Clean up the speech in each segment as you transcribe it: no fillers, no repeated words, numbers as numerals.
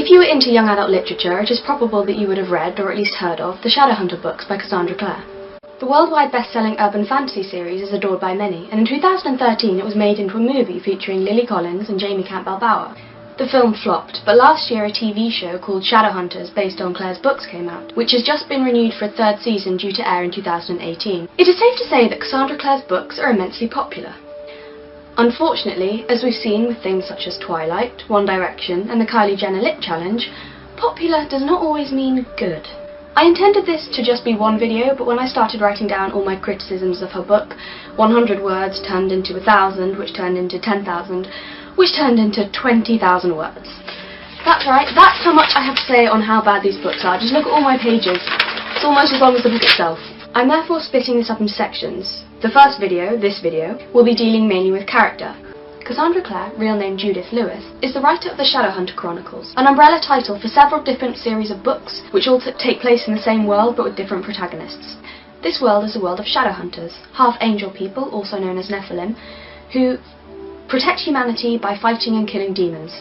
If you were into young adult literature, it is probable that you would have read, or at least heard of, the Shadowhunter books by Cassandra Clare. The worldwide best-selling urban fantasy series is adored by many, and in 2013 it was made into a movie featuring Lily Collins and Jamie Campbell-Bower. The film flopped, but last year a TV show called Shadowhunters based on Clare's books came out, which has just been renewed for a third season due to air in 2018. It is safe to say that Cassandra Clare's books are immensely popular. Unfortunately, as we've seen with things such as Twilight, One Direction and the Kylie Jenner Lip Challenge, popular does not always mean good. I intended this to just be one video, but when I started writing down all my criticisms of her book, 100 words turned into 1,000, which turned into 10,000, which turned into 20,000 words. That's right, that's how much I have to say on how bad these books are. Just look at all my pages. It's almost as long as the book itself. I'm therefore splitting this up into sections. The first video, this video, will be dealing mainly with character. Cassandra Clare, real name Judith Lewis, is the writer of the Shadowhunter Chronicles, an umbrella title for several different series of books which all take place in the same world but with different protagonists. This world is the world of Shadowhunters, half-angel people, also known as Nephilim, who protect humanity by fighting and killing demons.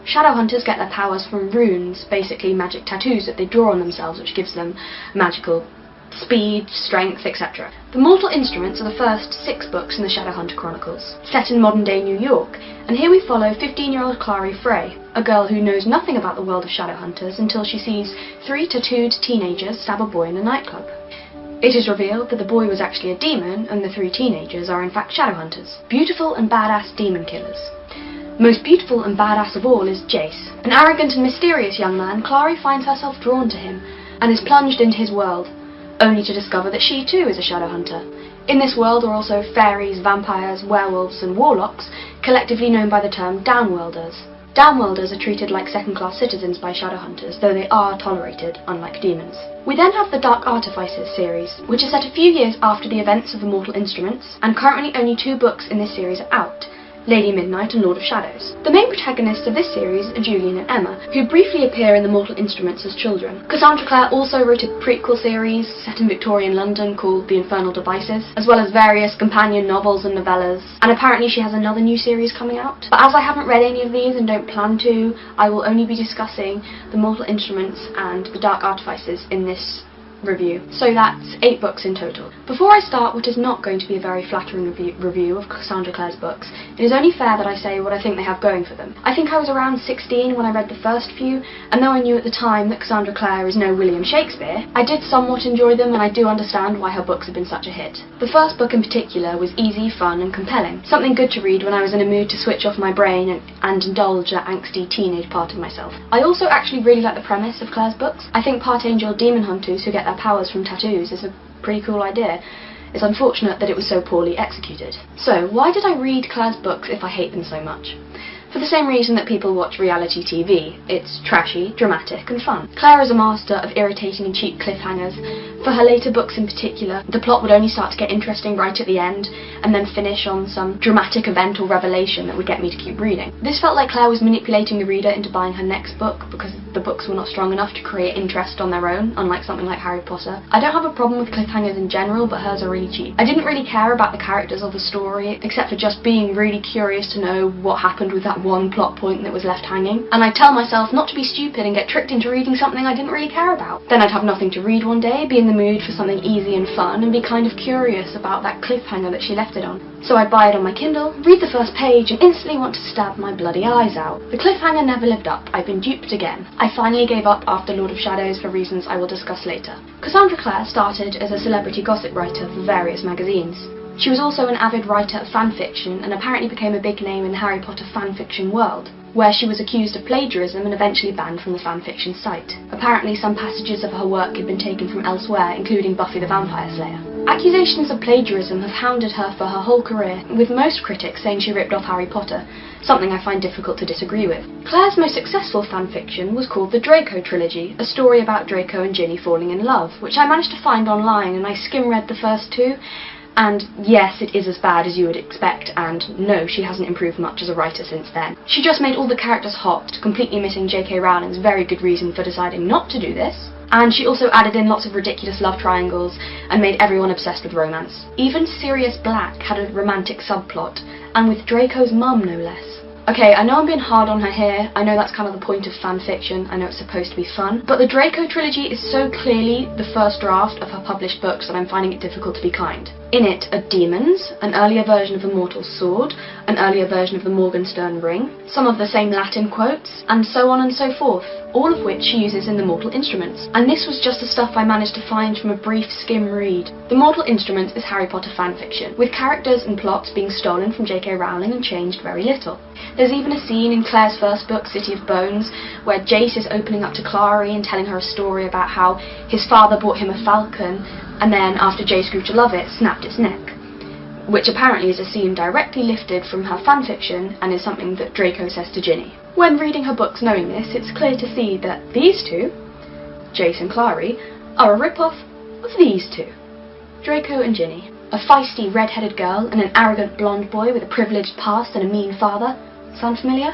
Shadowhunters get their powers from runes, basically magic tattoos that they draw on themselves, which gives them magical speed, strength, etc. The Mortal Instruments are the first 6 books in the Shadowhunter Chronicles, set in modern-day New York, and here we follow 15-year-old Clary Frey, a girl who knows nothing about the world of Shadowhunters until she sees 3 tattooed teenagers stab a boy in a nightclub. It is revealed that the boy was actually a demon, and the 3 teenagers are in fact Shadowhunters, beautiful and badass demon killers. Most beautiful and badass of all is Jace. An arrogant and mysterious young man, Clary finds herself drawn to him, and is plunged into his world, only to discover that she too is a Shadowhunter. In this world are also fairies, vampires, werewolves and warlocks, collectively known by the term Downworlders. Downworlders are treated like second-class citizens by Shadowhunters, though they are tolerated, unlike demons. We then have the Dark Artifices series, which is set a few years after the events of the Mortal Instruments, and currently only 2 books in this series are out, Lady Midnight and Lord of Shadows. The main protagonists of this series are Julian and Emma, who briefly appear in the Mortal Instruments as children. Cassandra Clare also wrote a prequel series set in Victorian London called The Infernal Devices, as well as various companion novels and novellas, and apparently she has another new series coming out. But as I haven't read any of these and don't plan to, I will only be discussing the Mortal Instruments and the Dark Artifices in this review. So that's 8 books in total. Before I start what is not going to be a very flattering review of Cassandra Clare's books, it is only fair that I say what I think they have going for them. I think I was around 16 when I read the first few, and though I knew at the time that Cassandra Clare is no William Shakespeare, I did somewhat enjoy them, and I do understand why her books have been such a hit. The first book in particular was easy, fun and compelling, something good to read when I was in a mood to switch off my brain and indulge that angsty teenage part of myself. I also actually really like the premise of Clare's books. I think part angel demon hunters who get their powers from tattoos is a pretty cool idea. It's unfortunate that it was so poorly executed. So, why did I read Clare's books if I hate them so much? For the same reason that people watch reality TV. It's trashy, dramatic and fun. Clare is a master of irritating and cheap cliffhangers. For her later books in particular, the plot would only start to get interesting right at the end, and then finish on some dramatic event or revelation that would get me to keep reading. This felt like Clare was manipulating the reader into buying her next book, because the books were not strong enough to create interest on their own, unlike something like Harry Potter. I don't have a problem with cliffhangers in general, but hers are really cheap. I didn't really care about the characters or the story, except for just being really curious to know what happened with that one plot point that was left hanging, and I'd tell myself not to be stupid and get tricked into reading something I didn't really care about. Then I'd have nothing to read one day, be in the mood for something easy and fun, and be kind of curious about that cliffhanger that she left it on. So I'd buy it on my Kindle, read the first page, and instantly want to stab my bloody eyes out. The cliffhanger never lived up. I've been duped again. I finally gave up after Lord of Shadows for reasons I will discuss later. Cassandra Clare started as a celebrity gossip writer for various magazines. She was also an avid writer of fanfiction and apparently became a big name in the Harry Potter fanfiction world, where she was accused of plagiarism and eventually banned from the fanfiction site. Apparently some passages of her work had been taken from elsewhere, including Buffy the Vampire Slayer. Accusations of plagiarism have hounded her for her whole career, with most critics saying she ripped off Harry Potter, something I find difficult to disagree with. Clare's most successful fanfiction was called the Draco Trilogy, a story about Draco and Ginny falling in love, which I managed to find online, and I skim-read the first 2, and yes, it is as bad as you would expect, and no, she hasn't improved much as a writer since then. She just made all the characters hot, completely missing J.K. Rowling's very good reason for deciding not to do this. And she also added in lots of ridiculous love triangles and made everyone obsessed with romance. Even Sirius Black had a romantic subplot, and with Draco's mum no less. Okay, I know I'm being hard on her here, I know that's kind of the point of fan fiction, I know it's supposed to be fun, but the Draco trilogy is so clearly the first draft of her published books that I'm finding it difficult to be kind. In it are demons, an earlier version of the Mortal Sword, an earlier version of the Morgenstern Ring, some of the same Latin quotes, and so on and so forth, all of which she uses in the Mortal Instruments. And this was just the stuff I managed to find from a brief skim read. The Mortal Instruments is Harry Potter fanfiction, with characters and plots being stolen from J.K. Rowling and changed very little. There's even a scene in Clare's first book, City of Bones, where Jace is opening up to Clary and telling her a story about how his father bought him a falcon, and then, after Jace grew to love it, snapped its neck. Which apparently is a scene directly lifted from her fanfiction, and is something that Draco says to Ginny. When reading her books knowing this, it's clear to see that these two, Jace and Clary, are a rip-off of these two, Draco and Ginny. A feisty red-headed girl and an arrogant blonde boy with a privileged past and a mean father. Sound familiar?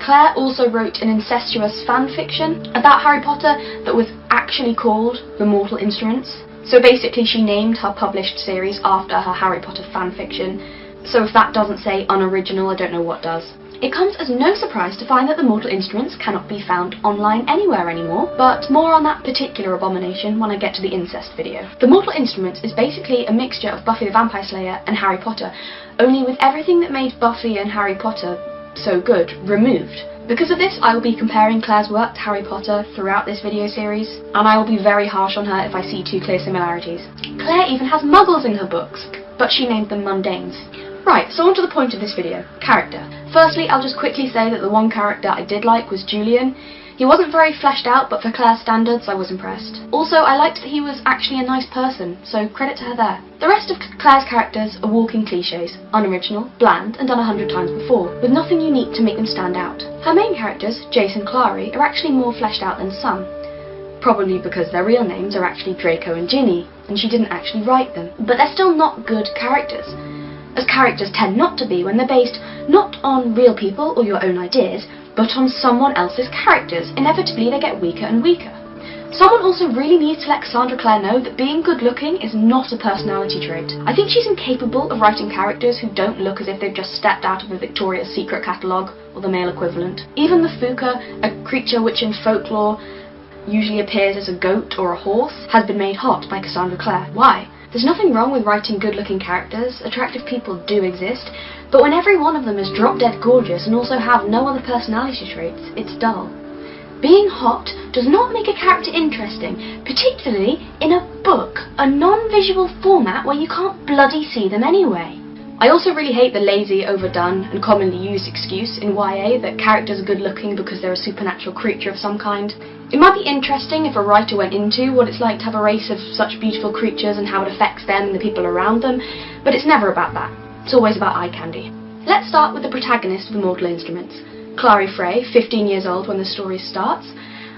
Clare also wrote an incestuous fanfiction about Harry Potter that was actually called The Mortal Instruments. So basically she named her published series after her Harry Potter fanfiction, so if that doesn't say unoriginal, I don't know what does. It comes as no surprise to find that the Mortal Instruments cannot be found online anywhere anymore, but more on that particular abomination when I get to the incest video. The Mortal Instruments is basically a mixture of Buffy the Vampire Slayer and Harry Potter, only with everything that made Buffy and Harry Potter so good removed. Because of this, I will be comparing Clare's work to Harry Potter throughout this video series, and I will be very harsh on her if I see too clear similarities. Clare even has muggles in her books, but she named them mundanes. Right, so on to the point of this video, character. Firstly, I'll just quickly say that the one character I did like was Julian. He wasn't very fleshed out, but for Clare's standards, I was impressed. Also, I liked that he was actually a nice person, so credit to her there. The rest of Clare's characters are walking cliches, unoriginal, bland, and done 100 times before, with nothing unique to make them stand out. Her main characters, Jace and Clary, are actually more fleshed out than some. Probably because their real names are actually Draco and Ginny, and she didn't actually write them. But they're still not good characters, as characters tend not to be when they're based not on real people or your own ideas, but on someone else's characters. Inevitably they get weaker and weaker. Someone also really needs to let Cassandra Clare know that being good looking is not a personality trait. I think she's incapable of writing characters who don't look as if they've just stepped out of a Victoria's Secret catalogue, or the male equivalent. Even the Fuka, a creature which in folklore usually appears as a goat or a horse, has been made hot by Cassandra Clare. Why? There's nothing wrong with writing good-looking characters, attractive people do exist, but when every one of them is drop-dead gorgeous and also have no other personality traits, it's dull. Being hot does not make a character interesting, particularly in a book, a non-visual format where you can't bloody see them anyway. I also really hate the lazy, overdone, and commonly used excuse in YA that characters are good-looking because they're a supernatural creature of some kind. It might be interesting if a writer went into what it's like to have a race of such beautiful creatures and how it affects them and the people around them, but it's never about that. It's always about eye candy. Let's start with the protagonist of the Mortal Instruments, Clary Frey, 15 years old when the story starts,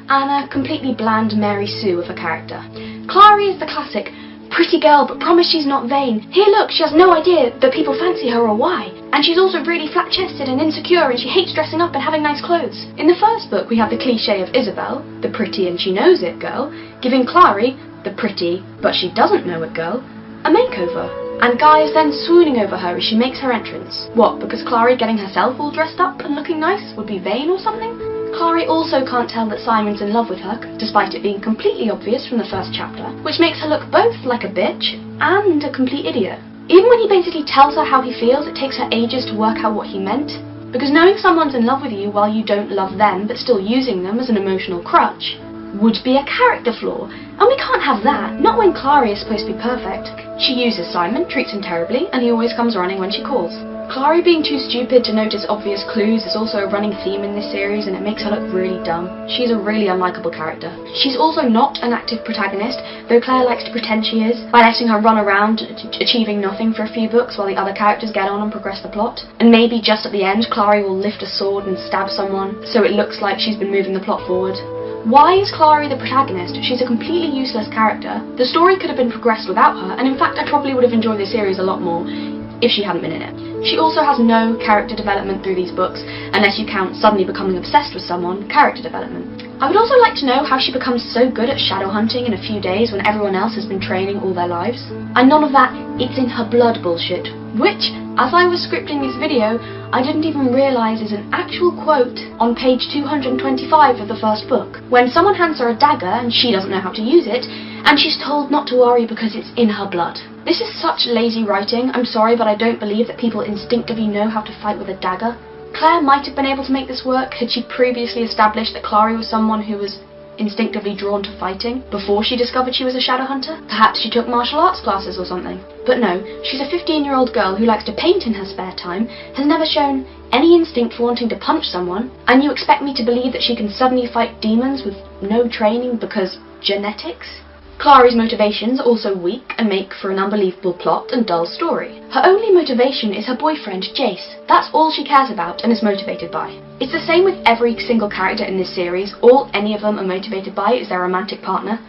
and a completely bland Mary Sue of a character. Clary is the classic pretty girl but promise she's not vain. Here look, she has no idea that people fancy her or why. And she's also really flat-chested and insecure and she hates dressing up and having nice clothes. In the first book we have the cliché of Isabel, the pretty and she knows it girl, giving Clary, the pretty but she doesn't know it girl, a makeover. And Guy is then swooning over her as she makes her entrance. What, because Clary getting herself all dressed up and looking nice would be vain or something? Clary also can't tell that Simon's in love with her, despite it being completely obvious from the first chapter, which makes her look both like a bitch and a complete idiot. Even when he basically tells her how he feels, it takes her ages to work out what he meant. Because knowing someone's in love with you while you don't love them, but still using them as an emotional crutch, would be a character flaw. And we can't have that, not when Clary is supposed to be perfect. She uses Simon, treats him terribly, and he always comes running when she calls. Clary being too stupid to notice obvious clues is also a running theme in this series, and it makes her look really dumb. She's a really unlikable character. She's also not an active protagonist, though Clare likes to pretend she is, by letting her run around, achieving nothing for a few books while the other characters get on and progress the plot. And maybe just at the end, Clary will lift a sword and stab someone, so it looks like she's been moving the plot forward. Why is Clary the protagonist? She's a completely useless character. The story could have been progressed without her, and in fact I probably would have enjoyed this series a lot more if she hadn't been in it. She also has no character development through these books, unless you count suddenly becoming obsessed with someone, character development. I would also like to know how she becomes so good at shadow hunting in a few days when everyone else has been training all their lives. And none of that "it's in her blood" bullshit, which, As I was scripting this video, I didn't even realise there's an actual quote on page 225 of the first book, when someone hands her a dagger and she doesn't know how to use it, and she's told not to worry because it's in her blood. This is such lazy writing. I'm sorry, but I don't believe that people instinctively know how to fight with a dagger. Clare might have been able to make this work had she previously established that Clary was someone who was instinctively drawn to fighting before she discovered she was a Shadowhunter. Perhaps she took martial arts classes or something. But no, she's a 15-year-old girl who likes to paint in her spare time, has never shown any instinct for wanting to punch someone, and you expect me to believe that she can suddenly fight demons with no training because genetics? Clary's motivations are also weak and make for an unbelievable plot and dull story. Her only motivation is her boyfriend, Jace. That's all she cares about and is motivated by. It's the same with every single character in this series. All any of them are motivated by is their romantic partner.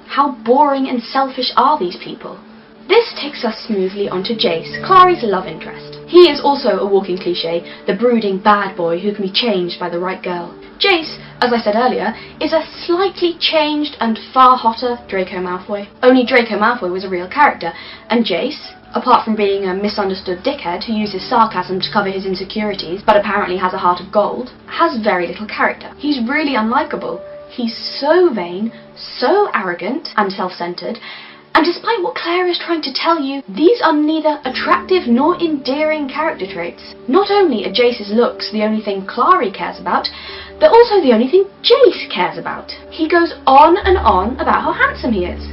How boring and selfish are these people? This takes us smoothly onto Jace, Clary's love interest. He is also a walking cliché, the brooding bad boy who can be changed by the right girl. Jace, as I said earlier, is a slightly changed and far hotter Draco Malfoy. Only Draco Malfoy was a real character, and Jace, apart from being a misunderstood dickhead who uses sarcasm to cover his insecurities but apparently has a heart of gold, has very little character. He's really unlikable. He's so vain, so arrogant and self-centered, and despite what Clare is trying to tell you, these are neither attractive nor endearing character traits. Not only are Jace's looks the only thing Clary cares about, they're also the only thing Jace cares about. He goes on and on about how handsome he is.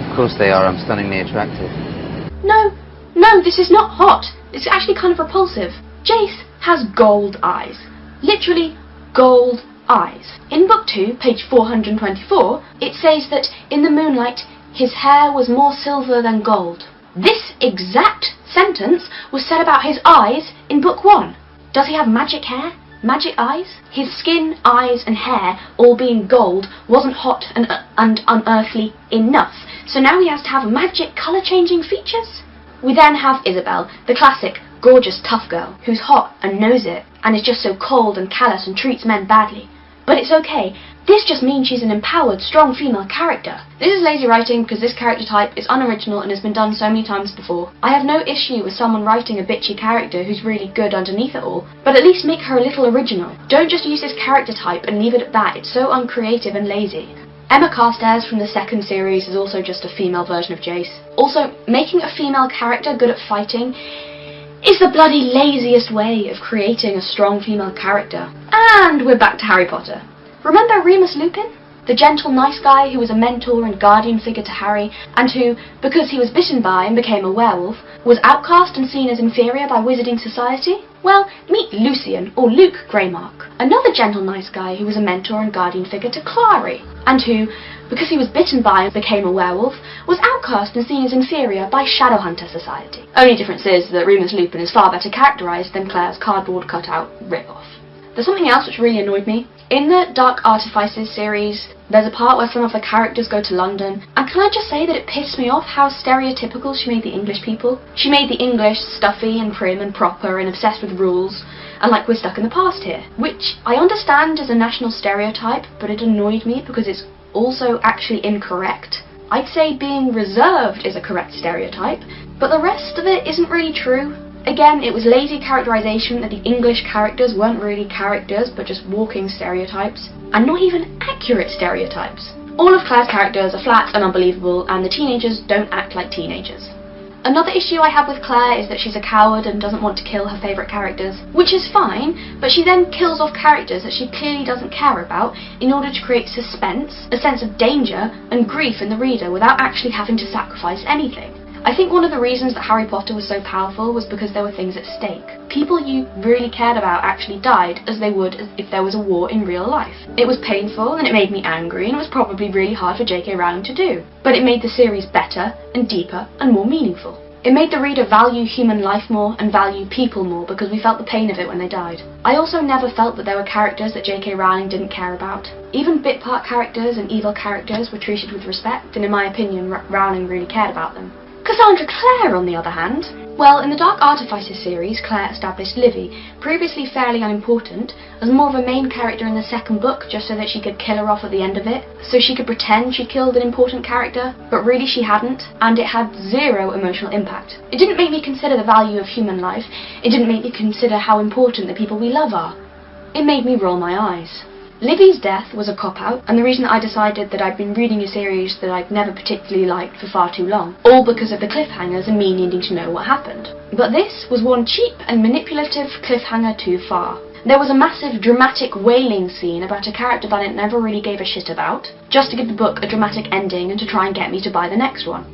Of course they are, I'm stunningly attractive. No, this is not hot. It's actually kind of repulsive. Jace has gold eyes. Literally gold eyes. In book 2, page 424, it says that in the moonlight, his hair was more silver than gold. This exact sentence was said about his eyes in book 1. Does he have magic hair? Magic eyes? His skin, eyes and hair all being gold wasn't hot and unearthly enough, so now he has to have magic colour changing features? We then have Isabel, the classic gorgeous tough girl, who's hot and knows it, and is just so cold and callous and treats men badly. But it's okay. This just means she's an empowered, strong female character. This is lazy writing because this character type is unoriginal and has been done so many times before. I have no issue with someone writing a bitchy character who's really good underneath it all, but at least make her a little original. Don't just use this character type and leave it at that. It's so uncreative and lazy. Emma Carstairs from the second series is also just a female version of Jace. Also, making a female character good at fighting is the bloody laziest way of creating a strong female character. And we're back to Harry Potter. Remember Remus Lupin? The gentle, nice guy who was a mentor and guardian figure to Harry, and who, because he was bitten by and became a werewolf, was outcast and seen as inferior by wizarding society? Well, meet Lucian, or Luke Greymark, another gentle, nice guy who was a mentor and guardian figure to Clary, and who, because he was bitten by and became a werewolf, was outcast and seen as inferior by Shadowhunter society. Only difference is that Remus Lupin is far better characterised than Claire's cardboard cutout rip-off. There's something else which really annoyed me. In the Dark Artifices series, there's a part where some of the characters go to London, and can I just say that it pissed me off how stereotypical she made the English people? She made the English stuffy and prim and proper and obsessed with rules, and like we're stuck in the past here. Which I understand is a national stereotype, but it annoyed me because it's also actually incorrect. I'd say being reserved is a correct stereotype, but the rest of it isn't really true. Again, it was lazy characterisation that the English characters weren't really characters but just walking stereotypes, and not even accurate stereotypes. All of Claire's characters are flat and unbelievable, and the teenagers don't act like teenagers. Another issue I have with Clare is that she's a coward and doesn't want to kill her favourite characters, which is fine, but she then kills off characters that she clearly doesn't care about in order to create suspense, a sense of danger and grief in the reader without actually having to sacrifice anything. I think one of the reasons that Harry Potter was so powerful was because there were things at stake. People you really cared about actually died as they would if there was a war in real life. It was painful and it made me angry, and it was probably really hard for J.K. Rowling to do. But it made the series better and deeper and more meaningful. It made the reader value human life more and value people more because we felt the pain of it when they died. I also never felt that there were characters that J.K. Rowling didn't care about. Even bit part characters and evil characters were treated with respect, and in my opinion, Rowling really cared about them. Cassandra Clare, on the other hand, well, in the and-Acis series, Clare established Livy, previously fairly unimportant, as more of a main character in the second book, just so that she could kill her off at the end of it, so she could pretend she killed an important character, but really she hadn't, and it had zero emotional impact. It didn't make me consider the value of human life, it didn't make me consider how important the people we love are. It made me roll my eyes. Livy's death was a cop-out, and the reason I decided that I'd been reading a series that I'd never particularly liked for far too long, all because of the cliffhangers and me needing to know what happened. But this was one cheap and manipulative cliffhanger too far. There was a massive dramatic wailing scene about a character that it never really gave a shit about, just to give the book a dramatic ending and to try and get me to buy the next one.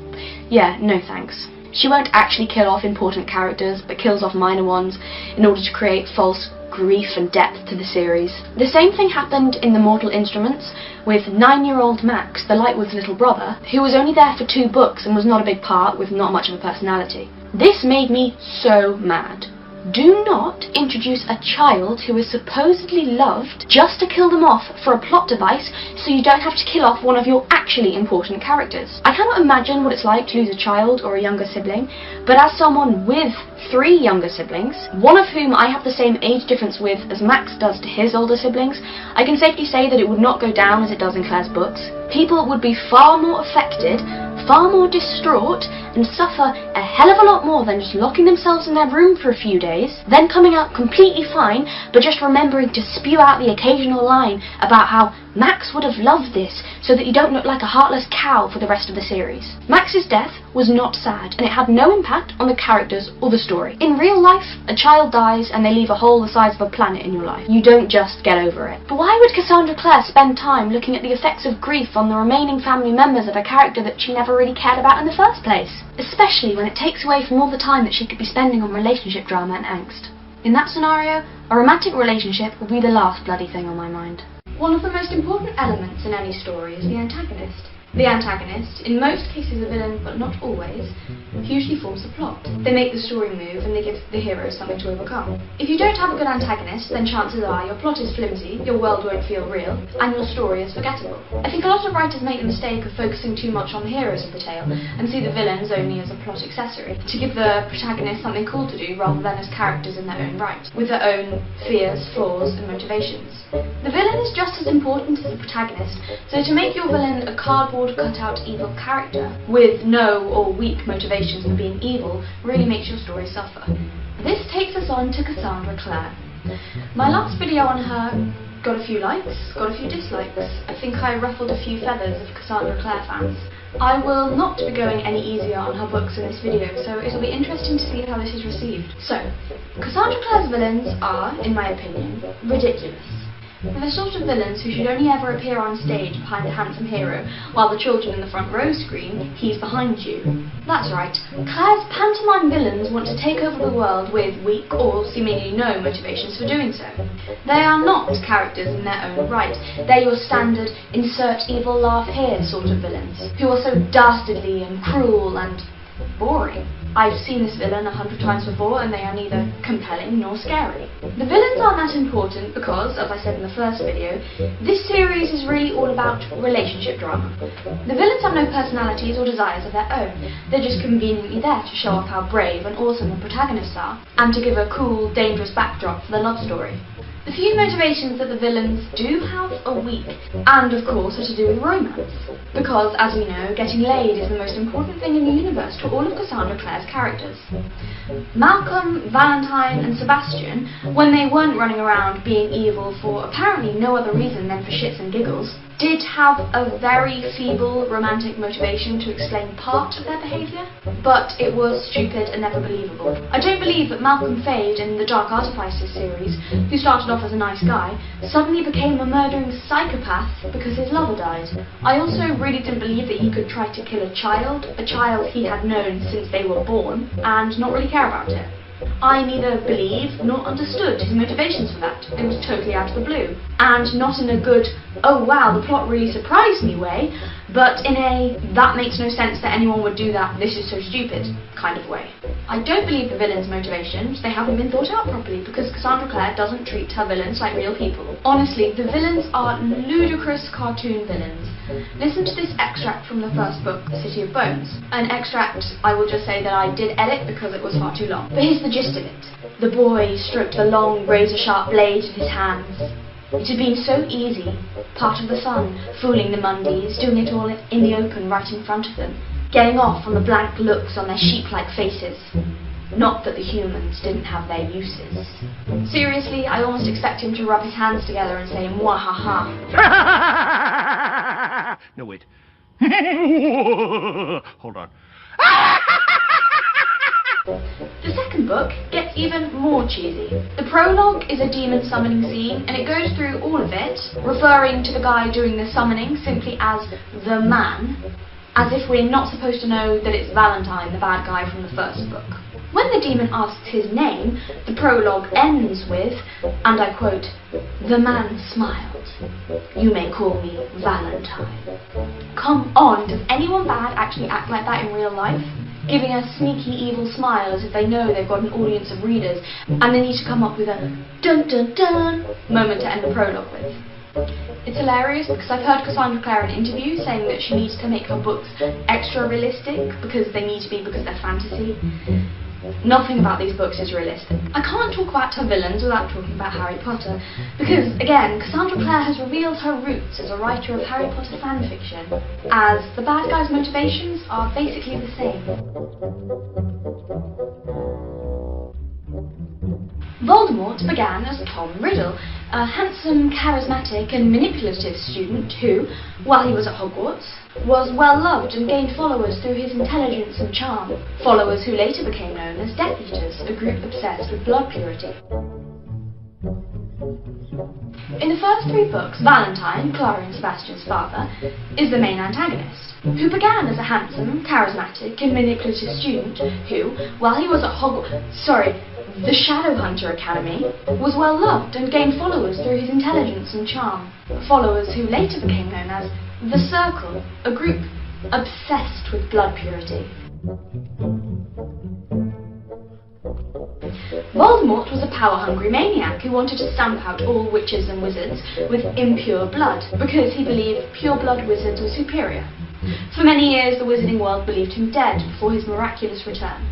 Yeah, no thanks. She won't actually kill off important characters, but kills off minor ones in order to create false grief and depth to the series. The same thing happened in The Mortal Instruments with 9-year-old Max, the Lightwood's little brother, who was only there for 2 books and was not a big part with not much of a personality. This made me so mad. Do not introduce a child who is supposedly loved just to kill them off for a plot device so you don't have to kill off one of your actually important characters. I cannot imagine what it's like to lose a child or a younger sibling, but as someone with 3 younger siblings, one of whom I have the same age difference with as Max does to his older siblings, I can safely say that it would not go down as it does in Claire's books. People would be far more affected, far more distraught, and suffer a hell of a lot more than just locking themselves in their room for a few days, then coming out completely fine, but just remembering to spew out the occasional line about how Max would have loved this so that you don't look like a heartless cow for the rest of the series. Max's death was not sad, and it had no impact on the characters or the story. In real life, a child dies and they leave a hole the size of a planet in your life. You don't just get over it. But why would Cassandra Clare spend time looking at the effects of grief on the remaining family members of a character that she never really cared about in the first place? Especially when it takes away from all the time that she could be spending on relationship drama and angst. In that scenario, a romantic relationship would be the last bloody thing on my mind. One of the most important elements in any story is the antagonist. The antagonist, in most cases a villain, but not always, usually forms the plot. They make the story move and they give the hero something to overcome. If you don't have a good antagonist, then chances are your plot is flimsy, your world won't feel real, and your story is forgettable. I think a lot of writers make the mistake of focusing too much on the heroes of the tale, and see the villains only as a plot accessory, to give the protagonist something cool to do rather than as characters in their own right, with their own fears, flaws, and motivations. The villain is just as important as the protagonist, so to make your villain a cardboard cut-out evil character with no or weak motivations for being evil really makes your story suffer. This takes us on to Cassandra Clare. My last video on her got a few likes, got a few dislikes. I think I ruffled a few feathers of Cassandra Clare fans. I will not be going any easier on her books in this video, so it'll be interesting to see how this is received. So, Cassandra Clare's villains are, in my opinion, ridiculous. They're the sort of villains who should only ever appear on stage behind a handsome hero, while the children in the front row scream, "He's behind you." That's right, Claire's pantomime villains want to take over the world with weak or seemingly no motivations for doing so. They are not characters in their own right. They're your standard insert evil laugh here sort of villains, who are so dastardly and cruel and boring. I've seen this villain 100 times before, and they are neither compelling nor scary. The villains aren't that important because, as I said in the first video, this series is really all about relationship drama. The villains have no personalities or desires of their own. They're just conveniently there to show off how brave and awesome the protagonists are, and to give a cool, dangerous backdrop for the love story. The few motivations that the villains do have are weak, and of course are to do with romance. Because, as we know, getting laid is the most important thing in the universe to all of Cassandra Clare's characters. Malcolm, Valentine, and Sebastian, when they weren't running around being evil for apparently no other reason than for shits and giggles, did have a very feeble romantic motivation to explain part of their behaviour, but it was stupid and never believable. I don't believe that Malcolm Fade in the and-Acis series, who started off as a nice guy, suddenly became a murdering psychopath because his lover died. I also really didn't believe that he could try to kill a child he had known since they were born, and not really care about it. I neither believed nor understood his motivations for that. It was totally out of the blue. And not in a good, oh wow, the plot really surprised me way, but in a that makes no sense that anyone would do that, this is so stupid kind of way. I don't believe the villains' motivations, they haven't been thought out properly, because Cassandra Clare doesn't treat her villains like real people. Honestly, the villains are ludicrous cartoon villains. Listen to this extract from the first book, City of Bones. An extract I will just say that I did edit because it was far too long. But here's the gist of it. The boy stroked the long, razor-sharp blade in his hands. It had been so easy, part of the sun, fooling the Mundies, doing it all in the open right in front of them, getting off on the blank looks on their sheep-like faces. Not that the humans didn't have their uses. Seriously, I almost expect him to rub his hands together and say, "Mwahaha." No, wait. Hold on. The second book gets even more cheesy. The prologue is a demon summoning scene, and it goes through all of it, referring to the guy doing the summoning simply as the man, as if we're not supposed to know that it's Valentine, the bad guy from the first book. When the demon asks his name, the prologue ends with, and I quote, "The man smiled. You may call me Valentine." Come on, does anyone bad actually act like that in real life? Giving a sneaky evil smile as if they know they've got an audience of readers, and they need to come up with a dun dun dun moment to end the prologue with. It's hilarious because I've heard Cassandra Clare in interviews saying that she needs to make her books extra realistic because they need to be, because they're fantasy. Nothing about these books is realistic. I can't talk about her villains without talking about Harry Potter, because, again, Cassandra Clare has revealed her roots as a writer of Harry Potter fanfiction, as the bad guy's motivations are basically the same. Voldemort began as Tom Riddle, a handsome, charismatic and manipulative student who, while he was at Hogwarts, was well loved and gained followers through his intelligence and charm, followers who later became known as Death Eaters, a group obsessed with blood purity. In the first three books, Valentine, Clara and Sebastian's father, is the main antagonist, who began as a handsome, charismatic and manipulative student who, while he was at the Shadowhunter Academy, was well loved and gained followers through his intelligence and charm, followers who later became known as the Circle, a group obsessed with blood purity. Voldemort was a power-hungry maniac who wanted to stamp out all witches and wizards with impure blood, because he believed pure blood wizards were superior. For many years, the wizarding world believed him dead before his miraculous return.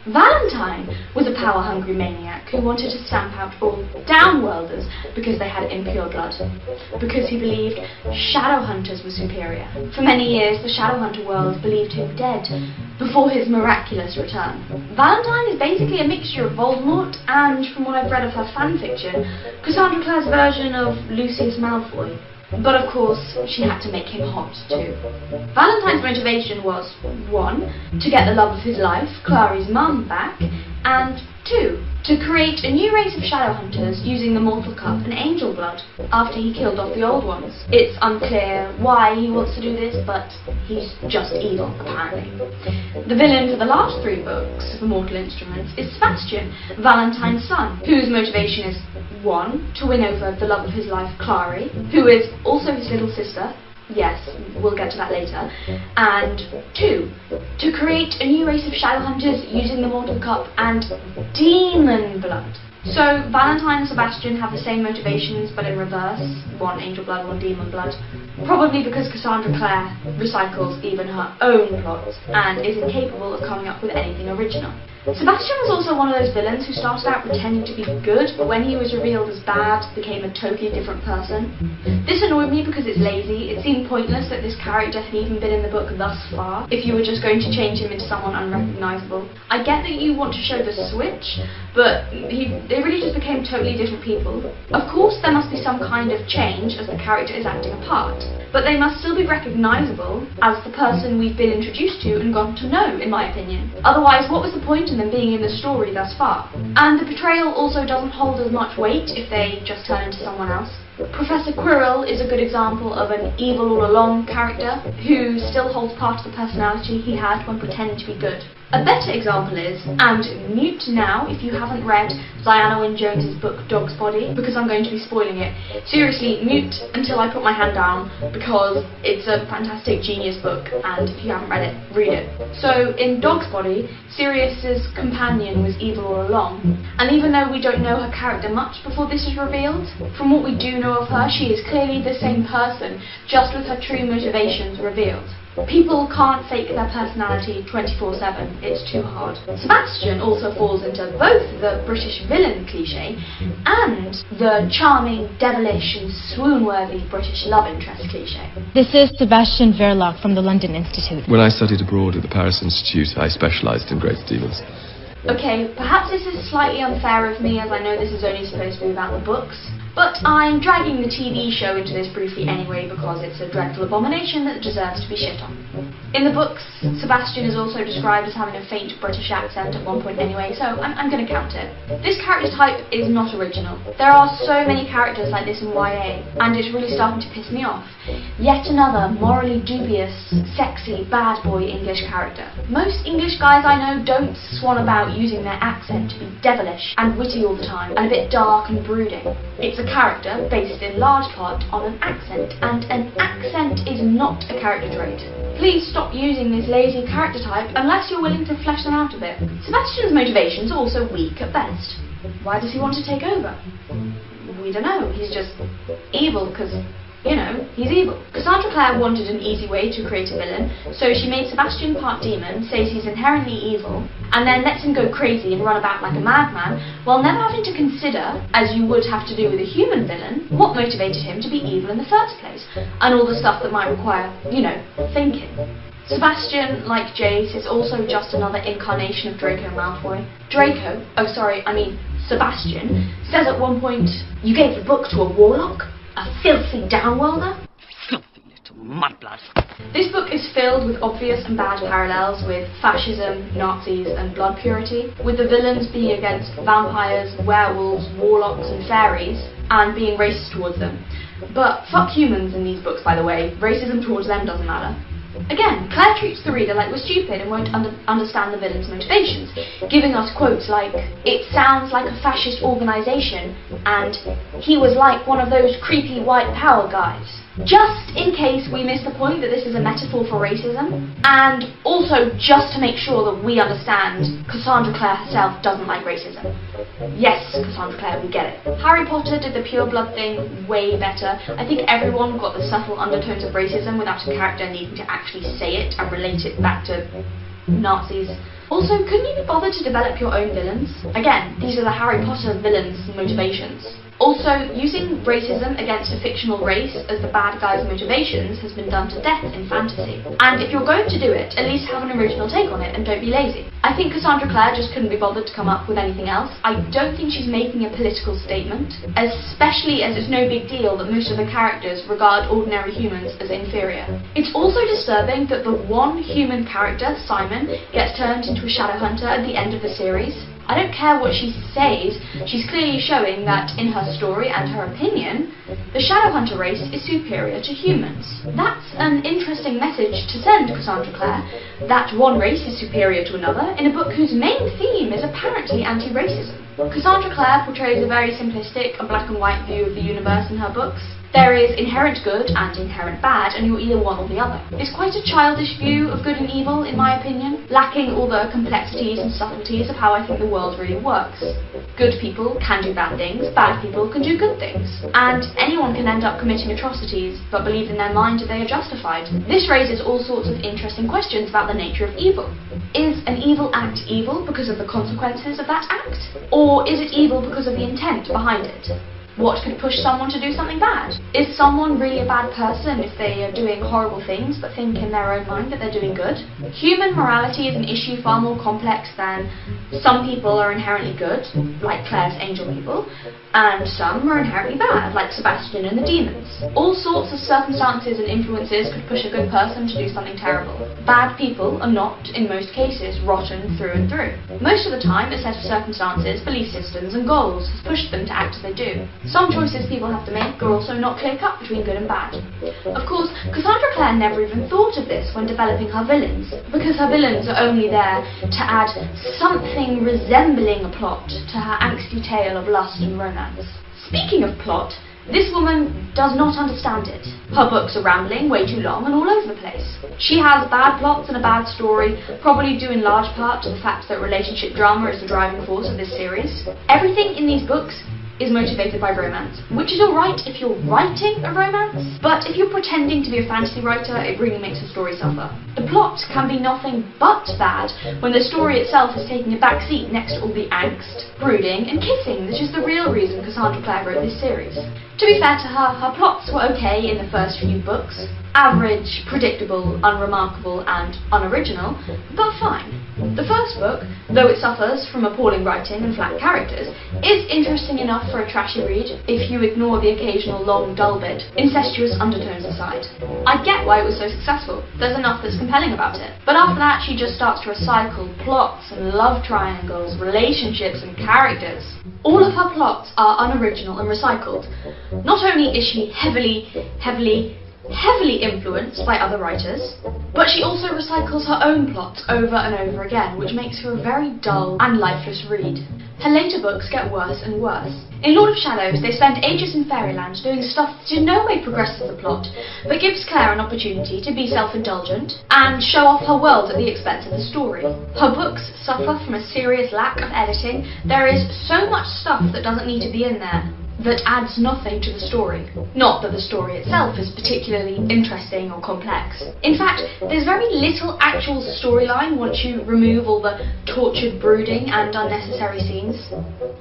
Valentine was a power-hungry maniac who wanted to stamp out all downworlders because they had impure blood, because he believed Shadowhunters were superior. For many years, the Shadowhunter world believed him dead before his miraculous return. Valentine is basically a mixture of Voldemort and, from what I've read of her fanfiction, Cassandra Clare's version of Lucius Malfoy. But of course, she had to make him hot too. Valentine's motivation was 1. To get the love of his life, Clary's mum, back, and 2. To create a new race of Shadowhunters using the Mortal Cup and Angel Blood after he killed off the old ones. It's unclear why he wants to do this, but he's just evil, apparently. The villain for the last 3 books of Mortal Instruments is Sebastian, Valentine's son, whose motivation is 1. To win over the love of his life, Clary, who is also his little sister. Yes, we'll get to that later. And 2. To create a new race of Shadowhunters using the Mortal Cup and demon blood. So, Valentine and Sebastian have the same motivations, but in reverse. 1 angel blood, 1 demon blood. Probably because Cassandra Clare recycles even her own plots and is incapable of coming up with anything original. Sebastian was also one of those villains who started out pretending to be good, but when he was revealed as bad, became a totally different person. This annoyed me because it's lazy. It seemed pointless that this character had even been in the book thus far, if you were just going to change him into someone unrecognisable. I get that you want to show the switch, but they really just became totally different people. Of course, there must be some kind of change as the character is acting a part, but they must still be recognisable as the person we've been introduced to and gotten to know, in my opinion. Otherwise, what was the point in them being in the story thus far? And the portrayal also doesn't hold as much weight if they just turn into someone else. Professor Quirrell is a good example of an evil all along character who still holds part of the personality he had when pretending to be good. A better example is, and mute now if you haven't read Diana Wynne Jones's book Dog's Body, because I'm going to be spoiling it. Seriously, mute until I put my hand down, because it's a fantastic, genius book, and if you haven't read it, read it. So, in Dog's Body, Sirius's companion was evil all along, and even though we don't know her character much before this is revealed, from what we do know of her, she is clearly the same person, just with her true motivations revealed. People can't fake their personality 24/7, it's too hard. Sebastian also falls into both the British villain cliché and the charming, devilish and swoon-worthy British love interest cliché. This is Sebastian Verloc from the London Institute. When I studied abroad at the Paris Institute, I specialised in great demons. Okay, perhaps this is slightly unfair of me, as I know this is only supposed to be about the books, but I'm dragging the TV show into this briefly anyway because it's a dreadful abomination that deserves to be shit on. In the books, Sebastian is also described as having a faint British accent at one point anyway, so I'm going to count it. This character type is not original. There are so many characters like this in YA, and it's really starting to piss me off. Yet another morally dubious, sexy, bad boy English character. Most English guys I know don't swan about using their accent to be devilish and witty all the time, and a bit dark and brooding. It's a character based in large part on an accent, and an accent is not a character trait. Please stop using this lazy character type unless you're willing to flesh them out a bit. Sebastian's motivations are also weak at best. Why does he want to take over? We don't know, he's just evil because, you know, he's evil. Cassandra Clare wanted an easy way to create a villain, so she made Sebastian part demon, says he's inherently evil, and then lets him go crazy and run about like a madman, while never having to consider, as you would have to do with a human villain, what motivated him to be evil in the first place, and all the stuff that might require, you know, thinking. Sebastian, like Jace, is also just another incarnation of Draco Malfoy. Sebastian, says at one point, "You gave the book to a warlock? A filthy downworlder?" Filthy little mudblood. This book is filled with obvious and bad parallels with fascism, Nazis and blood purity, with the villains being against vampires, werewolves, warlocks and fairies, and being racist towards them. But fuck humans in these books, by the way. Racism towards them doesn't matter. Again, Claire treats the reader like we're stupid and won't understand the villain's motivations, giving us quotes like, "It sounds like a fascist organisation," and "he was like one of those creepy white power guys." Just in case we miss the point that this is a metaphor for racism, and also just to make sure that we understand Cassandra Clare herself doesn't like racism. Yes, Cassandra Clare, we get it. Harry Potter did the pure blood thing way better. I think everyone got the subtle undertones of racism without a character needing to actually say it and relate it back to Nazis. Also, couldn't you be bothered to develop your own villains? Again, these are the Harry Potter villains' motivations. Also, using racism against a fictional race as the bad guy's motivations has been done to death in fantasy. And if you're going to do it, at least have an original take on it and don't be lazy. I think Cassandra Clare just couldn't be bothered to come up with anything else. I don't think she's making a political statement, especially as it's no big deal that most of the characters regard ordinary humans as inferior. It's also disturbing that the one human character, Simon, gets turned into a Shadowhunter at the end of the series. I don't care what she says, she's clearly showing that, in her story and her opinion, the Shadowhunter race is superior to humans. That's an interesting message to send, Cassandra Clare, that one race is superior to another, in a book whose main theme is apparently anti-racism. Cassandra Clare portrays a very simplistic and black and white view of the universe in her books. There is inherent good and inherent bad, and you're either one or the other. It's quite a childish view of good and evil, in my opinion, lacking all the complexities and subtleties of how I think the world really works. Good people can do bad things, bad people can do good things, and anyone can end up committing atrocities, but believe in their mind that they are justified. This raises all sorts of interesting questions about the nature of evil. Is an evil act evil because of the consequences of that act? Or is it evil because of the intent behind it? What could push someone to do something bad? Is someone really a bad person if they are doing horrible things but think in their own mind that they're doing good? Human morality is an issue far more complex than some people are inherently good, like Claire's angel people, and some are inherently bad, like Sebastian and the demons. All sorts of circumstances and influences could push a good person to do something terrible. Bad people are not, in most cases, rotten through and through. Most of the time, a set of circumstances, belief systems and goals has pushed them to act as they do. Some choices people have to make are also not clear-cut between good and bad. Of course, Cassandra Clare never even thought of this when developing her villains, because her villains are only there to add something resembling a plot to her angsty tale of lust and romance. Speaking of plot, this woman does not understand it. Her books are rambling, way too long, and all over the place. She has bad plots and a bad story, probably due in large part to the fact that relationship drama is the driving force of this series. Everything in these books is motivated by romance, which is alright if you're writing a romance, but if you're pretending to be a fantasy writer, it really makes the story suffer. The plot can be nothing but bad when the story itself is taking a back seat next to all the angst, brooding, and kissing that is the real reason Cassandra Clare wrote this series. To be fair to her, her plots were okay in the first few books. Average, predictable, unremarkable, and unoriginal, but fine. The first book, though it suffers from appalling writing and flat characters, is interesting enough for a trashy read if you ignore the occasional long, dull bit, incestuous undertones aside. I get why it was so successful. There's enough that's compelling about it. But after that, she just starts to recycle plots and love triangles, relationships and characters. All of her plots are unoriginal and recycled. Not only is she heavily influenced by other writers, but she also recycles her own plot over and over again, which makes her a very dull and lifeless read. Her later books get worse and worse. In Lord of Shadows, they spend ages in Fairyland doing stuff that in no way progresses the plot, but gives Clare an opportunity to be self-indulgent and show off her world at the expense of the story. Her books suffer from a serious lack of editing. There is so much stuff that doesn't need to be in there, that adds nothing to the story. Not that the story itself is particularly interesting or complex. In fact, there's very little actual storyline once you remove all the tortured brooding and unnecessary scenes.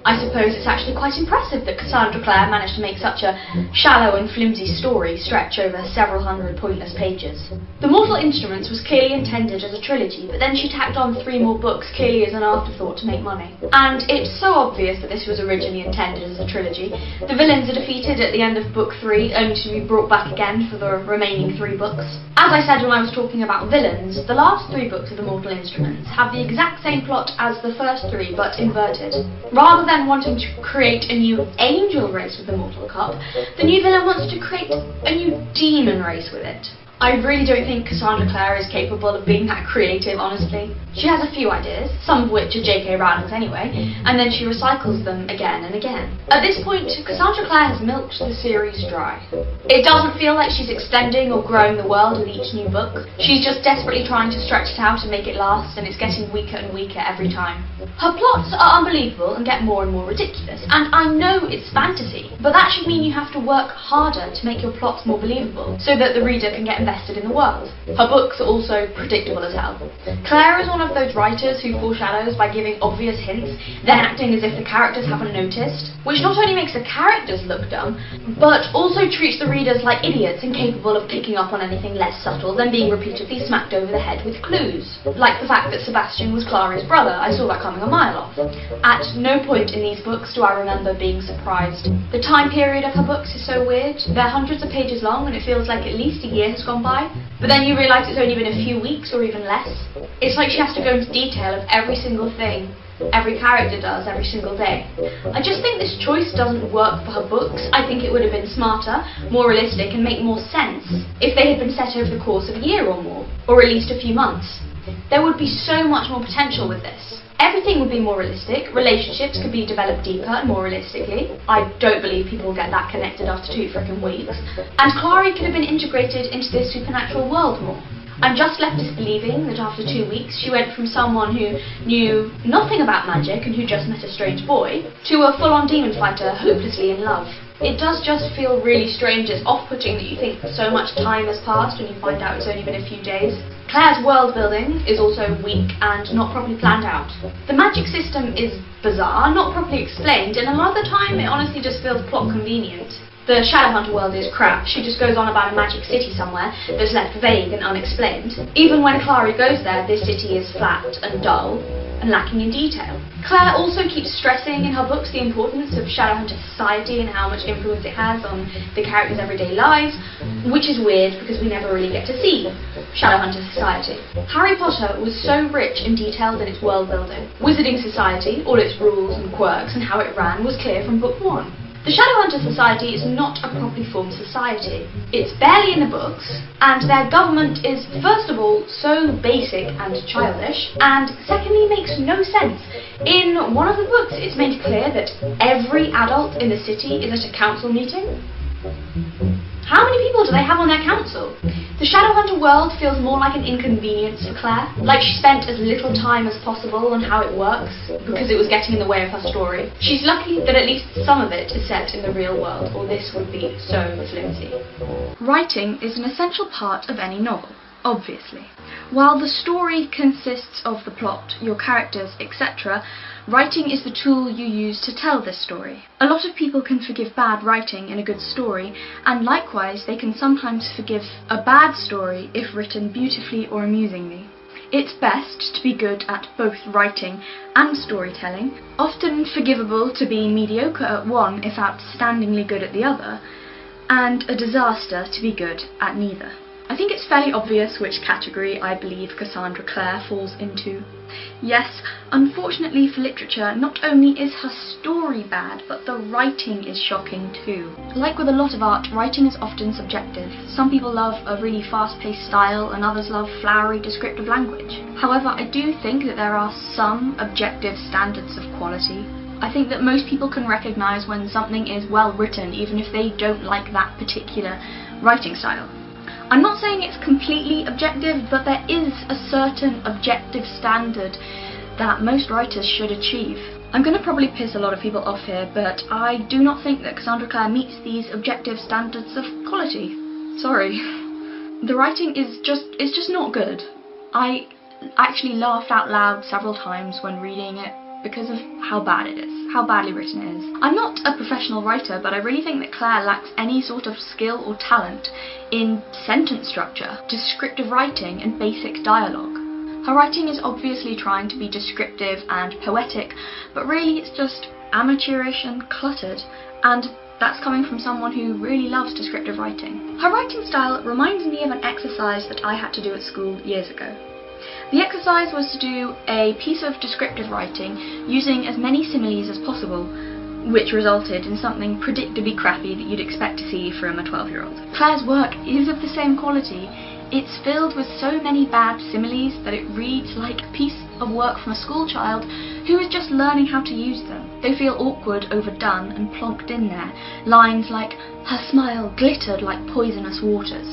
I suppose it's actually quite impressive that Cassandra Clare managed to make such a shallow and flimsy story stretch over several hundred pointless pages. The Mortal Instruments was clearly intended as a trilogy, but then she tacked on 3 more books clearly as an afterthought to make money. And it's so obvious that this was originally intended as a trilogy. The villains are defeated at the end of book 3, only to be brought back again for the remaining 3 books. As I said when I was talking about villains, the last 3 books of the Mortal Instruments have the exact same plot as the first 3, but inverted. Rather than wanting to create a new angel race with the Mortal Cup, the new villain wants to create a new demon race with it. I really don't think Cassandra Clare is capable of being that creative, honestly. She has a few ideas, some of which are J.K. Rowling's anyway, and then she recycles them again and again. At this point, Cassandra Clare has milked the series dry. It doesn't feel like she's extending or growing the world with each new book. She's just desperately trying to stretch it out and make it last, and it's getting weaker and weaker every time. Her plots are unbelievable and get more and more ridiculous, and I know it's fantasy, but that should mean you have to work harder to make your plots more believable, so that the reader can get invested in the world. Her books are also predictable as hell. Clare is one of those writers who foreshadows by giving obvious hints, then acting as if the characters haven't noticed, which not only makes the characters look dumb, but also treats the readers like idiots incapable of picking up on anything less subtle than being repeatedly smacked over the head with clues. Like the fact that Sebastian was Clary's brother, I saw that coming a mile off. At no point in these books do I remember being surprised. The time period of her books is so weird. They're hundreds of pages long and it feels like at least a year has gone by, but then you realise it's only been a few weeks or even less. It's like she has to go into detail of every single thing every character does every single day. I just think this choice doesn't work for her books. I think it would have been smarter, more realistic and make more sense if they had been set over the course of a year or more, or at least a few months. There would be so much more potential with this. Everything would be more realistic, relationships could be developed deeper and more realistically. I don't believe people get that connected after 2 frickin' weeks. And Clary could have been integrated into this supernatural world more. I'm just left disbelieving that after 2 weeks she went from someone who knew nothing about magic and who just met a strange boy, to a full-on demon fighter hopelessly in love. It does just feel really strange. It's off-putting that you think so much time has passed when you find out it's only been a few days. Clare's world building is also weak and not properly planned out. The magic system is bizarre, not properly explained, and a lot of the time it honestly just feels plot convenient. The Shadowhunter world is crap. She just goes on about a magic city somewhere that's left vague and unexplained. Even when Clary goes there, this city is flat and dull and lacking in detail. Clare also keeps stressing in her books the importance of Shadowhunter society and how much influence it has on the characters' everyday lives, which is weird because we never really get to see Shadowhunter society. Harry Potter was so rich and detailed in its world building. Wizarding society, all its rules and quirks and how it ran was clear from book 1. The Shadowhunter Society is not a properly formed society. It's barely in the books, and their government is, first of all, so basic and childish, and secondly, makes no sense. In one of the books, it's made clear that every adult in the city is at a council meeting. How many people do they have on their council? The Shadowhunter world feels more like an inconvenience for Claire, like she spent as little time as possible on how it works, because it was getting in the way of her story. She's lucky that at least some of it is set in the real world, or this would be so flimsy. Writing is an essential part of any novel, obviously. While the story consists of the plot, your characters, etc., writing is the tool you use to tell this story. A lot of people can forgive bad writing in a good story, and likewise they can sometimes forgive a bad story if written beautifully or amusingly. It's best to be good at both writing and storytelling, often forgivable to be mediocre at one if outstandingly good at the other, and a disaster to be good at neither. I think it's fairly obvious which category I believe Cassandra Clare falls into. Yes, unfortunately for literature, not only is her story bad, but the writing is shocking too. Like with a lot of art, writing is often subjective. Some people love a really fast-paced style, and others love flowery, descriptive language. However, I do think that there are some objective standards of quality. I think that most people can recognise when something is well written, even if they don't like that particular writing style. I'm not saying it's completely objective, but there is a certain objective standard that most writers should achieve. I'm going to probably piss a lot of people off here, but I do not think that Cassandra Clare meets these objective standards of quality. Sorry. The writing is just not good. I actually laughed out loud several times when reading it because of how bad it is, how badly written it is. I'm not a professional writer, but I really think that Clare lacks any sort of skill or talent in sentence structure, descriptive writing, and basic dialogue. Her writing is obviously trying to be descriptive and poetic, but really it's just amateurish and cluttered, and that's coming from someone who really loves descriptive writing. Her writing style reminds me of an exercise that I had to do at school years ago. The exercise was to do a piece of descriptive writing using as many similes as possible, which resulted in something predictably crappy that you'd expect to see from a 12-year-old. Clare's work is of the same quality. It's filled with so many bad similes that it reads like a piece of work from a school child who is just learning how to use them. They feel awkward, overdone, and plonked in there. Lines like, "Her smile glittered like poisonous waters."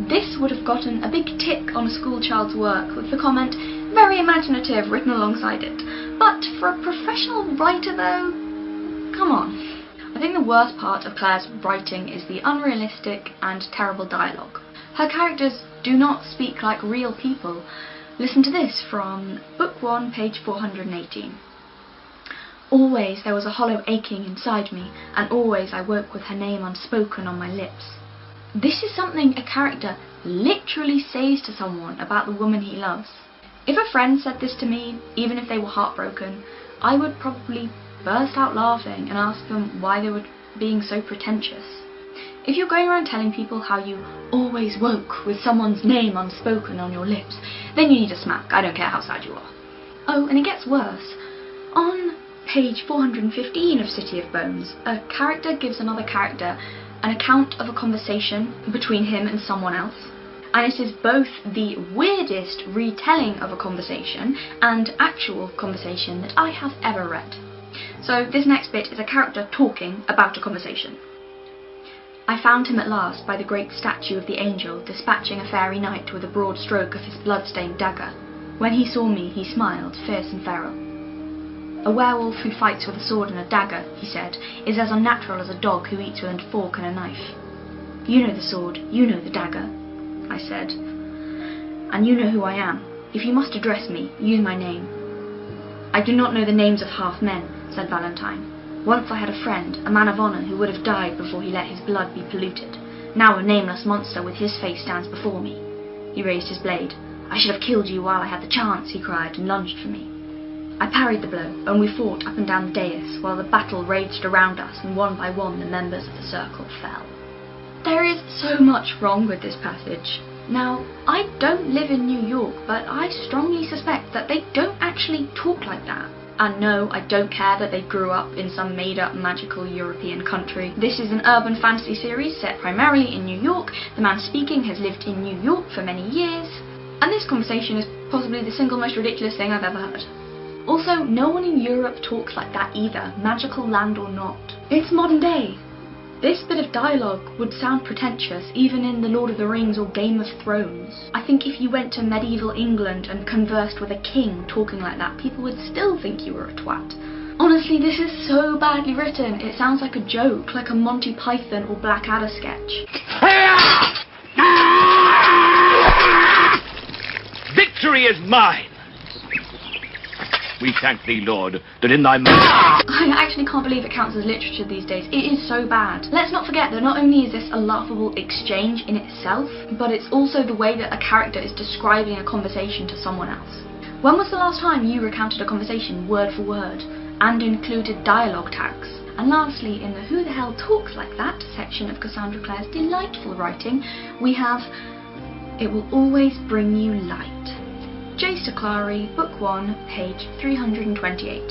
This would have gotten a big tick on a school child's work, with the comment, "Very imaginative," written alongside it. But for a professional writer though, come on. I think the worst part of Clare's writing is the unrealistic and terrible dialogue. Her characters do not speak like real people. Listen to this from Book 1, page 418. "Always there was a hollow aching inside me, and always I woke with her name unspoken on my lips." This is something a character literally says to someone about the woman he loves. If a friend said this to me, even if they were heartbroken, I would probably burst out laughing and ask them why they were being so pretentious. If you're going around telling people how you always woke with someone's name unspoken on your lips, then you need a smack, I don't care how sad you are. Oh, and it gets worse. On page 415 of City of Bones, a character gives another character an account of a conversation between him and someone else, and it is both the weirdest retelling of a conversation and actual conversation that I have ever read. So this next bit is a character talking about a conversation. "I found him at last by the great statue of the angel, dispatching a fairy knight with a broad stroke of his blood-stained dagger. When he saw me, he smiled, fierce and feral. 'A werewolf who fights with a sword and a dagger,' he said, 'is as unnatural as a dog who eats with a fork and a knife.' 'You know the sword, you know the dagger,' I said, 'and you know who I am. If you must address me, use my name.' 'I do not know the names of half men,' said Valentine. 'Once I had a friend, a man of honour, who would have died before he let his blood be polluted. Now a nameless monster with his face stands before me.' He raised his blade. 'I should have killed you while I had the chance,' he cried, and lunged for me. I parried the blow, and we fought up and down the dais, while the battle raged around us, and one by one the members of the circle fell." There is so much wrong with this passage. Now, I don't live in New York, but I strongly suspect that they don't actually talk like that. And no, I don't care that they grew up in some made-up magical European country. This is an urban fantasy series set primarily in New York. The man speaking has lived in New York for many years. And this conversation is possibly the single most ridiculous thing I've ever heard. Also, no one in Europe talks like that either, magical land or not. It's modern day. This bit of dialogue would sound pretentious even in The Lord of the Rings or Game of Thrones. I think if you went to medieval England and conversed with a king talking like that, people would still think you were a twat. Honestly, this is so badly written, it sounds like a joke, like a Monty Python or Blackadder sketch. Victory is mine! We thank thee, Lord, that in thy mercy... I actually can't believe it counts as literature these days. It is so bad. Let's not forget that not only is this a laughable exchange in itself, but it's also the way that a character is describing a conversation to someone else. When was the last time you recounted a conversation word for word and included dialogue tags? And lastly, in the Who the Hell Talks Like That section of Cassandra Clare's delightful writing, we have It Will Always Bring You Light. Jace Clare, Book 1, page 328.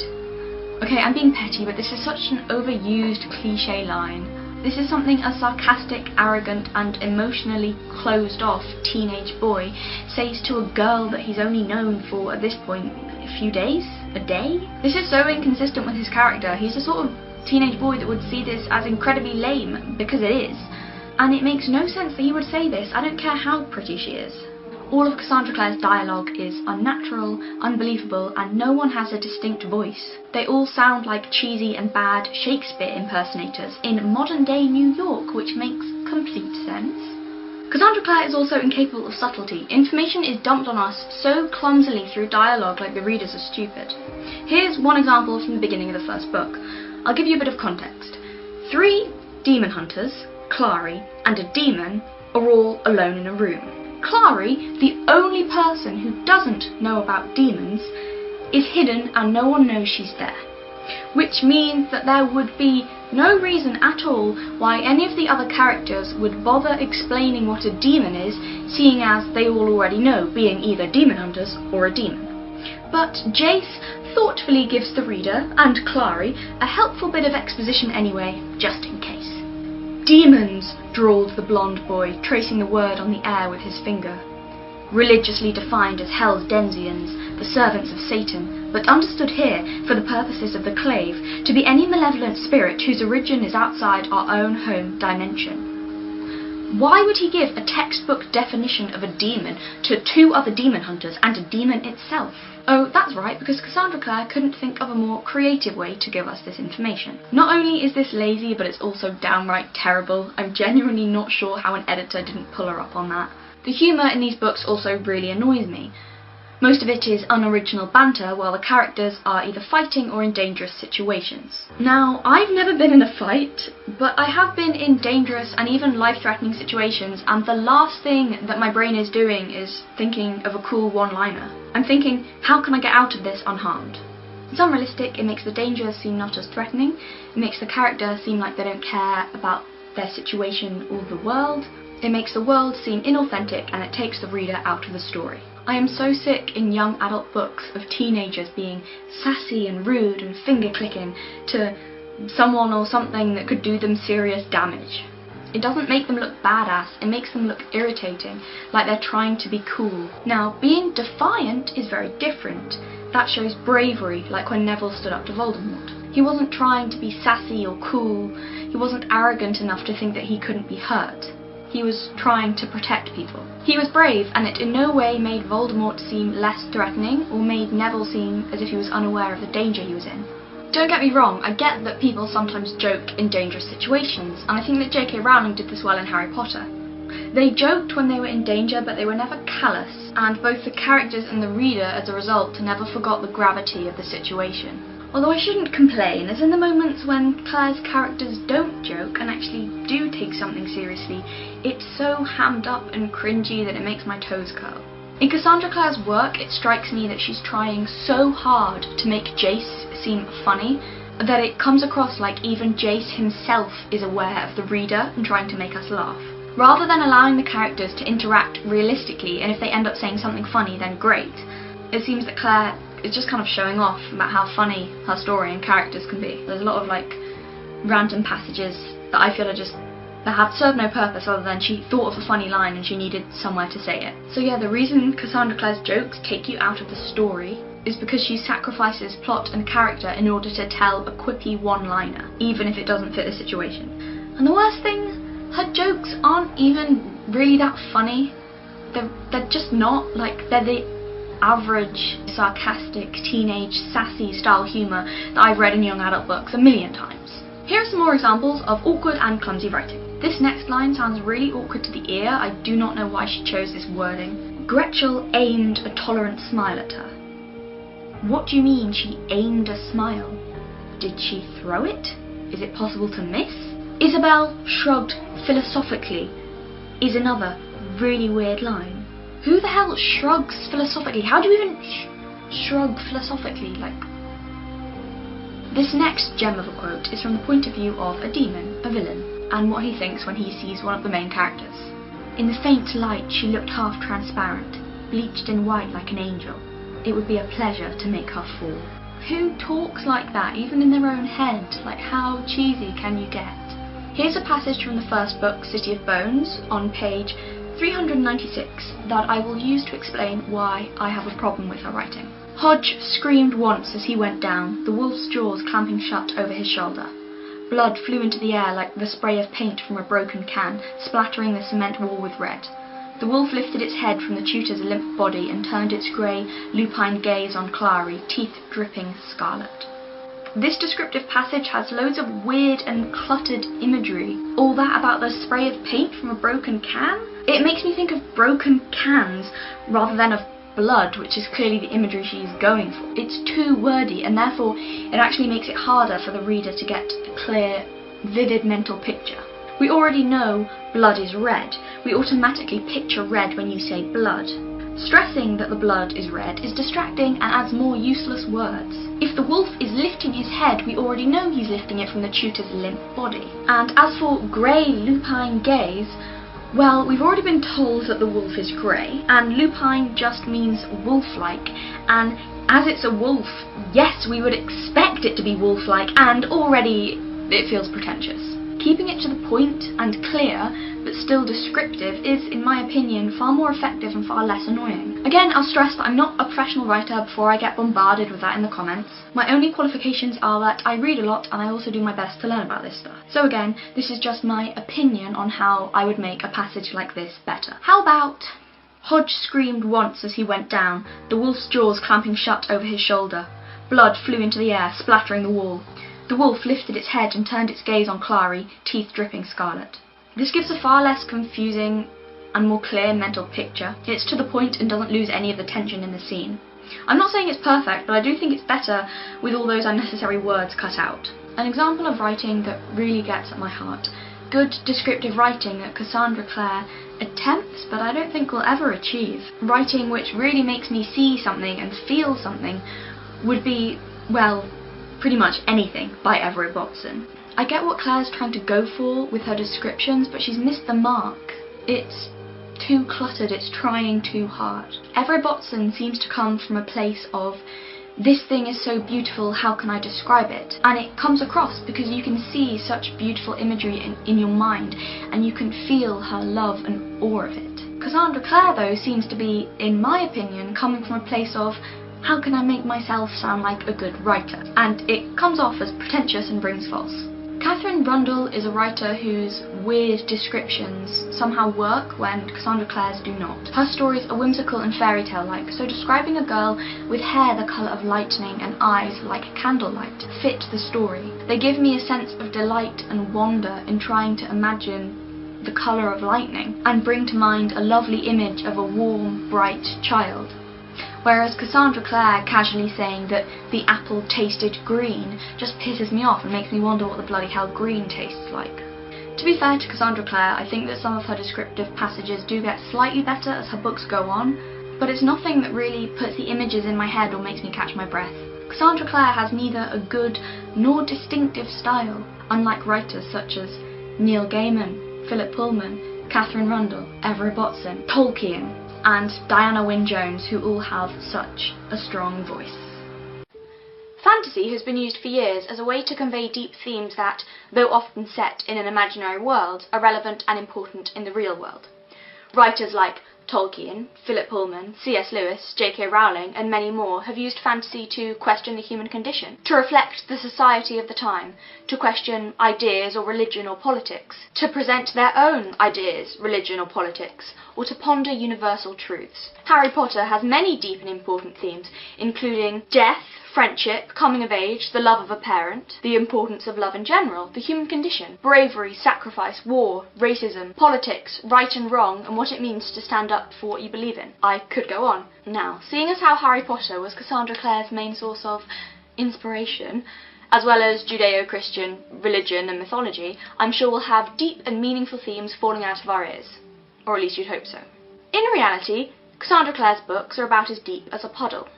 Okay, I'm being petty, but this is such an overused cliché line. This is something a sarcastic, arrogant, and emotionally closed-off teenage boy says to a girl that he's only known for, at this point, a few days? A day? This is so inconsistent with his character. He's the sort of teenage boy that would see this as incredibly lame, because it is. And it makes no sense that he would say this. I don't care how pretty she is. All of Cassandra Clare's dialogue is unnatural, unbelievable, and no one has a distinct voice. They all sound like cheesy and bad Shakespeare impersonators in modern-day New York, which makes complete sense. Cassandra Clare is also incapable of subtlety. Information is dumped on us so clumsily through dialogue like the readers are stupid. Here's one example from the beginning of the first book. I'll give you a bit of context. 3 demon hunters, Clary, and a demon are all alone in a room. Clary, the only person who doesn't know about demons, is hidden and no one knows she's there. Which means that there would be no reason at all why any of the other characters would bother explaining what a demon is, seeing as they all already know, being either demon hunters or a demon. But Jace thoughtfully gives the reader, and Clary, a helpful bit of exposition anyway, just in case. Demons, drawled the blonde boy, tracing the word on the air with his finger. Religiously defined as Hell's Denzians, the servants of Satan, but understood here, for the purposes of the clave, to be any malevolent spirit whose origin is outside our own home dimension. Why would he give a textbook definition of a demon to 2 other demon hunters and a demon itself? Oh, that's right, because Cassandra Clare couldn't think of a more creative way to give us this information. Not only is this lazy, but it's also downright terrible. I'm genuinely not sure how an editor didn't pull her up on that. The humour in these books also really annoys me. Most of it is unoriginal banter, while the characters are either fighting or in dangerous situations. Now, I've never been in a fight, but I have been in dangerous and even life-threatening situations, and the last thing that my brain is doing is thinking of a cool one-liner. I'm thinking, how can I get out of this unharmed? It's unrealistic, it makes the danger seem not as threatening, it makes the character seem like they don't care about their situation or the world, it makes the world seem inauthentic, and it takes the reader out of the story. I am so sick in young adult books of teenagers being sassy and rude and finger-clicking to someone or something that could do them serious damage. It doesn't make them look badass, it makes them look irritating, like they're trying to be cool. Now, being defiant is very different. That shows bravery, like when Neville stood up to Voldemort. He wasn't trying to be sassy or cool, he wasn't arrogant enough to think that he couldn't be hurt. He was trying to protect people. He was brave, and it in no way made Voldemort seem less threatening, or made Neville seem as if he was unaware of the danger he was in. Don't get me wrong, I get that people sometimes joke in dangerous situations, and I think that J.K. Rowling did this well in Harry Potter. They joked when they were in danger, but they were never callous, and both the characters and the reader, as a result, never forgot the gravity of the situation. Although I shouldn't complain, as in the moments when Claire's characters don't joke and actually do take something seriously, it's so hammed up and cringy that it makes my toes curl. In Cassandra Clare's work, it strikes me that she's trying so hard to make Jace seem funny that it comes across like even Jace himself is aware of the reader and trying to make us laugh. Rather than allowing the characters to interact realistically, and if they end up saying something funny, then great, it seems that Claire is just kind of showing off about how funny her story and characters can be. There's a lot of like random passages that I feel are just that have served no purpose other than she thought of a funny line and she needed somewhere to say it. So yeah, the reason Cassandra Clare's jokes take you out of the story is because she sacrifices plot and character in order to tell a quippy one-liner, even if it doesn't fit the situation. And the worst thing, her jokes aren't even really that funny. They're just not. Like, they're the average sarcastic teenage sassy style humour that I've read in young adult books a million times. Here are some more examples of awkward and clumsy writing. This next line sounds really awkward to the ear. I do not know why she chose this wording. Gretchel aimed a tolerant smile at her. What do you mean she aimed a smile? Did she throw it? Is it possible to miss? Isabel shrugged philosophically is another really weird line. Who the hell shrugs philosophically? How do you even shrug philosophically? Like, this next gem of a quote is from the point of view of a demon, a villain, and what he thinks when he sees one of the main characters. In the faint light she looked half transparent, bleached in white like an angel. It would be a pleasure to make her fall. Who talks like that, even in their own head? Like, how cheesy can you get? Here's a passage from the first book, City of Bones, on page 396, that I will use to explain why I have a problem with her writing. Hodge screamed once as he went down, the wolf's jaws clamping shut over his shoulder. Blood flew into the air like the spray of paint from a broken can, splattering the cement wall with red. The wolf lifted its head from the tutor's limp body and turned its grey, lupine gaze on Clary, teeth dripping scarlet. This descriptive passage has loads of weird and cluttered imagery. All that about the spray of paint from a broken can? It makes me think of broken cans rather than of blood, which is clearly the imagery she's going for. It's too wordy, and therefore it actually makes it harder for the reader to get a clear, vivid mental picture. We already know blood is red. We automatically picture red when you say blood. Stressing that the blood is red is distracting and adds more useless words. If the wolf is lifting his head, we already know he's lifting it from the tutor's limp body. And as for grey lupine gaze, well, we've already been told that the wolf is grey, and lupine just means wolf-like, and as it's a wolf, yes, we would expect it to be wolf-like, and already it feels pretentious. Keeping it to the point and clear, but still descriptive, is, in my opinion, far more effective and far less annoying. Again, I'll stress that I'm not a professional writer before I get bombarded with that in the comments. My only qualifications are that I read a lot and I also do my best to learn about this stuff. So again, this is just my opinion on how I would make a passage like this better. How about... Hodge screamed once as he went down, the wolf's jaws clamping shut over his shoulder. Blood flew into the air, splattering the wall. The wolf lifted its head and turned its gaze on Clary, teeth dripping scarlet. This gives a far less confusing and more clear mental picture. It's to the point and doesn't lose any of the tension in the scene. I'm not saying it's perfect, but I do think it's better with all those unnecessary words cut out. An example of writing that really gets at my heart. Good descriptive writing that Cassandra Clare attempts, but I don't think will ever achieve. Writing which really makes me see something and feel something would be, well, pretty much anything by Everett Watson. I get what Claire's trying to go for with her descriptions, but she's missed the mark. It's too cluttered, it's trying too hard. Everett Watson seems to come from a place of, this thing is so beautiful, how can I describe it? And it comes across because you can see such beautiful imagery in your mind, and you can feel her love and awe of it. Cassandra Clare, though, seems to be, in my opinion, coming from a place of, how can I make myself sound like a good writer? And it comes off as pretentious and rings false. Catherine Rundell is a writer whose weird descriptions somehow work when Cassandra Clare's do not. Her stories are whimsical and fairy tale-like, so describing a girl with hair the colour of lightning and eyes like candlelight fit the story. They give me a sense of delight and wonder in trying to imagine the colour of lightning and bring to mind a lovely image of a warm, bright child. Whereas Cassandra Clare casually saying that the apple tasted green just pisses me off and makes me wonder what the bloody hell green tastes like. To be fair to Cassandra Clare, I think that some of her descriptive passages do get slightly better as her books go on, but it's nothing that really puts the images in my head or makes me catch my breath. Cassandra Clare has neither a good nor distinctive style, unlike writers such as Neil Gaiman, Philip Pullman, Catherine Rundell, Everett Watson, Tolkien, and Diana Wynne Jones, who all have such a strong voice. Fantasy has been used for years as a way to convey deep themes that, though often set in an imaginary world, are relevant and important in the real world. Writers like Tolkien, Philip Pullman, C.S. Lewis, J.K. Rowling, and many more have used fantasy to question the human condition, to reflect the society of the time, to question ideas or religion or politics, to present their own ideas, religion or politics, or to ponder universal truths. Harry Potter has many deep and important themes, including death, friendship, coming of age, the love of a parent, the importance of love in general, the human condition, bravery, sacrifice, war, racism, politics, right and wrong, and what it means to stand up for what you believe in. I could go on. Now, seeing as how Harry Potter was Cassandra Clare's main source of inspiration, as well as Judeo-Christian religion and mythology, I'm sure we'll have deep and meaningful themes falling out of our ears. Or at least you'd hope so. In reality, Cassandra Clare's books are about as deep as a puddle.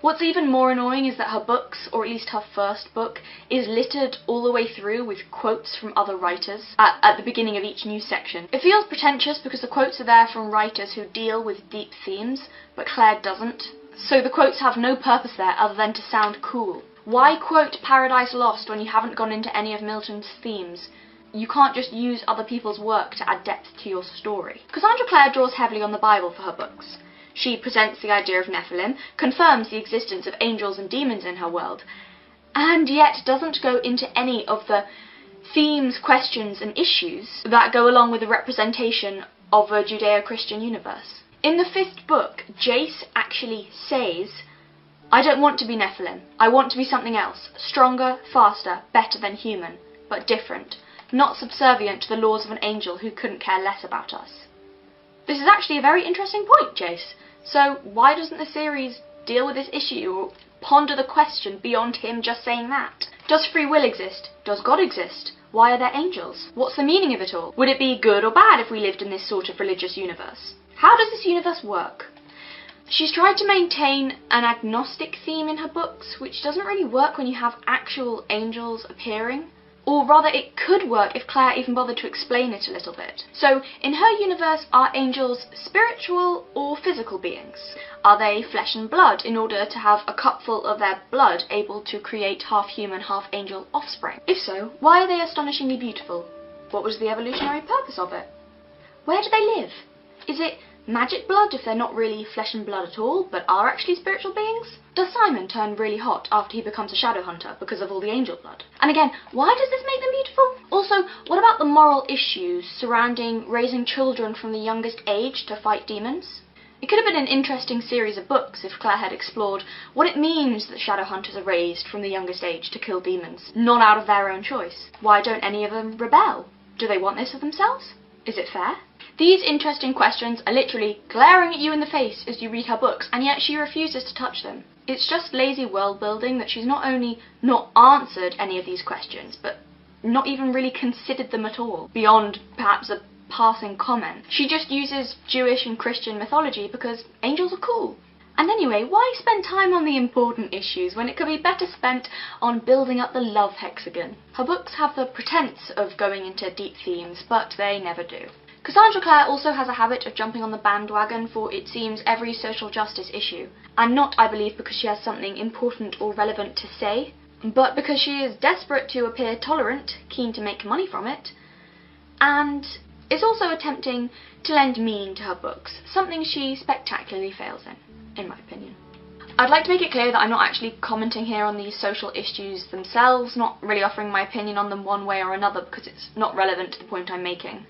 What's even more annoying is that her books, or at least her first book, is littered all the way through with quotes from other writers at the beginning of each new section. It feels pretentious because the quotes are there from writers who deal with deep themes, but Clare doesn't. So the quotes have no purpose there other than to sound cool. Why quote Paradise Lost when you haven't gone into any of Milton's themes? You can't just use other people's work to add depth to your story. Cassandra Clare draws heavily on the Bible for her books. She presents the idea of Nephilim, confirms the existence of angels and demons in her world, and yet doesn't go into any of the themes, questions, and issues that go along with the representation of a Judeo-Christian universe. In the 5th book, Jace actually says, "I don't want to be Nephilim. I want to be something else, stronger, faster, better than human, but different, not subservient to the laws of an angel who couldn't care less about us." This is actually a very interesting point, Jace. So why doesn't the series deal with this issue or ponder the question beyond him just saying that? Does free will exist? Does God exist? Why are there angels? What's the meaning of it all? Would it be good or bad if we lived in this sort of religious universe? How does this universe work? She's tried to maintain an agnostic theme in her books, which doesn't really work when you have actual angels appearing. Or rather, it could work if Clare even bothered to explain it a little bit. So, in her universe, are angels spiritual or physical beings? Are they flesh and blood in order to have a cupful of their blood able to create half-human, half-angel offspring? If so, why are they astonishingly beautiful? What was the evolutionary purpose of it? Where do they live? Is it magic blood if they're not really flesh and blood at all, but are actually spiritual beings? Does Simon turn really hot after he becomes a Shadowhunter because of all the angel blood? And again, why does this make them beautiful? Also, what about the moral issues surrounding raising children from the youngest age to fight demons? It could have been an interesting series of books if Clare had explored what it means that Shadowhunters are raised from the youngest age to kill demons, not out of their own choice. Why don't any of them rebel? Do they want this for themselves? Is it fair? These interesting questions are literally glaring at you in the face as you read her books, and yet she refuses to touch them. It's just lazy world building that she's not only not answered any of these questions, but not even really considered them at all, beyond perhaps a passing comment. She just uses Jewish and Christian mythology because angels are cool. And anyway, why spend time on the important issues when it could be better spent on building up the love hexagon? Her books have the pretense of going into deep themes, but they never do. Cassandra Clare also has a habit of jumping on the bandwagon for, it seems, every social justice issue, and not, I believe, because she has something important or relevant to say, but because she is desperate to appear tolerant, keen to make money from it, and is also attempting to lend meaning to her books, something she spectacularly fails in my opinion. I'd like to make it clear that I'm not actually commenting here on these social issues themselves, not really offering my opinion on them one way or another because it's not relevant to the point I'm making.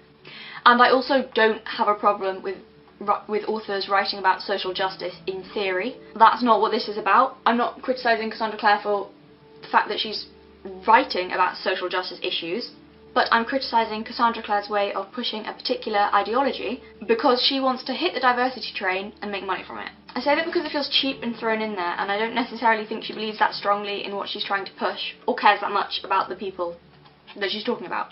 And I also don't have a problem with authors writing about social justice in theory. That's not what this is about. I'm not criticising Cassandra Clare for the fact that she's writing about social justice issues, but I'm criticising Cassandra Clare's way of pushing a particular ideology because she wants to hit the diversity train and make money from it. I say that because it feels cheap and thrown in there, and I don't necessarily think she believes that strongly in what she's trying to push, or cares that much about the people that she's talking about.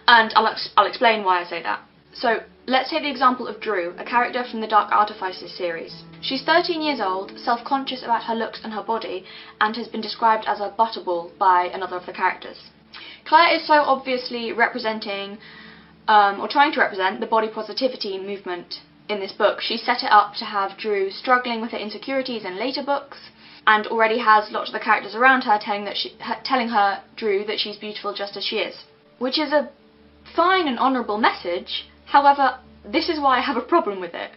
And I'll explain why I say that. So, let's take the example of Drew, a character from the Dark Artifices series. She's 13 years old, self-conscious about her looks and her body, and has been described as a butterball by another of the characters. Clare is so obviously representing, or trying to represent, the body positivity movement in this book. She set it up to have Drew struggling with her insecurities in later books, and already has lots of the characters around her telling her, Drew, that she's beautiful just as she is. Which is a fine and honourable message. However, this is why I have a problem with it.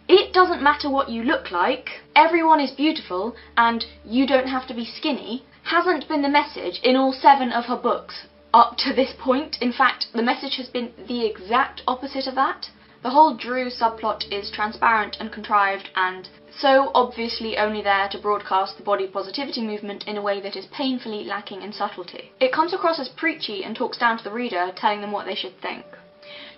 It doesn't matter what you look like, everyone is beautiful, and you don't have to be skinny, hasn't been the message in all 7 of her books up to this point. In fact, the message has been the exact opposite of that. The whole Drew subplot is transparent and contrived, and so obviously only there to broadcast the body positivity movement in a way that is painfully lacking in subtlety. It comes across as preachy and talks down to the reader, telling them what they should think.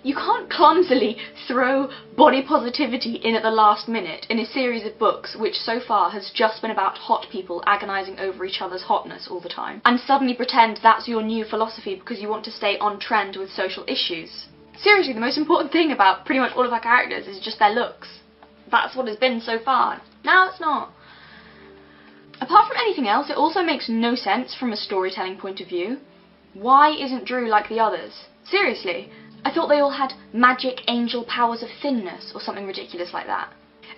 You can't clumsily throw body positivity in at the last minute in a series of books which so far has just been about hot people agonising over each other's hotness all the time, and suddenly pretend that's your new philosophy because you want to stay on trend with social issues. Seriously, the most important thing about pretty much all of our characters is just their looks. That's what it's been so far. Now it's not. Apart from anything else, it also makes no sense from a storytelling point of view. Why isn't Drew like the others? Seriously. I thought they all had magic angel powers of thinness or something ridiculous like that.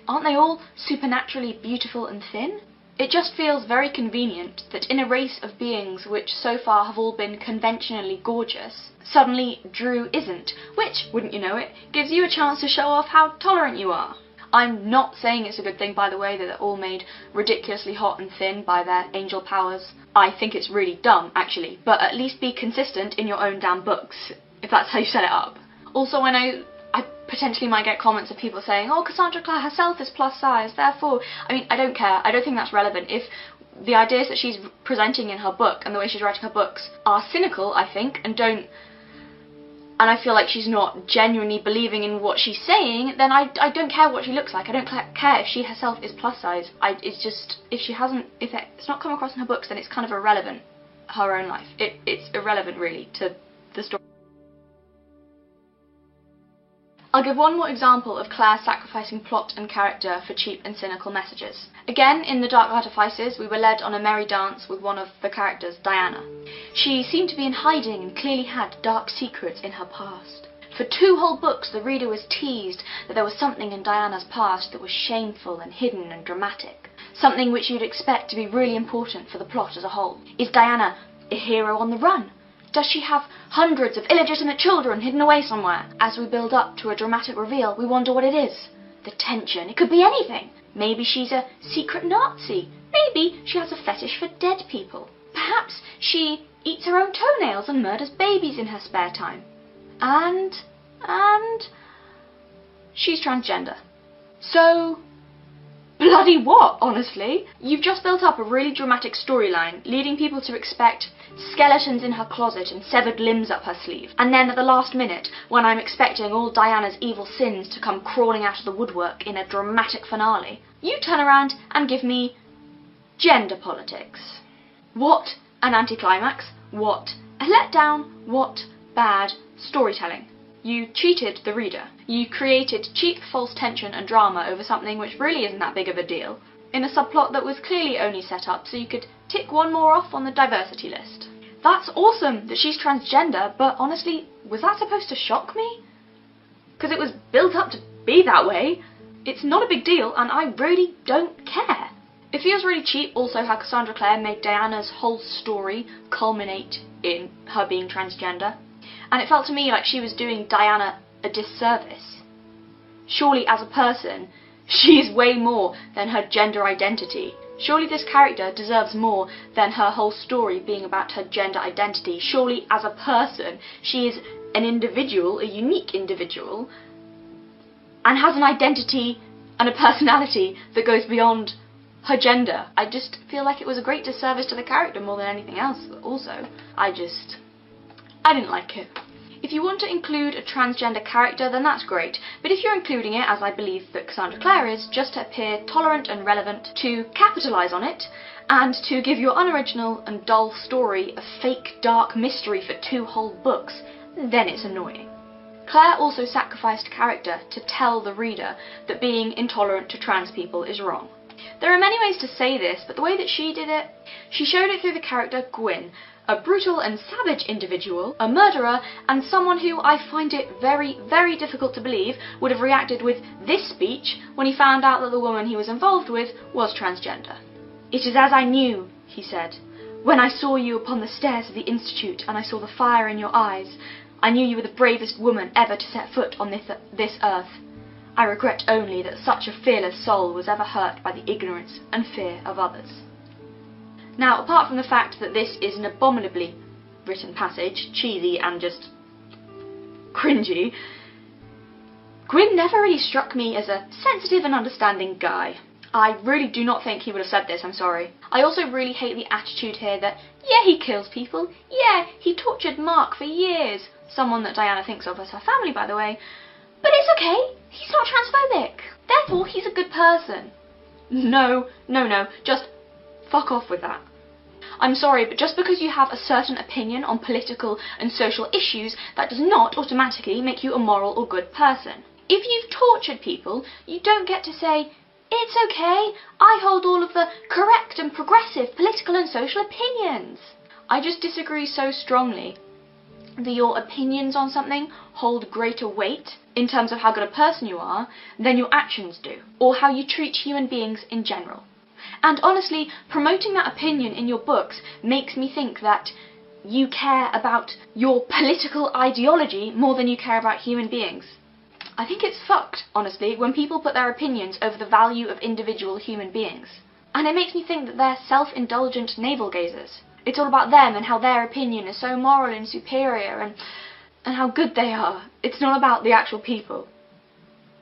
Aren't they all supernaturally beautiful and thin? It just feels very convenient that in a race of beings which so far have all been conventionally gorgeous, suddenly Drew isn't, which, wouldn't you know it, gives you a chance to show off how tolerant you are. I'm not saying it's a good thing, by the way, that they're all made ridiculously hot and thin by their angel powers. I think it's really dumb, actually, but at least be consistent in your own damn books, if that's how you set it up. Also, I know I potentially might get comments of people saying, oh, Cassandra Clare herself is plus size, therefore... I mean, I don't care. I don't think that's relevant. If the ideas that she's presenting in her book and the way she's writing her books are cynical, I think, and I feel like she's not genuinely believing in what she's saying, then I don't care what she looks like. I don't care if she herself is plus size. It's just, if it's not come across in her books, then it's kind of irrelevant. Her own life. It's irrelevant, really, to the story. I'll give one more example of Clare sacrificing plot and character for cheap and cynical messages. Again, in The Dark Artifices, we were led on a merry dance with one of the characters, Diana. She seemed to be in hiding and clearly had dark secrets in her past. For 2 whole books, the reader was teased that there was something in Diana's past that was shameful and hidden and dramatic. Something which you'd expect to be really important for the plot as a whole. Is Diana a hero on the run? Does she have hundreds of illegitimate children hidden away somewhere? As we build up to a dramatic reveal, we wonder what it is. The tension. It could be anything. Maybe she's a secret Nazi. Maybe she has a fetish for dead people. Perhaps she eats her own toenails and murders babies in her spare time. And she's transgender. So... bloody what, honestly? You've just built up a really dramatic storyline, leading people to expect skeletons in her closet and severed limbs up her sleeve. And then at the last minute, when I'm expecting all Diana's evil sins to come crawling out of the woodwork in a dramatic finale, you turn around and give me gender politics. What an anticlimax, what a letdown, what bad storytelling. You cheated the reader. You created cheap false tension and drama over something which really isn't that big of a deal, in a subplot that was clearly only set up so you could tick one more off on the diversity list. That's awesome that she's transgender, but honestly, was that supposed to shock me? Because it was built up to be that way. It's not a big deal, and I really don't care. It feels really cheap also how Cassandra Clare made Diana's whole story culminate in her being transgender. And it felt to me like she was doing Diana a disservice. Surely as a person, she's way more than her gender identity. Surely this character deserves more than her whole story being about her gender identity. Surely as a person, she is an individual, a unique individual, and has an identity and a personality that goes beyond her gender. I just feel like it was a great disservice to the character more than anything else also. I didn't like it. If you want to include a transgender character, then that's great, but if you're including it, as I believe that Cassandra Clare is, just to appear tolerant and relevant, to capitalise on it, and to give your unoriginal and dull story a fake dark mystery for 2 whole books, then it's annoying. Clare also sacrificed character to tell the reader that being intolerant to trans people is wrong. There are many ways to say this, but the way that she did it, she showed it through the character Gwyn, a brutal and savage individual, a murderer, and someone who I find it very, very difficult to believe would have reacted with this speech when he found out that the woman he was involved with was transgender. "It is as I knew," he said. "When I saw you upon the stairs of the Institute, and I saw the fire in your eyes, I knew you were the bravest woman ever to set foot on this earth. I regret only that such a fearless soul was ever hurt by the ignorance and fear of others." Now, apart from the fact that this is an abominably written passage, cheesy and just cringy, Gwyn never really struck me as a sensitive and understanding guy. I really do not think he would have said this, I'm sorry. I also really hate the attitude here that, yeah, he kills people, yeah, he tortured Mark for years, someone that Diana thinks of as her family, by the way, but it's okay, he's not transphobic, therefore he's a good person. No, just fuck off with that. I'm sorry, but just because you have a certain opinion on political and social issues, that does not automatically make you a moral or good person. If you've tortured people, you don't get to say, "It's okay, I hold all of the correct and progressive political and social opinions." I just disagree so strongly that your opinions on something hold greater weight in terms of how good a person you are than your actions do, or how you treat human beings in general. And honestly, promoting that opinion in your books makes me think that you care about your political ideology more than you care about human beings. I think it's fucked, honestly, when people put their opinions over the value of individual human beings. And it makes me think that they're self-indulgent navel-gazers. It's all about them and how their opinion is so moral and superior and how good they are. It's not about the actual people.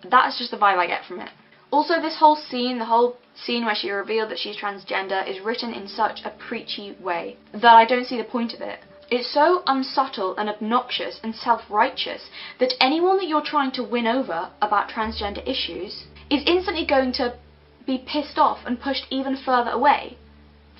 That's just the vibe I get from it. Also, this whole scene, the whole scene where she revealed that she's transgender, is written in such a preachy way that I don't see the point of it. It's so unsubtle and obnoxious and self-righteous that anyone that you're trying to win over about transgender issues is instantly going to be pissed off and pushed even further away,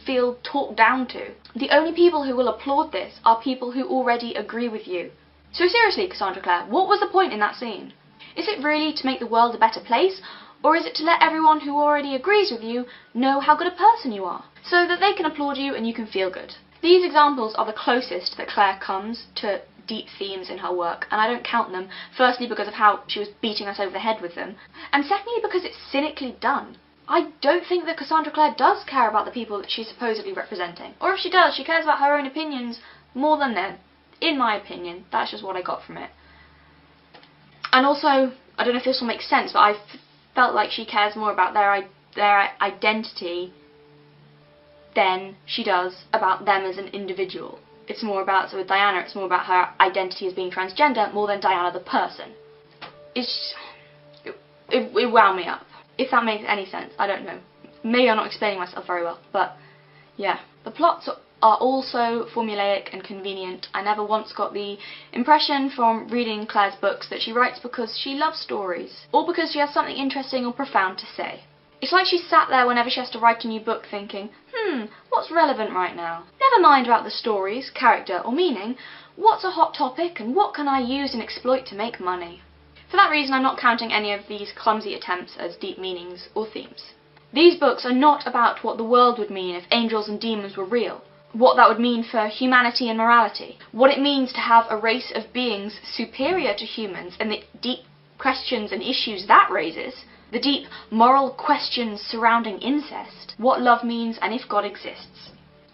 feel talked down to. The only people who will applaud this are people who already agree with you. So seriously, Cassandra Clare, what was the point in that scene? Is it really to make the world a better place, or is it to let everyone who already agrees with you know how good a person you are, so that they can applaud you and you can feel good? These examples are the closest that Clare comes to deep themes in her work, and I don't count them, firstly because of how she was beating us over the head with them, and secondly because it's cynically done. I don't think that Cassandra Clare does care about the people that she's supposedly representing, or if she does, she cares about her own opinions more than them. In my opinion, that's just what I got from it. And also, I don't know if this will make sense, but I felt like she cares more about their identity than she does about them as an individual. It's more about, so with Diana, it's more about her identity as being transgender more than Diana the person. It wound me up. If that makes any sense, I don't know. Maybe I'm not explaining myself very well, but yeah. The plots are also formulaic and convenient. I never once got the impression from reading Clare's books that she writes because she loves stories, or because she has something interesting or profound to say. It's like she sat there whenever she has to write a new book thinking, what's relevant right now? Never mind about the stories, character or meaning, what's a hot topic and what can I use and exploit to make money? For that reason, I'm not counting any of these clumsy attempts as deep meanings or themes. These books are not about what the world would mean if angels and demons were real, what that would mean for humanity and morality, what it means to have a race of beings superior to humans and the deep questions and issues that raises, the deep moral questions surrounding incest, what love means and if God exists.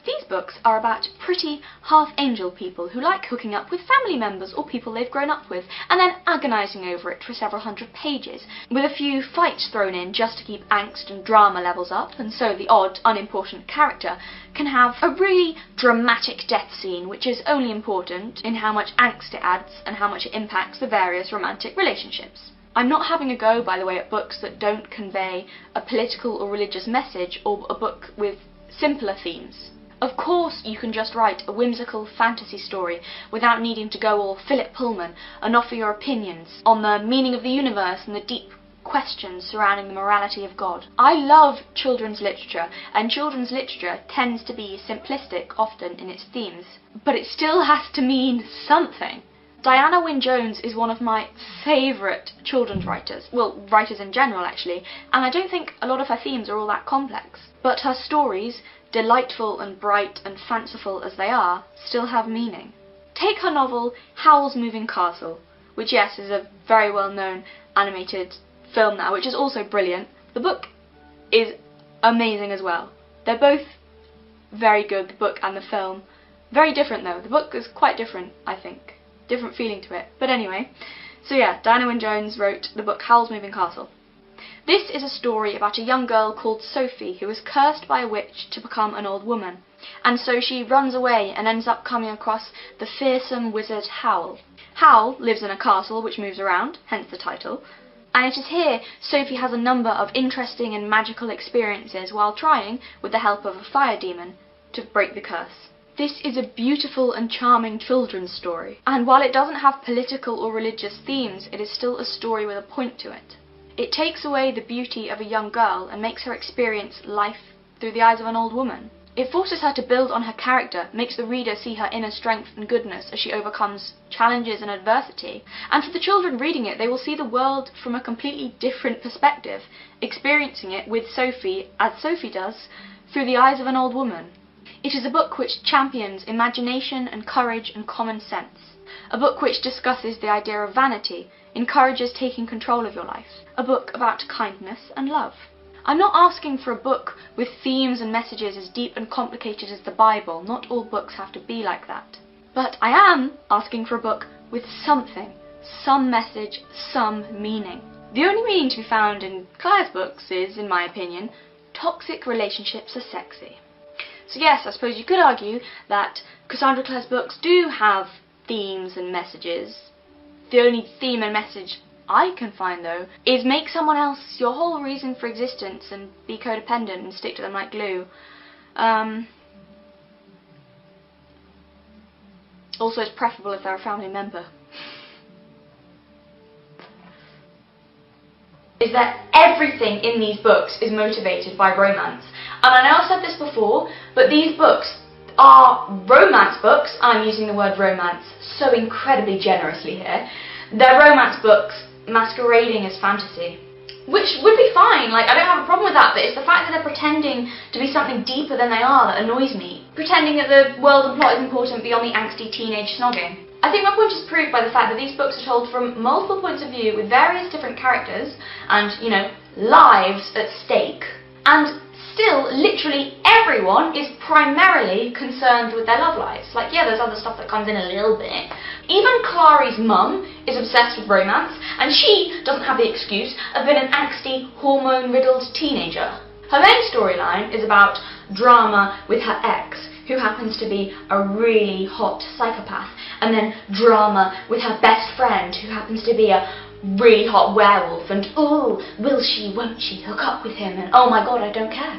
These books are about pretty half-angel people who like hooking up with family members or people they've grown up with, and then agonising over it for several hundred pages, with a few fights thrown in just to keep angst and drama levels up, and so the odd, unimportant character can have a really dramatic death scene which is only important in how much angst it adds and how much it impacts the various romantic relationships. I'm not having a go, by the way, at books that don't convey a political or religious message, or a book with simpler themes. Of course you can just write a whimsical fantasy story without needing to go all Philip Pullman and offer your opinions on the meaning of the universe and the deep questions surrounding the morality of God. I love children's literature, and children's literature tends to be simplistic often in its themes, but it still has to mean something. Diana Wynne Jones is one of my favourite children's writers, well, writers in general actually, and I don't think a lot of her themes are all that complex, but her stories, delightful and bright and fanciful as they are, still have meaning. Take her novel Howl's Moving Castle, which yes is a very well known animated film now, which is also brilliant. The book is amazing as well. They're both very good, the book and the film. Very different though. The book is quite different, I think. Different feeling to it. But anyway, so yeah, Diana Wynne Jones wrote the book Howl's Moving Castle. This is a story about a young girl called Sophie who is cursed by a witch to become an old woman. And so she runs away and ends up coming across the fearsome wizard Howl. Howl lives in a castle which moves around, hence the title. And it is here Sophie has a number of interesting and magical experiences while trying, with the help of a fire demon, to break the curse. This is a beautiful and charming children's story, and while it doesn't have political or religious themes, it is still a story with a point to it. It takes away the beauty of a young girl and makes her experience life through the eyes of an old woman. It forces her to build on her character, makes the reader see her inner strength and goodness as she overcomes challenges and adversity. And for the children reading it, they will see the world from a completely different perspective, experiencing it with Sophie, as Sophie does, through the eyes of an old woman. It is a book which champions imagination and courage and common sense. A book which discusses the idea of vanity, encourages taking control of your life. A book about kindness and love. I'm not asking for a book with themes and messages as deep and complicated as the Bible. Not all books have to be like that. But I am asking for a book with something, some message, some meaning. The only meaning to be found in Clare's books is, in my opinion, toxic relationships are sexy. So yes, I suppose you could argue that Cassandra Clare's books do have themes and messages. The only theme and message I can find, though, is make someone else your whole reason for existence and be codependent and stick to them like glue. Also, it's preferable if they're a family member. Is that everything in these books is motivated by romance. And I know I've said this before, but these books are romance books. I'm using the word romance so incredibly generously here. They're romance books masquerading as fantasy, which would be fine. Like, I don't have a problem with that, but it's the fact that they're pretending to be something deeper than they are that annoys me. Pretending that the world and plot is important beyond the angsty teenage snogging. I think my point is proved by the fact that these books are told from multiple points of view with various different characters and, you know, lives at stake. And still, literally everyone is primarily concerned with their love lives. Like, yeah, there's other stuff that comes in a little bit. Even Clary's mum is obsessed with romance, and she doesn't have the excuse of being an angsty, hormone-riddled teenager. Her main storyline is about drama with her ex, who happens to be a really hot psychopath, and then drama with her best friend, who happens to be a really hot werewolf, and ooh, will she, won't she hook up with him, and oh my god, I don't care.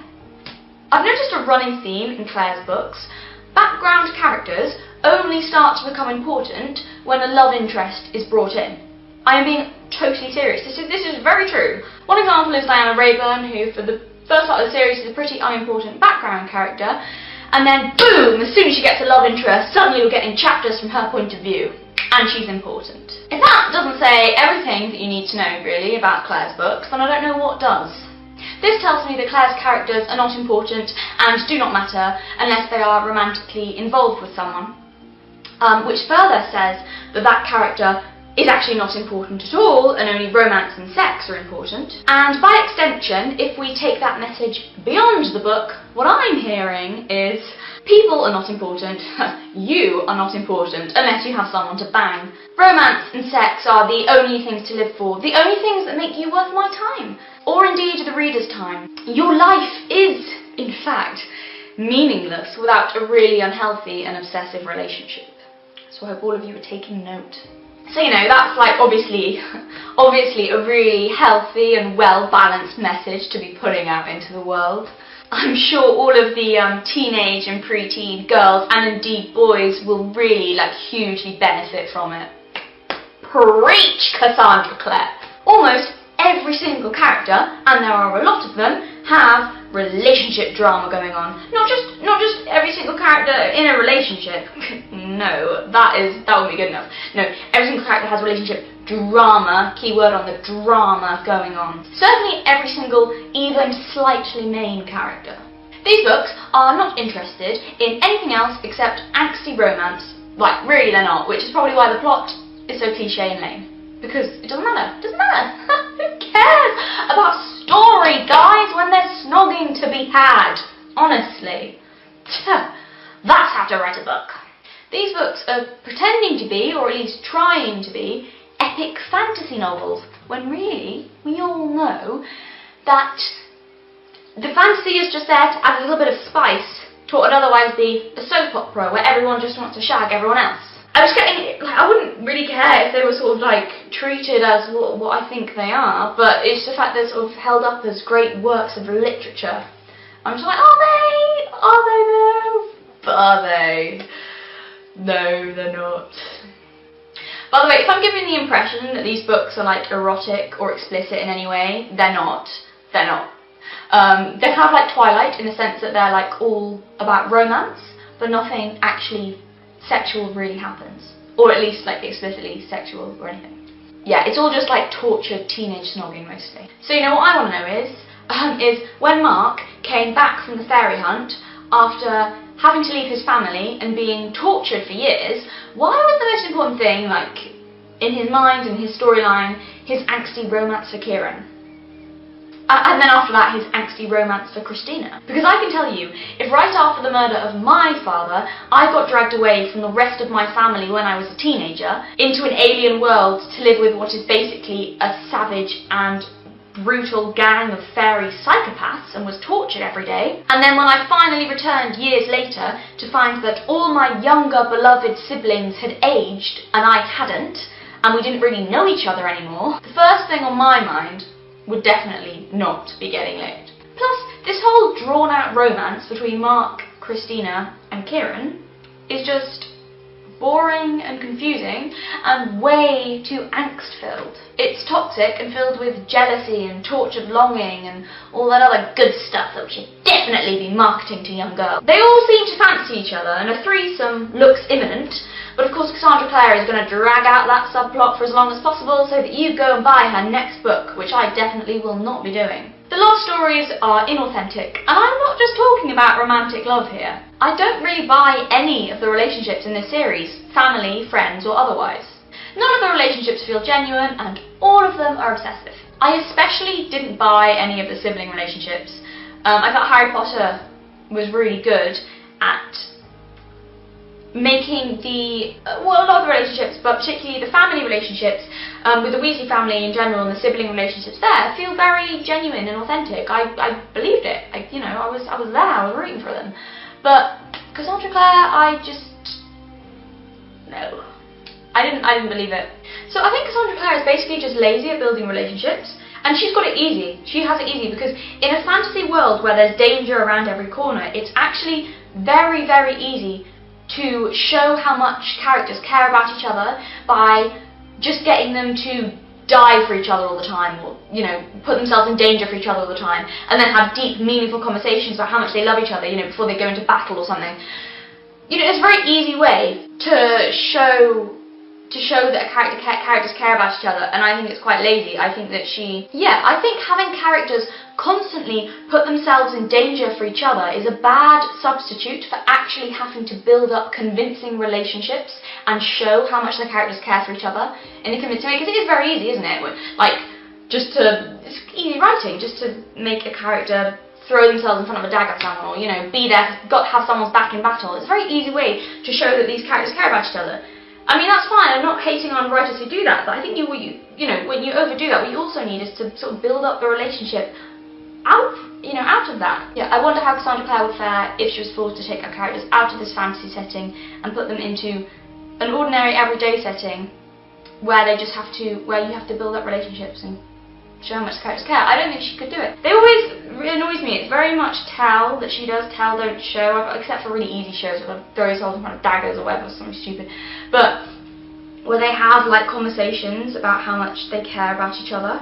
I've noticed a running theme in Clare's books. Background characters only start to become important when a love interest is brought in. I am being totally serious. This is very true. One example is Diana Rayburn, who for the first part of the series is a pretty unimportant background character, and then boom, as soon as she gets a love interest, suddenly we're getting chapters from her point of view, and she's important. If that doesn't say everything that you need to know, really, about Clare's books, then I don't know what does. This tells me that Clare's characters are not important and do not matter unless they are romantically involved with someone, which further says that that character is actually not important at all, and only romance and sex are important. And by extension, if we take that message beyond the book, what I'm hearing is people are not important, you are not important, unless you have someone to bang. Romance and sex are the only things to live for, the only things that make you worth my time, or indeed the reader's time. Your life is, in fact, meaningless without a really unhealthy and obsessive relationship. So I hope all of you are taking note. So, you know, that's like obviously a really healthy and well-balanced message to be putting out into the world. I'm sure all of the teenage and preteen girls, and indeed boys, will really, like, hugely benefit from it. Preach, Cassandra Clare! Almost every single character, and there are a lot of them, have relationship drama going on. Not just every single character in a relationship. No, that wouldn't be good enough. No, every single character has relationship drama, keyword on the drama going on. Certainly every single, even slightly main character. These books are not interested in anything else except angsty romance. Like, really they're not, which is probably why the plot is so cliche and lame. Because it doesn't matter. It doesn't matter. Who cares about story, guys, when there's snogging to be had? Honestly, that's how to write a book. These books are pretending to be, or at least trying to be, epic fantasy novels, when really, we all know that the fantasy is just there to add a little bit of spice to what would otherwise be a soap opera where everyone just wants to shag everyone else. I was getting, like, I wouldn't really care if they were sort of like treated as what I think they are, but it's the fact they're sort of held up as great works of literature. I'm just like, are they? Are they though? But are they? No, they're not. By the way, if I'm giving the impression that these books are like erotic or explicit in any way, they're not. They're not. They're kind of like Twilight in the sense that they're like all about romance, but nothing actually sexual really happens. Or at least like explicitly sexual or anything. Yeah, it's all just like tortured teenage snogging mostly. So you know what I want to know is when Mark came back from the fairy hunt after having to leave his family and being tortured for years, why was the most important thing, like, in his mind and his storyline, his angsty romance for Kieran? And then after that, his angsty romance for Christina. Because I can tell you, if right after the murder of my father, I got dragged away from the rest of my family when I was a teenager, into an alien world to live with what is basically a savage and brutal gang of fairy psychopaths and was tortured every day, and then when I finally returned years later to find that all my younger beloved siblings had aged and I hadn't, and we didn't really know each other anymore, the first thing on my mind would definitely not be getting laid. Plus, this whole drawn-out romance between Mark, Christina and Kieran is just boring and confusing and way too angst-filled. It's toxic and filled with jealousy and tortured longing and all that other good stuff that we should definitely be marketing to young girls. They all seem to fancy each other and a threesome looks imminent, but of course Cassandra Clare is going to drag out that subplot for as long as possible so that you go and buy her next book, which I definitely will not be doing. The love stories are inauthentic, and I'm not just talking about romantic love here. I don't really buy any of the relationships in this series, family, friends or otherwise. None of the relationships feel genuine, and all of them are obsessive. I especially didn't buy any of the sibling relationships. I thought Harry Potter was really good at making a lot of the relationships, but particularly the family relationships, with the Weasley family in general and the sibling relationships there, feel very genuine and authentic. I believed it. I was there. I was rooting for them. But Cassandra Clare, no. I didn't believe it. So I think Cassandra Clare is basically just lazy at building relationships, and she's got it easy. She has it easy because in a fantasy world where there's danger around every corner, it's actually very, very easy to show how much characters care about each other by just getting them to die for each other all the time, or, put themselves in danger for each other all the time, and then have deep, meaningful conversations about how much they love each other, before they go into battle or something. It's a very easy way to show that characters care about each other, and I think it's quite lazy. I think that I think having characters constantly put themselves in danger for each other is a bad substitute for actually having to build up convincing relationships and show how much the characters care for each other in a convincing way, because it is very easy, isn't it? It's easy writing, just to make a character throw themselves in front of a dagger someone, or, be there, have someone's back in battle. It's a very easy way to show that these characters care about each other. I mean, that's fine, I'm not hating on writers who do that, but I think when you overdo that, what you also need is to sort of build up the relationship out of that. Yeah, I wonder how Cassandra Clare would fare if she was forced to take her characters out of this fantasy setting and put them into an ordinary, everyday setting where you have to build up relationships and show how much the characters care. I don't think she could do it. It annoys me. It's very much tell that she does, tell, don't show, except for really easy shows where they throw themselves in front of daggers or whatever, something stupid. But where they have conversations about how much they care about each other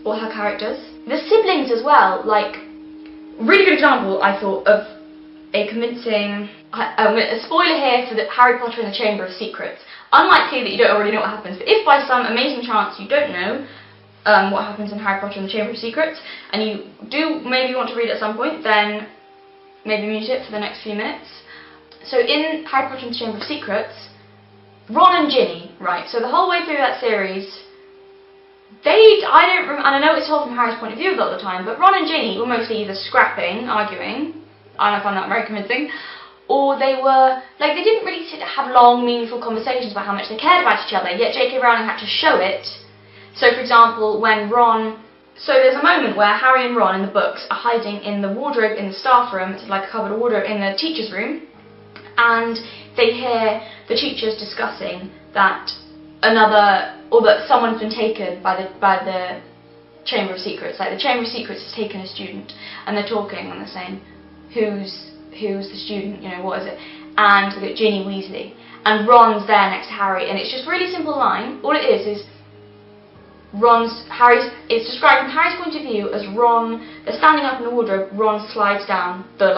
or her characters. The siblings as well, really good example, I thought, of a convincing, a spoiler here for the Harry Potter and the Chamber of Secrets. Unlikely that you don't already know what happens, but if by some amazing chance you don't know what happens in Harry Potter and the Chamber of Secrets, and you do maybe want to read it at some point, then maybe mute it for the next few minutes. So in Harry Potter and the Chamber of Secrets, Ron and Ginny, right, so the whole way through that series, and I know it's told from Harry's point of view a lot of the time, but Ron and Ginny were mostly either scrapping, arguing, and I found that very convincing. Or they were, like, they didn't really have long, meaningful conversations about how much they cared about each other, yet J.K. Rowling had to show it. So, for example, when so there's a moment where Harry and Ron in the books are hiding in the wardrobe in the staff room, it's like a cupboard wardrobe in the teacher's room, and they hear the teachers discussing that that someone's been taken by the Chamber of Secrets. Like, the Chamber of Secrets has taken a student, and they're talking and they're saying, who's the student, you know, what is it? And they got Ginny Weasley, and Ron's there next to Harry, and it's just a really simple line. All it is it's described from Harry's point of view as Ron, they're standing up in the wardrobe, Ron slides down the,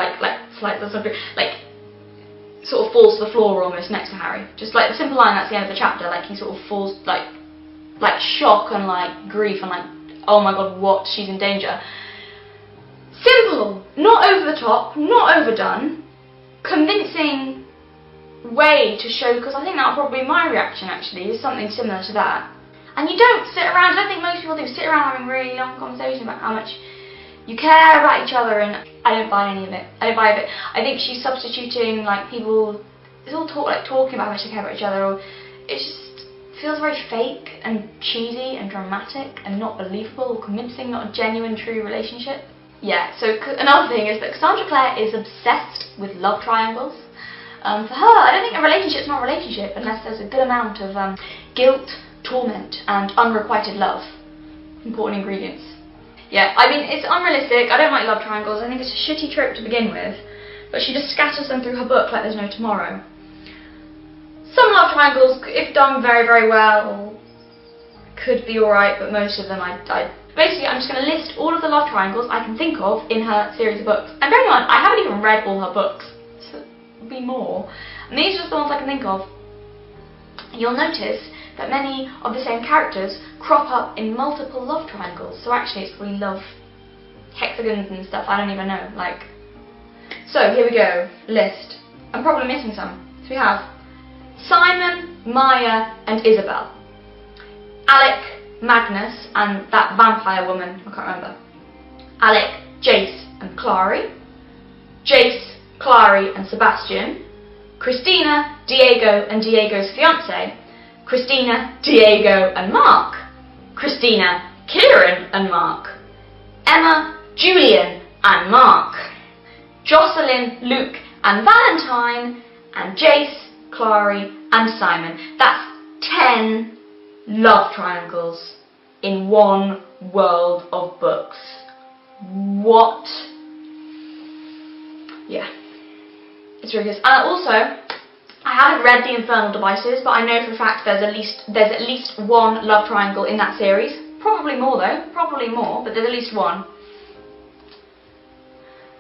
sort of falls to the floor almost next to Harry. Just like the simple line, that's the end of the chapter, like he sort of falls, like shock and like grief and like, oh my god, what, she's in danger. Simple, not over the top, not overdone, convincing way to show, because I think that'll probably be my reaction actually, is something similar to that. And you don't sit around, I don't think most people do, sit around having really long conversations about how much you care about each other, and I don't buy any of it. I don't buy it. I think she's substituting, like, people, it's all talking about how much they care about each other, or it just feels very fake and cheesy and dramatic and not believable or convincing, not a genuine, true relationship. Yeah, so another thing is that Cassandra Clare is obsessed with love triangles. For her, I don't think a relationship's not a relationship unless there's a good amount of guilt, torment, and unrequited love. Important ingredients. Yeah, I mean, it's unrealistic. I don't like love triangles. I think it's a shitty trope to begin with. But she just scatters them through her book like there's no tomorrow. Some love triangles, if done very, very well, could be alright, but most of them basically, I'm just going to list all of the love triangles I can think of in her series of books. And bear in mind, I haven't even read all her books. So there'll be more. And these are just the ones I can think of. You'll notice that many of the same characters crop up in multiple love triangles. So actually it's probably love hexagons and stuff, I don't even know. Like, so here we go, list. I'm probably missing some. So we have Simon, Maya and Isabel. Alec, Magnus and that vampire woman, I can't remember. Alec, Jace and Clary. Jace, Clary and Sebastian. Christina, Diego and Diego's fiance. Christina, Diego and Mark. Christina, Kieran and Mark. Emma, Julian and Mark. Jocelyn, Luke and Valentine. And Jace, Clary and Simon. That's 10 love triangles in one world of books. What? Yeah. It's really good. And also, I haven't read The Infernal Devices, but I know for a fact there's at least one love triangle in that series. Probably more though, probably more, but there's at least one.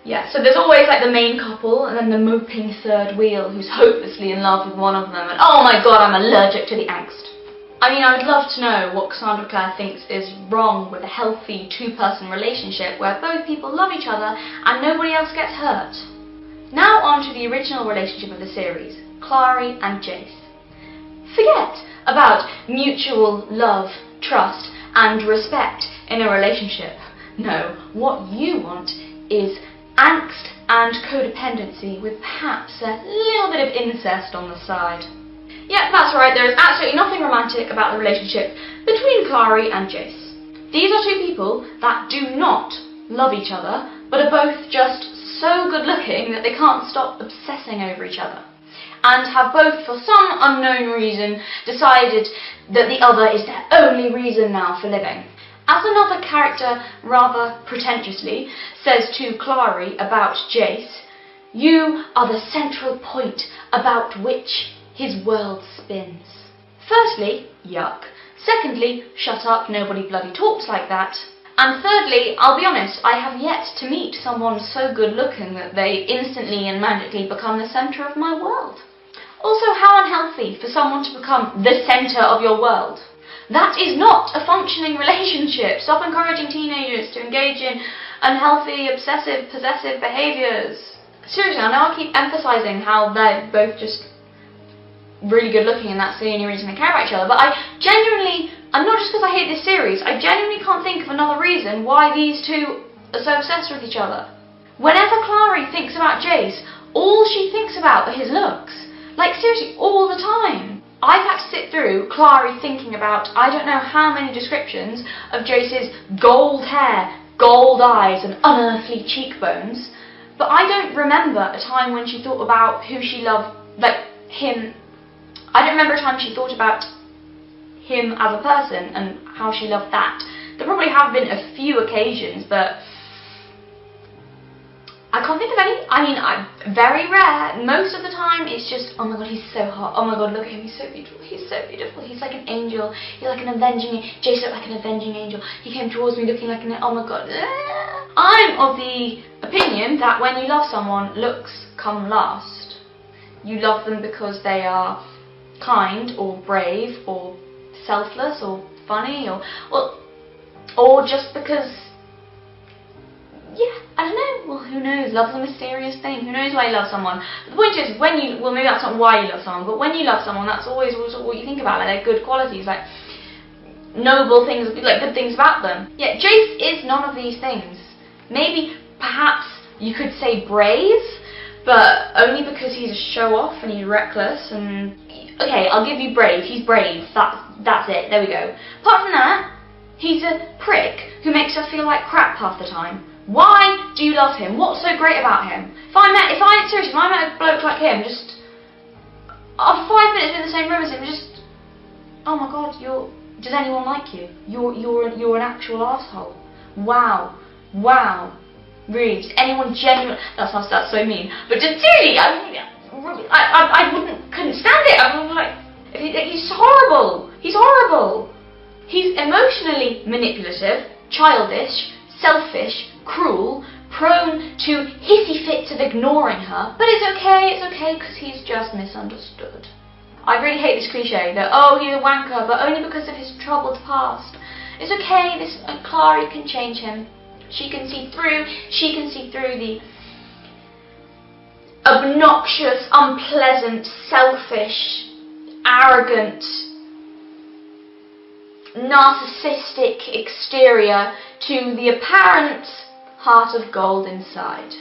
Yeah, so there's always like the main couple and then the moping third wheel who's hopelessly in love with one of them, and oh my god, I'm allergic to the angst. I mean, I would love to know what Cassandra Clare thinks is wrong with a healthy two-person relationship where both people love each other and nobody else gets hurt. Now on to the original relationship of the series, Clary and Jace. Forget about mutual love, trust and respect in a relationship. No, what you want is angst and codependency with perhaps a little bit of incest on the side. Yeah, that's right, there is absolutely nothing romantic about the relationship between Clary and Jace. These are two people that do not love each other, but are both just so good looking that they can't stop obsessing over each other, and have both, for some unknown reason, decided that the other is their only reason now for living. As another character rather pretentiously says to Clary about Jace, you are the central point about which his world spins. Firstly, yuck. Secondly, shut up, nobody bloody talks like that. And thirdly, I'll be honest, I have yet to meet someone so good looking that they instantly and magically become the centre of my world. Also, how unhealthy for someone to become the centre of your world. That is not a functioning relationship. Stop encouraging teenagers to engage in unhealthy, obsessive, possessive behaviours. Seriously, I know I keep emphasising how they're both just really good looking and that's the only reason they care about each other, but I genuinely, and not just because I hate this series, I genuinely can't think of another reason why these two are so obsessed with each other. Whenever Clary thinks about Jace, all she thinks about are his looks. Like, seriously, all the time. I've had to sit through Clary thinking about I don't know how many descriptions of Jace's gold hair, gold eyes, and unearthly cheekbones, but I don't remember a time when she thought about who she loved, like, him. I don't remember a time she thought about him as a person and how she loved that. There probably have been a few occasions, but I can't think of any. I mean, very rare. Most of the time, it's just, oh my god, he's so hot. Oh my god, look at him, he's so beautiful. He's so beautiful. He's like an angel. He's like an avenging. Jace looked like an avenging angel. He came towards me looking like an. Oh my god. I'm of the opinion that when you love someone, looks come last. You love them because they are kind or brave or selfless or funny or just because. Yeah, I don't know. Well, who knows? Love's a mysterious thing. Who knows why you love someone? But the point is, well, maybe that's not why you love someone, but when you love someone, that's always what you think about, like their good qualities, like noble things, like good things about them. Yeah, Jace is none of these things. Maybe, perhaps, you could say brave, but only because he's a show-off and he's reckless and... Okay, I'll give you brave. He's brave. That's it. There we go. Apart from that, he's a prick who makes us feel like crap half the time. Why do you love him? What's so great about him? If I met a bloke like him, just after 5 minutes in the same room as him, just, oh my god, does anyone like you? You're an actual arsehole. Wow, really? Does anyone genuinely? That's so mean. But just seriously, I couldn't stand it. I was like, he's horrible. He's horrible. He's emotionally manipulative, childish, selfish, cruel, prone to hissy fits of ignoring her, but it's okay because he's just misunderstood. I really hate this cliche that, oh, he's a wanker, but only because of his troubled past. It's okay, Clary can change him. She can see through the obnoxious, unpleasant, selfish, arrogant, narcissistic exterior to the apparent heart of gold inside.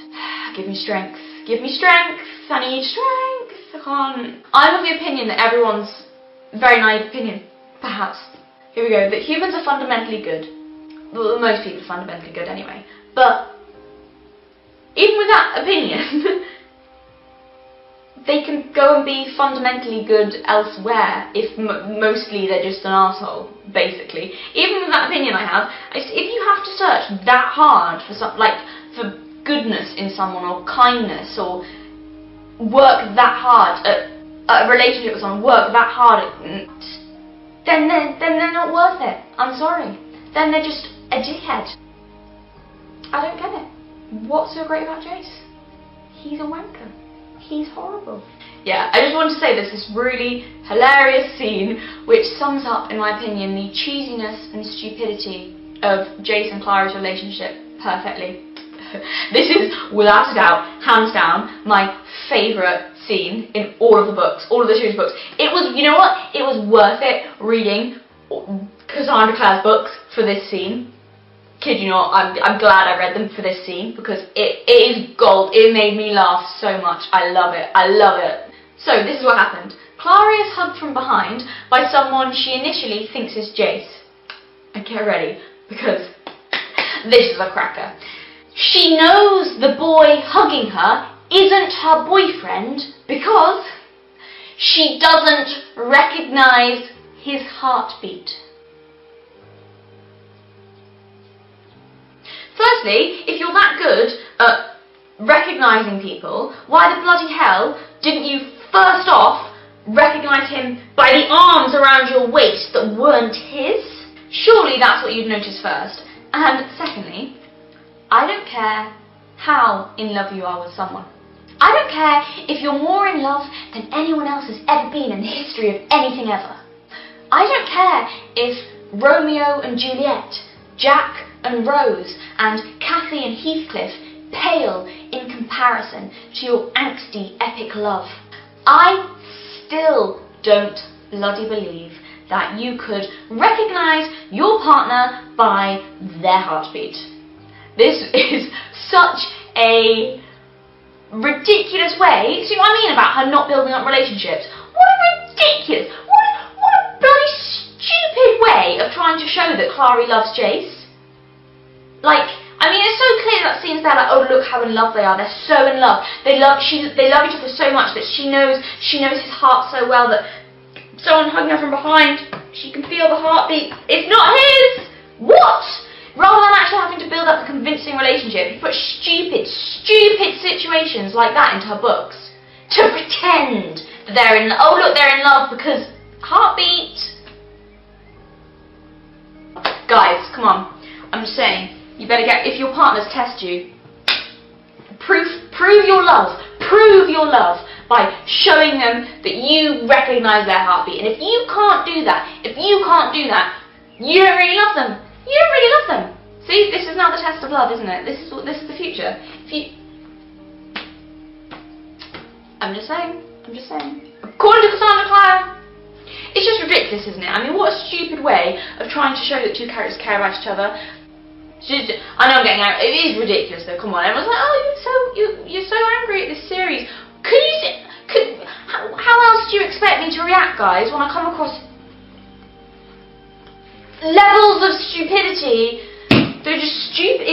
Give me strength. Give me strength. I need strength. I can't. I'm of the opinion that everyone's very naive opinion, perhaps. Here we go. That humans are fundamentally good. Well, most people are fundamentally good anyway. But even with that opinion, they can go and be fundamentally good elsewhere if mostly they're just an arsehole, basically. Even with that opinion I have, if you have to search that hard for goodness in someone or kindness or work that hard at a relationship with someone, work that hard at, then they're not worth it. I'm sorry. Then they're just a dickhead. I don't get it. What's so great about Jace? He's a wanker. He's horrible. Yeah, I just want to say there's this really hilarious scene which sums up, in my opinion, the cheesiness and stupidity of Jace and Clara's relationship perfectly. This is, without a doubt, hands down, my favourite scene in all of the books, all of the series books. It was, you know what? It was worth it reading Cassandra Clare's books for this scene. Kid you not, I'm glad I read them for this scene because it is gold. It made me laugh so much. I love it. I love it. So this is what happened. Clara is hugged from behind by someone she initially thinks is Jace. And get ready, because this is a cracker. She knows the boy hugging her isn't her boyfriend because she doesn't recognize his heartbeat. Firstly, if you're that good at recognising people, why the bloody hell didn't you first off recognise him by the arms around your waist that weren't his? Surely that's what you'd notice first. And secondly, I don't care how in love you are with someone. I don't care if you're more in love than anyone else has ever been in the history of anything ever. I don't care if Romeo and Juliet, Jack and Rose, and Cathy and Heathcliff pale in comparison to your angsty epic love. I still don't bloody believe that you could recognise your partner by their heartbeat. This is such a ridiculous way. See what I mean about her not building up relationships? What a ridiculous, what a bloody stupid way of trying to show that Clary loves Jace. Like, I mean, it's so clear that scene's there, like, oh look how in love they are. They're so in love. They love each other so much that she knows his heart so well that someone hugging her from behind, she can feel the heartbeat. It's not his. What? Rather than actually having to build up a convincing relationship, you put stupid situations like that into her books to pretend that they're in. Oh look, they're in love because heartbeat. Guys, come on. I'm just saying, you better get, if your partners test you, prove your love. Prove your love by showing them that you recognise their heartbeat. And if you can't do that, you don't really love them. You don't really love them. See, this is now the test of love, isn't it? This is the future. I'm just saying. According to Cassandra Clare, it's just ridiculous, isn't it? I mean, what a stupid way of trying to show that two characters care about each other. I know I'm getting out. It is ridiculous, though. Come on, everyone's like, oh, you're so angry at this series. How else do you expect me to react, guys, when I come across levels of stupidity? They're just stupid.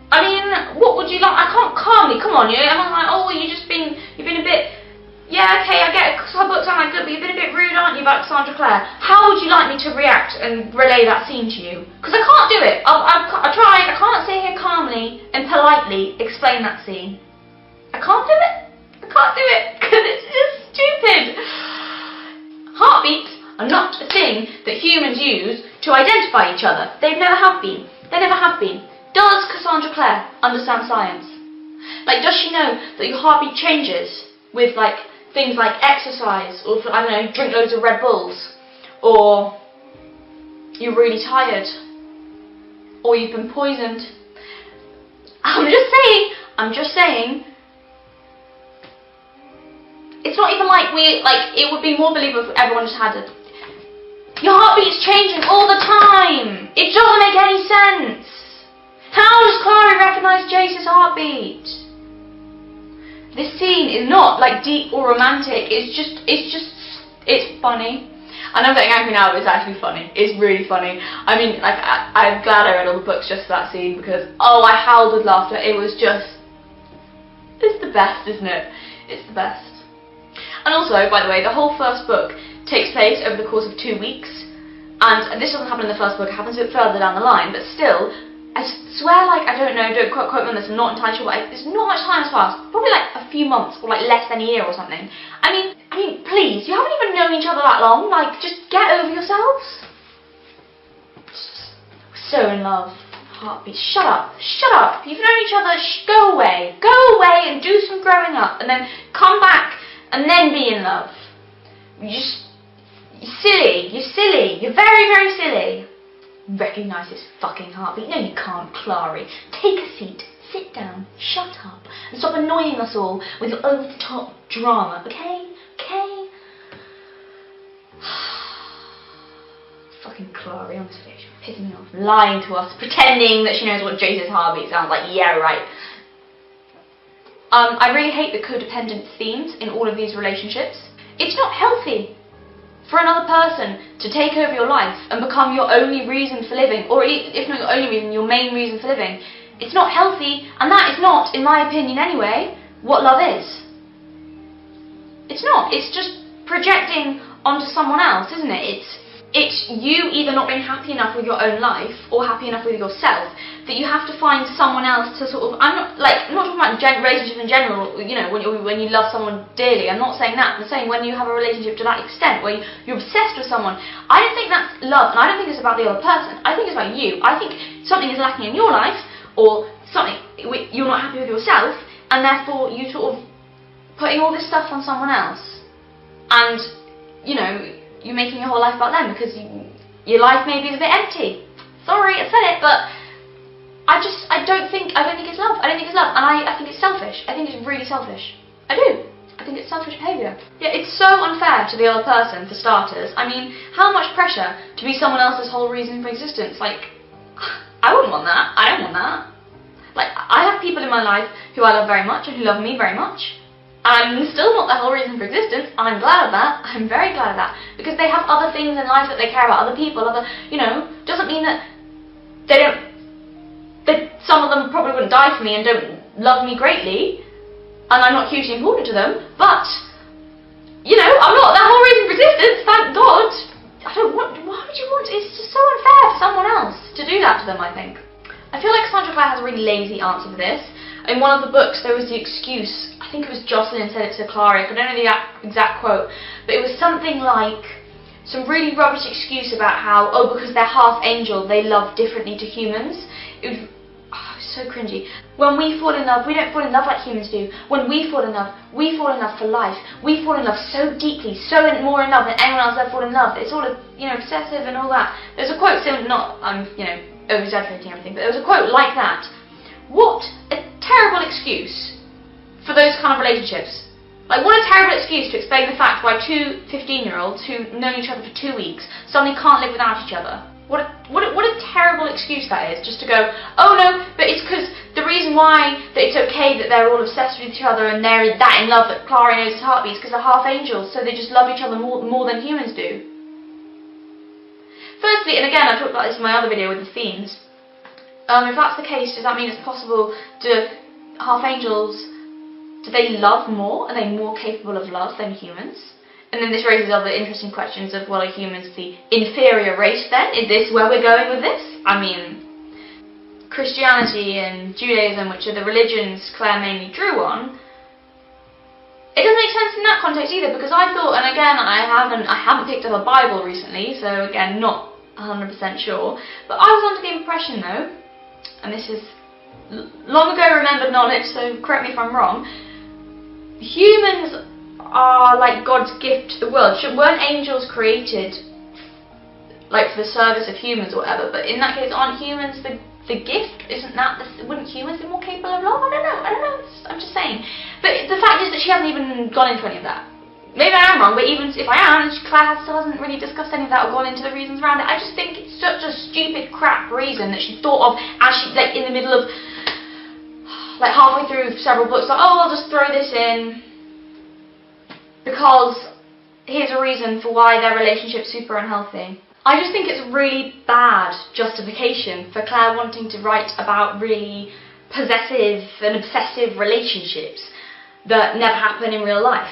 I mean, what would you like? I can't calmly. Come on, I'm like, oh, you've been a bit. Yeah, okay, I get it. Her books aren't that good, but you've been a bit rude, aren't you, about Cassandra Clare? How would you like me to react and relay that scene to you? Because I can't do it. I tried. I can't sit here calmly and politely explain that scene. I can't do it. Because it's just stupid. Heartbeats are not a thing that humans use to identify each other. They never have been. Does Cassandra Clare understand science? Like, does she know that your heartbeat changes with, like, things like exercise, or, I don't know, drink loads of Red Bulls, or you're really tired, or you've been poisoned? I'm just saying, it's not even like it would be more believable if everyone just had it. Your heartbeat's changing all the time. It doesn't make any sense. How does Clary recognise Jace's heartbeat? This scene is not like deep or romantic. It's funny. And I'm getting angry now, but it's actually funny. It's really funny. I mean, like, I'm glad I read all the books just for that scene because, oh, I howled with laughter. It's the best, isn't it? It's the best. And also, by the way, the whole first book takes place over the course of 2 weeks, and this doesn't happen in the first book, it happens a bit further down the line, but still, I swear, like, I don't know, don't quote me on this, I'm not entirely sure, but there's not much time has passed, probably like a few months, or like less than a year or something. I mean, please, you haven't even known each other that long, like, just get over yourselves. So in love. Heartbeat. Shut up. You've known each other, go away and do some growing up, and then come back, and then be in love. You're silly, you're very, very silly. Recognise his fucking heartbeat. No, you can't, Clary. Take a seat, sit down, shut up, and stop annoying us all with your over-the-top drama, okay? Fucking Clary, honestly, she's pissing me off. Lying to us, pretending that she knows what Jace's heartbeat sounds like. Yeah, right. I really hate the codependent themes in all of these relationships. It's not healthy for another person to take over your life and become your only reason for living, or if not your only reason, your main reason for living. It's not healthy, and that is not, in my opinion anyway, what love is. It's not. It's just projecting onto someone else, isn't it? It's you either not being happy enough with your own life or happy enough with yourself that you have to find someone else to sort of. I'm not talking about relationships in general. You know, when you love someone dearly. I'm not saying that. I'm saying when you have a relationship to that extent where you're obsessed with someone. I don't think that's love, and I don't think it's about the other person. I think it's about you. I think something is lacking in your life, or something you're not happy with yourself, and therefore you sort of putting all this stuff on someone else, and you know. You're making your whole life about them because your life maybe is a bit empty. Sorry, I said it, but I don't think it's love. I don't think it's love, and I think it's selfish. I think it's really selfish. I do. I think it's selfish behaviour. Yeah, it's so unfair to the other person, for starters. I mean, how much pressure to be someone else's whole reason for existence? Like, I wouldn't want that. I don't want that. Like, I have people in my life who I love very much and who love me very much. And still not the whole reason for existence. I'm glad of that. I'm very glad of that. Because they have other things in life that they care about, other people, doesn't mean that they don't, that some of them probably wouldn't die for me and don't love me greatly, and I'm not hugely important to them, but, I'm not the whole reason for existence, thank God. Why would you want, it's just so unfair for someone else to do that to them, I think. I feel like Cassandra Clare has a really lazy answer for this. In one of the books, there was the excuse, I think it was Jocelyn said it to Clary, I don't know the exact quote, but it was something like some really rubbish excuse about how, because they're half angel, they love differently to humans. It was so cringy. When we fall in love, we don't fall in love like humans do. When we fall in love for life. We fall in love so deeply, more in love than anyone else ever fall in love. It's all, obsessive and all that. There's a quote, I'm, over-exaggerating everything, but there was a quote like that. What a terrible excuse for those kind of relationships. Like, what a terrible excuse to explain the fact why two 15-year-olds who've known each other for 2 weeks suddenly can't live without each other. What a terrible excuse that is, just to go, oh no, but it's because the reason why that it's okay that they're all obsessed with each other and they're that in love that Clara knows his heartbeat is because they're half angels, so they just love each other more than humans do. Firstly, and again I talked about this in my other video with the themes, if that's the case, does that mean it's possible to half angels, do they love more? Are they more capable of love than humans? And then this raises other interesting questions of, well, are humans the inferior race then? Is this where we're going with this? I mean, Christianity and Judaism, which are the religions Clare mainly drew on, it doesn't make sense in that context either, because I thought, and again, I haven't picked up a Bible recently, so again, not 100% sure, but I was under the impression though, and this is long ago remembered knowledge, so correct me if I'm wrong, humans are like God's gift to the world. Weren't angels created like for the service of humans or whatever, but in that case aren't humans the gift? Wouldn't humans be more capable of love? I don't know, I'm just saying. But the fact is that she hasn't even gone into any of that. Maybe I am wrong, but even if I am, Clare still hasn't really discussed any of that or gone into the reasons around it. I just think it's such a stupid crap reason that she thought of as she, in the middle of, halfway through several books, I'll just throw this in because here's a reason for why their relationship's super unhealthy. I just think it's really bad justification for Clare wanting to write about really possessive and obsessive relationships that never happen in real life.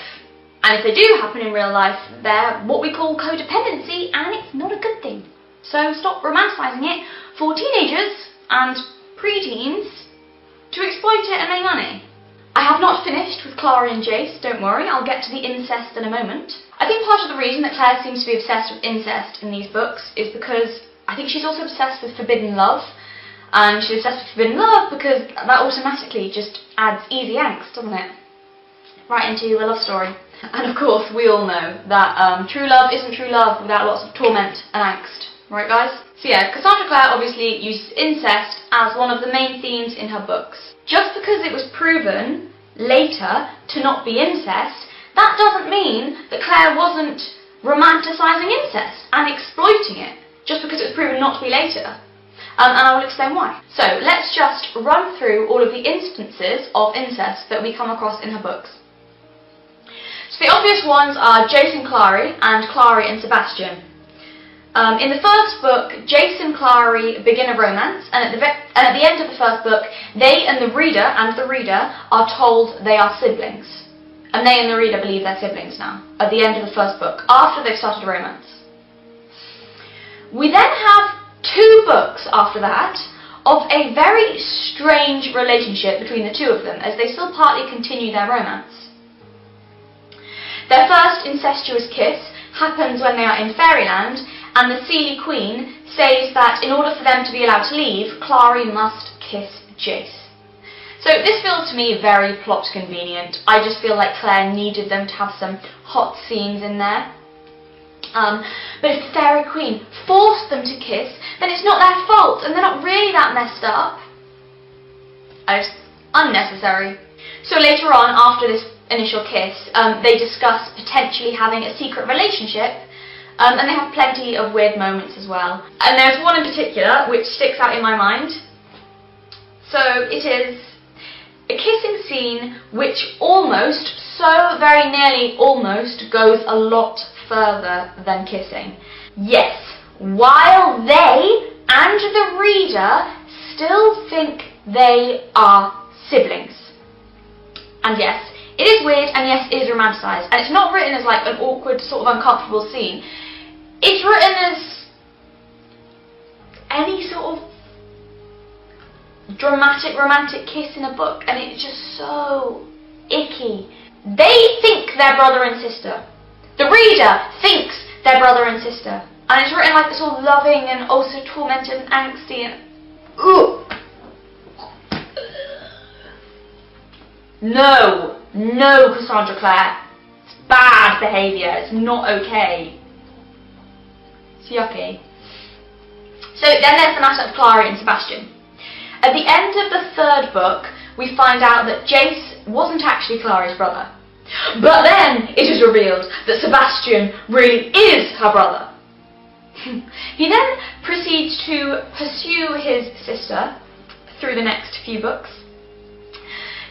And if they do happen in real life, they're what we call codependency, and it's not a good thing. So stop romanticising it for teenagers and preteens to exploit it and make money. I have not finished with Clara and Jace, don't worry, I'll get to the incest in a moment. I think part of the reason that Clare seems to be obsessed with incest in these books is because I think she's also obsessed with forbidden love. And she's obsessed with forbidden love because that automatically just adds easy angst, doesn't it? Right into a love story. And of course, we all know that true love isn't true love without lots of torment and angst. Right, guys? So yeah, Cassandra Clare obviously uses incest as one of the main themes in her books. Just because it was proven later to not be incest, that doesn't mean that Clare wasn't romanticising incest and exploiting it, just because it was proven not to be later. And I will explain why. So, let's just run through all of the instances of incest that we come across in her books. So the obvious ones are Jace and Clary, and Clary and Sebastian. In the first book, Jace and Clary begin a romance, and at the end of the first book, they and the reader are told they are siblings. And they and the reader believe they're siblings now, at the end of the first book, after they've started a romance. We then have 2 books after that of a very strange relationship between the two of them, as they still partly continue their romance. Their first incestuous kiss happens when they are in fairyland, and the Seelie Queen says that in order for them to be allowed to leave, Clary must kiss Jace. So this feels to me very plot convenient. I just feel like Clare needed them to have some hot scenes in there. But if the Fairy Queen forced them to kiss, then it's not their fault, and they're not really that messed up. It's unnecessary. So later on, after this initial kiss, they discuss potentially having a secret relationship, and they have plenty of weird moments as well. And there's one in particular which sticks out in my mind. So it is a kissing scene which almost, so very nearly almost, goes a lot further than kissing. Yes, while they and the reader still think they are siblings. And yes, it is weird, and yes, it is romanticised. And it's not written as like an awkward, sort of uncomfortable scene. It's written as any sort of dramatic, romantic kiss in a book, and it's just so icky. They think they're brother and sister. The reader thinks they're brother and sister. And it's written like this all loving and also tormented and angsty and... Ooh! No! No, Cassandra Clare. It's bad behaviour. It's not okay. It's yucky. So then there's the matter of Clara and Sebastian. At the end of the third book, we find out that Jace wasn't actually Clara's brother. But then it is revealed that Sebastian really is her brother. He then proceeds to pursue his sister through the next few books.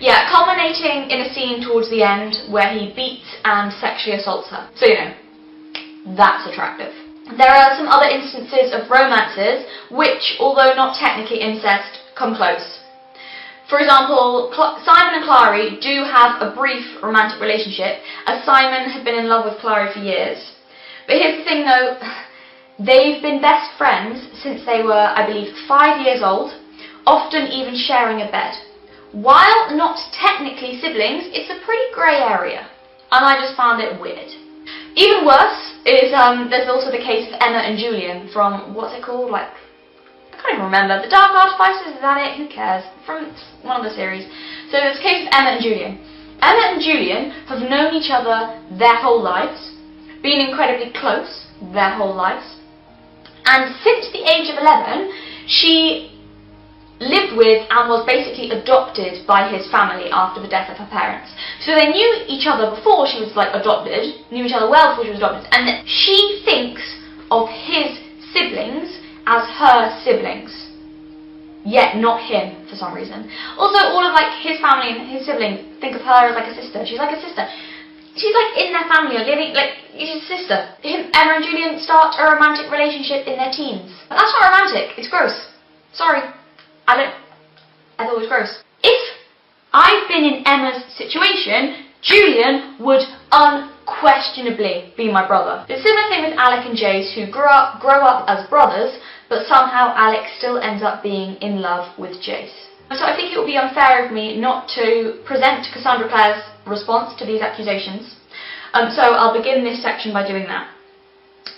Yeah, culminating in a scene towards the end where he beats and sexually assaults her. So, you know, that's attractive. There are some other instances of romances which, although not technically incest, come close. For example, Simon and Clary do have a brief romantic relationship, as Simon had been in love with Clary for years. But here's the thing though, they've been best friends since they were, I believe, 5 years old, often even sharing a bed. While not technically siblings, it's a pretty grey area, and I just found it weird. Even worse is, there's also the case of Emma and Julian from, what's it called, like, I can't even remember, The Dark Artificers, is that it? Who cares? From one of the series. So there's a case of Emma and Julian. Emma and Julian have known each other their whole lives, been incredibly close their whole lives, and since the age of 11, she lived with and was basically adopted by his family after the death of her parents. So they knew each other before she was like adopted, knew each other well before she was adopted, and she thinks of his siblings as her siblings, yet not him for some reason. Also, all of like his family and his siblings think of her as like a sister. She's like a sister. She's like in their family, or living like she's a sister. Emma and Julian start a romantic relationship in their teens. But that's not romantic. It's gross. Sorry. I thought it was gross. If I'd been in Emma's situation, Julian would unquestionably be my brother. The similar thing with Alec and Jace, who grow up as brothers, but somehow Alec still ends up being in love with Jace. So I think it would be unfair of me not to present Cassandra Clare's response to these accusations. So I'll begin this section by doing that.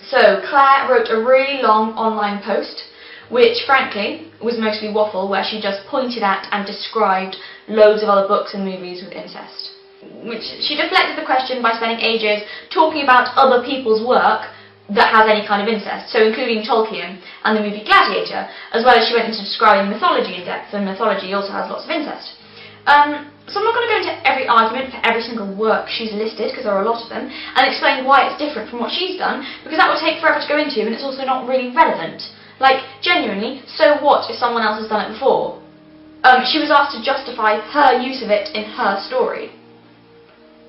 So Clare wrote a really long online post, which frankly was mostly waffle, where she just pointed at and described loads of other books and movies with incest. Which she deflected the question by spending ages talking about other people's work that has any kind of incest, so including Tolkien and the movie Gladiator, as well as she went into describing mythology in depth, and mythology also has lots of incest. So I'm not going to go into every argument for every single work she's listed, because there are a lot of them, and explain why it's different from what she's done, because that would take forever to go into, and it's also not really relevant. Like, genuinely, so what if someone else has done it before? She was asked to justify her use of it in her story.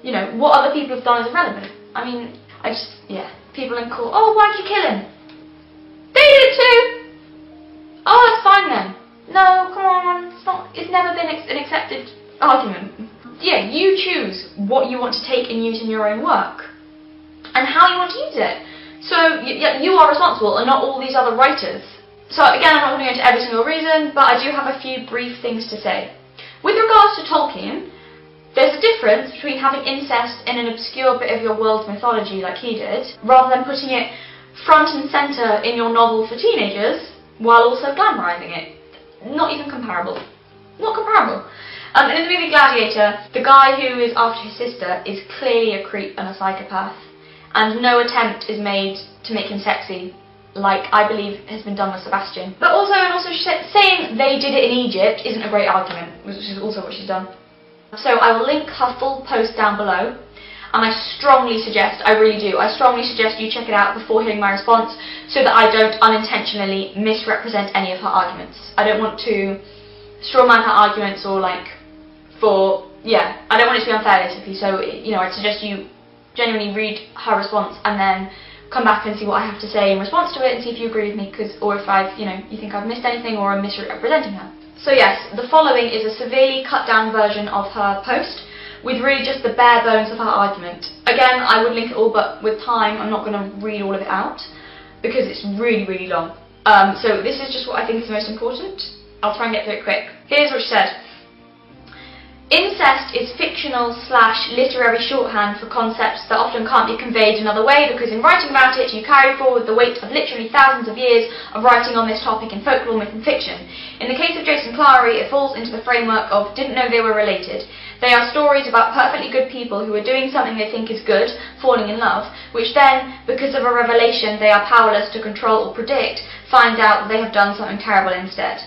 You know, what other people have done is irrelevant. I mean, yeah. People in court, oh, why'd you kill him? They did it too! Oh, that's fine then. No, come on, it's never been an accepted argument. Yeah, you choose what you want to take and use in your own work, and how you want to use it. So, you are responsible, and not all these other writers. So, again, I'm not going to go into every single reason, but I do have a few brief things to say. With regards to Tolkien, there's a difference between having incest in an obscure bit of your world's mythology like he did, rather than putting it front and centre in your novel for teenagers, while also glamorising it. Not even comparable. Not comparable. In the movie Gladiator, the guy who is after his sister is clearly a creep and a psychopath, and no attempt is made to make him sexy, like I believe has been done with Sebastian. But also saying they did it in Egypt isn't a great argument, which is also what she's done. So I will link her full post down below, and I strongly suggest, I really do, I strongly suggest you check it out before hearing my response, so that I don't unintentionally misrepresent any of her arguments. I don't want to straw man her arguments or like I don't want it to be unfair basically, so I'd suggest you genuinely read her response and then come back and see what I have to say in response to it and see if you agree with me, or if you think I've missed anything or I'm misrepresenting her. So yes, the following is a severely cut down version of her post with really just the bare bones of her argument. Again, I would link it all, but with time I'm not going to read all of it out because it's really, really long. So this is just what I think is the most important. I'll try and get through it quick. Here's what she said. Incest is fictional/literary shorthand for concepts that often can't be conveyed another way, because in writing about it you carry forward the weight of literally thousands of years of writing on this topic in folklore, myth and fiction. In the case of Jason Clary, it falls into the framework of didn't know they were related. They are stories about perfectly good people who are doing something they think is good, falling in love, which then, because of a revelation they are powerless to control or predict, find out that they have done something terrible instead.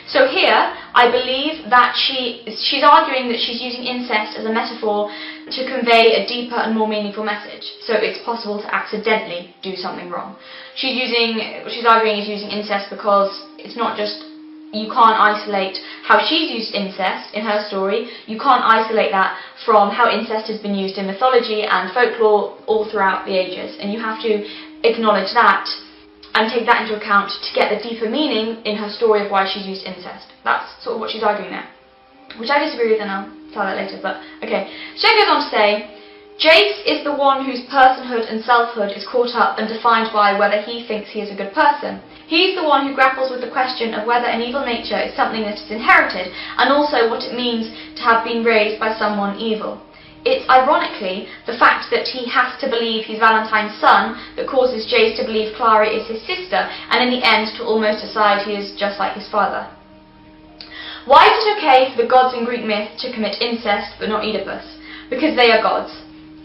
So here, I believe that she's arguing that she's using incest as a metaphor to convey a deeper and more meaningful message. So it's possible to accidentally do something wrong. She's arguing is using incest because it's not just, you can't isolate how she's used incest in her story, you can't isolate that from how incest has been used in mythology and folklore all throughout the ages. And you have to acknowledge that and take that into account to get the deeper meaning in her story of why she's used incest. That's sort of what she's arguing there, which I disagree with, and I'll tell that later, but okay. She goes on to say, Jace is the one whose personhood and selfhood is caught up and defined by whether he thinks he is a good person. He's the one who grapples with the question of whether an evil nature is something that is inherited, and also what it means to have been raised by someone evil. It's ironically the fact that he has to believe he's Valentine's son that causes Jace to believe Clara is his sister, and in the end to almost decide he is just like his father. Why is it okay for the gods in Greek myth to commit incest but not Oedipus? Because they are gods.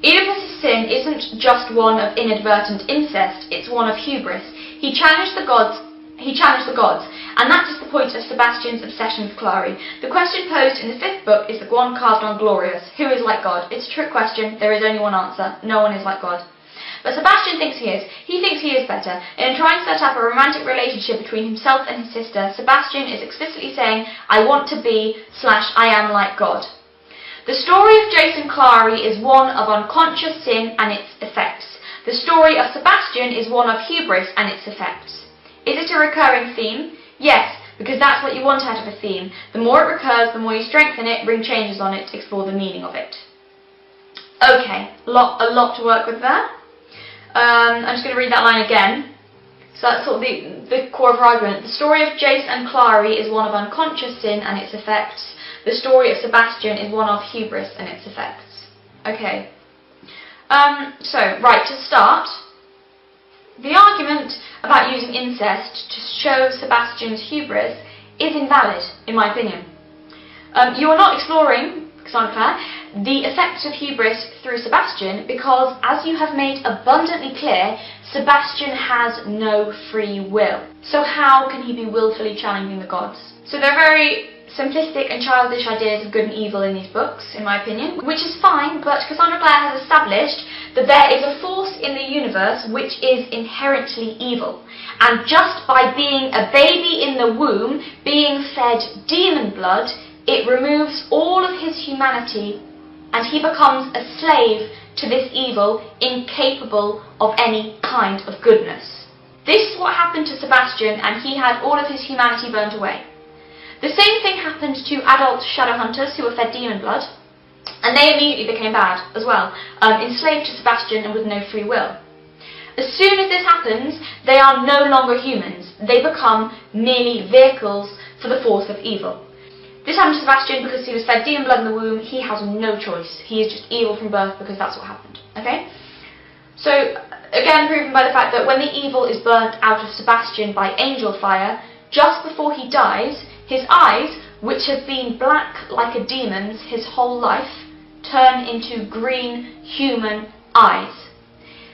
Oedipus' sin isn't just one of inadvertent incest, it's one of hubris. He challenged the gods, and that is the point of Sebastian's obsession with Clary. The question posed in the 5th book is the one carved on Glorious. Who is like God? It's a trick question. There is only one answer. No one is like God. But Sebastian thinks he is. He thinks he is better. And in trying to set up a romantic relationship between himself and his sister, Sebastian is explicitly saying, I want to be/I am like God. The story of Jason Clary is one of unconscious sin and its effects. The story of Sebastian is one of hubris and its effects. Is it a recurring theme? Yes, because that's what you want out of a theme. The more it recurs, the more you strengthen it, bring changes on it, explore the meaning of it. Okay, a lot to work with there. I'm just going to read that line again. So that's sort of the core of her argument. The story of Jace and Clary is one of unconscious sin and its effects. The story of Sebastian is one of hubris and its effects. Okay. Right, to start, the argument about using incest to show Sebastian's hubris is invalid, in my opinion. You are not exploring, Cassandra Clare, the effects of hubris through Sebastian because, as you have made abundantly clear, Sebastian has no free will. So how can he be willfully challenging the gods? So they're very simplistic and childish ideas of good and evil in these books, in my opinion, which is fine, but Cassandra Clare has established that there is a force in the universe which is inherently evil, and just by being a baby in the womb, being fed demon blood, it removes all of his humanity and he becomes a slave to this evil, incapable of any kind of goodness. This is what happened to Sebastian, and he had all of his humanity burnt away. The same thing happened to adult Shadowhunters who were fed demon blood, and they immediately became bad as well, enslaved to Sebastian and with no free will. As soon as this happens, they are no longer humans. They become merely vehicles for the force of evil. This happened to Sebastian because he was fed demon blood in the womb. He has no choice. He is just evil from birth because that's what happened. Okay? So, again, proven by the fact that when the evil is burnt out of Sebastian by angel fire, just before he dies, his eyes, which have been black like a demon's his whole life, turn into green human eyes.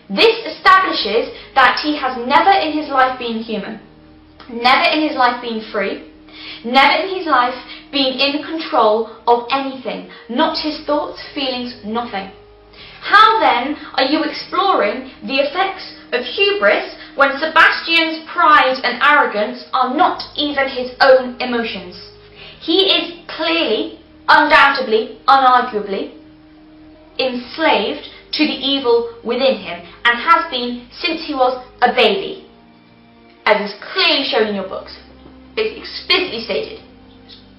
This establishes that he has never in his life been human, never in his life been free, never in his life been in control of anything, not his thoughts, feelings, nothing. How then are you exploring the effects of hubris when Sebastian's pride and arrogance are not even his own emotions? He is clearly, undoubtedly, unarguably enslaved to the evil within him, and has been since he was a baby, as is clearly shown in your books. It's explicitly stated.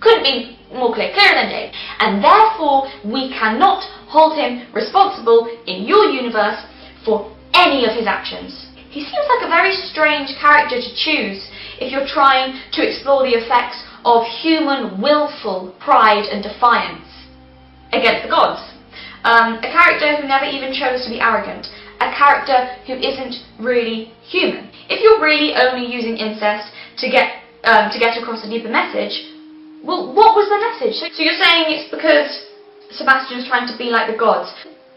Couldn't be more clearer than day. And therefore, we cannot hold him responsible in your universe for any of his actions. He seems like a very strange character to choose if you're trying to explore the effects of human willful pride and defiance against the gods. A character who never even chose to be arrogant. A character who isn't really human. If you're really only using incest to get across a deeper message, well, what was the message? So you're saying it's because Sebastian's trying to be like the gods.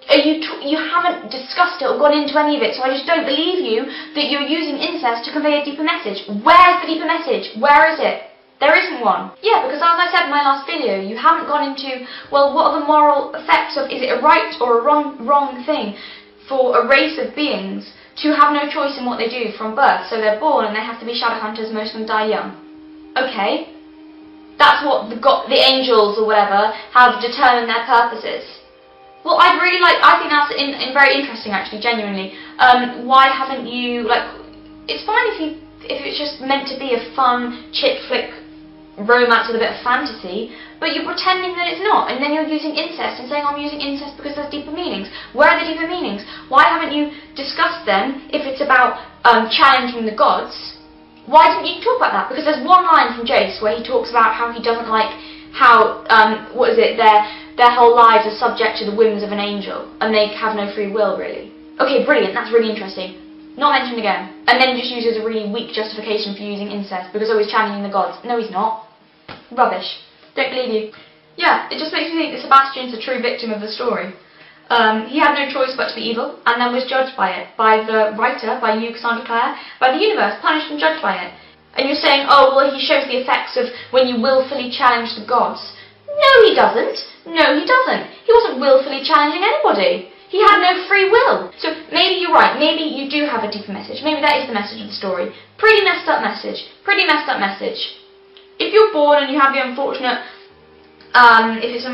You haven't discussed it or gone into any of it, so I just don't believe you that you're using incest to convey a deeper message. Where's the deeper message? Where is it? There isn't one. Yeah, because as I said in my last video, you haven't gone into, well, what are the moral effects of, is it a right or a wrong thing for a race of beings to have no choice in what they do from birth? So they're born and they have to be Shadowhunters, most of them die young. Okay, that's what the angels or whatever have determined their purposes. Well, I think that's very interesting actually, genuinely. Why haven't you, it's fine if it's just meant to be a fun chick flick romance with a bit of fantasy, but you're pretending that it's not, and then you're using incest and saying I'm using incest because there's deeper meanings. Where are the deeper meanings? Why haven't you discussed them if it's about challenging the gods? Why didn't you talk about that? Because there's one line from Jace where he talks about how he doesn't like how their whole lives are subject to the whims of an angel and they have no free will really. Okay, brilliant, that's really interesting. Not mentioned again. And then just uses a really weak justification for using incest because he's challenging the gods. No, he's not. Rubbish. Don't believe you. Yeah, it just makes me think that Sebastian's a true victim of the story. He had no choice but to be evil, and then was judged by it. By the writer, by you, Cassandra Clare, by the universe, punished and judged by it. And you're saying, oh, well, he shows the effects of when you willfully challenge the gods. No, he doesn't. No, he doesn't. He wasn't willfully challenging anybody. He had no free will. So maybe you're right. Maybe you do have a deeper message. Maybe that is the message of the story. Pretty messed up message. Pretty messed up message. If you're born and you have the unfortunate,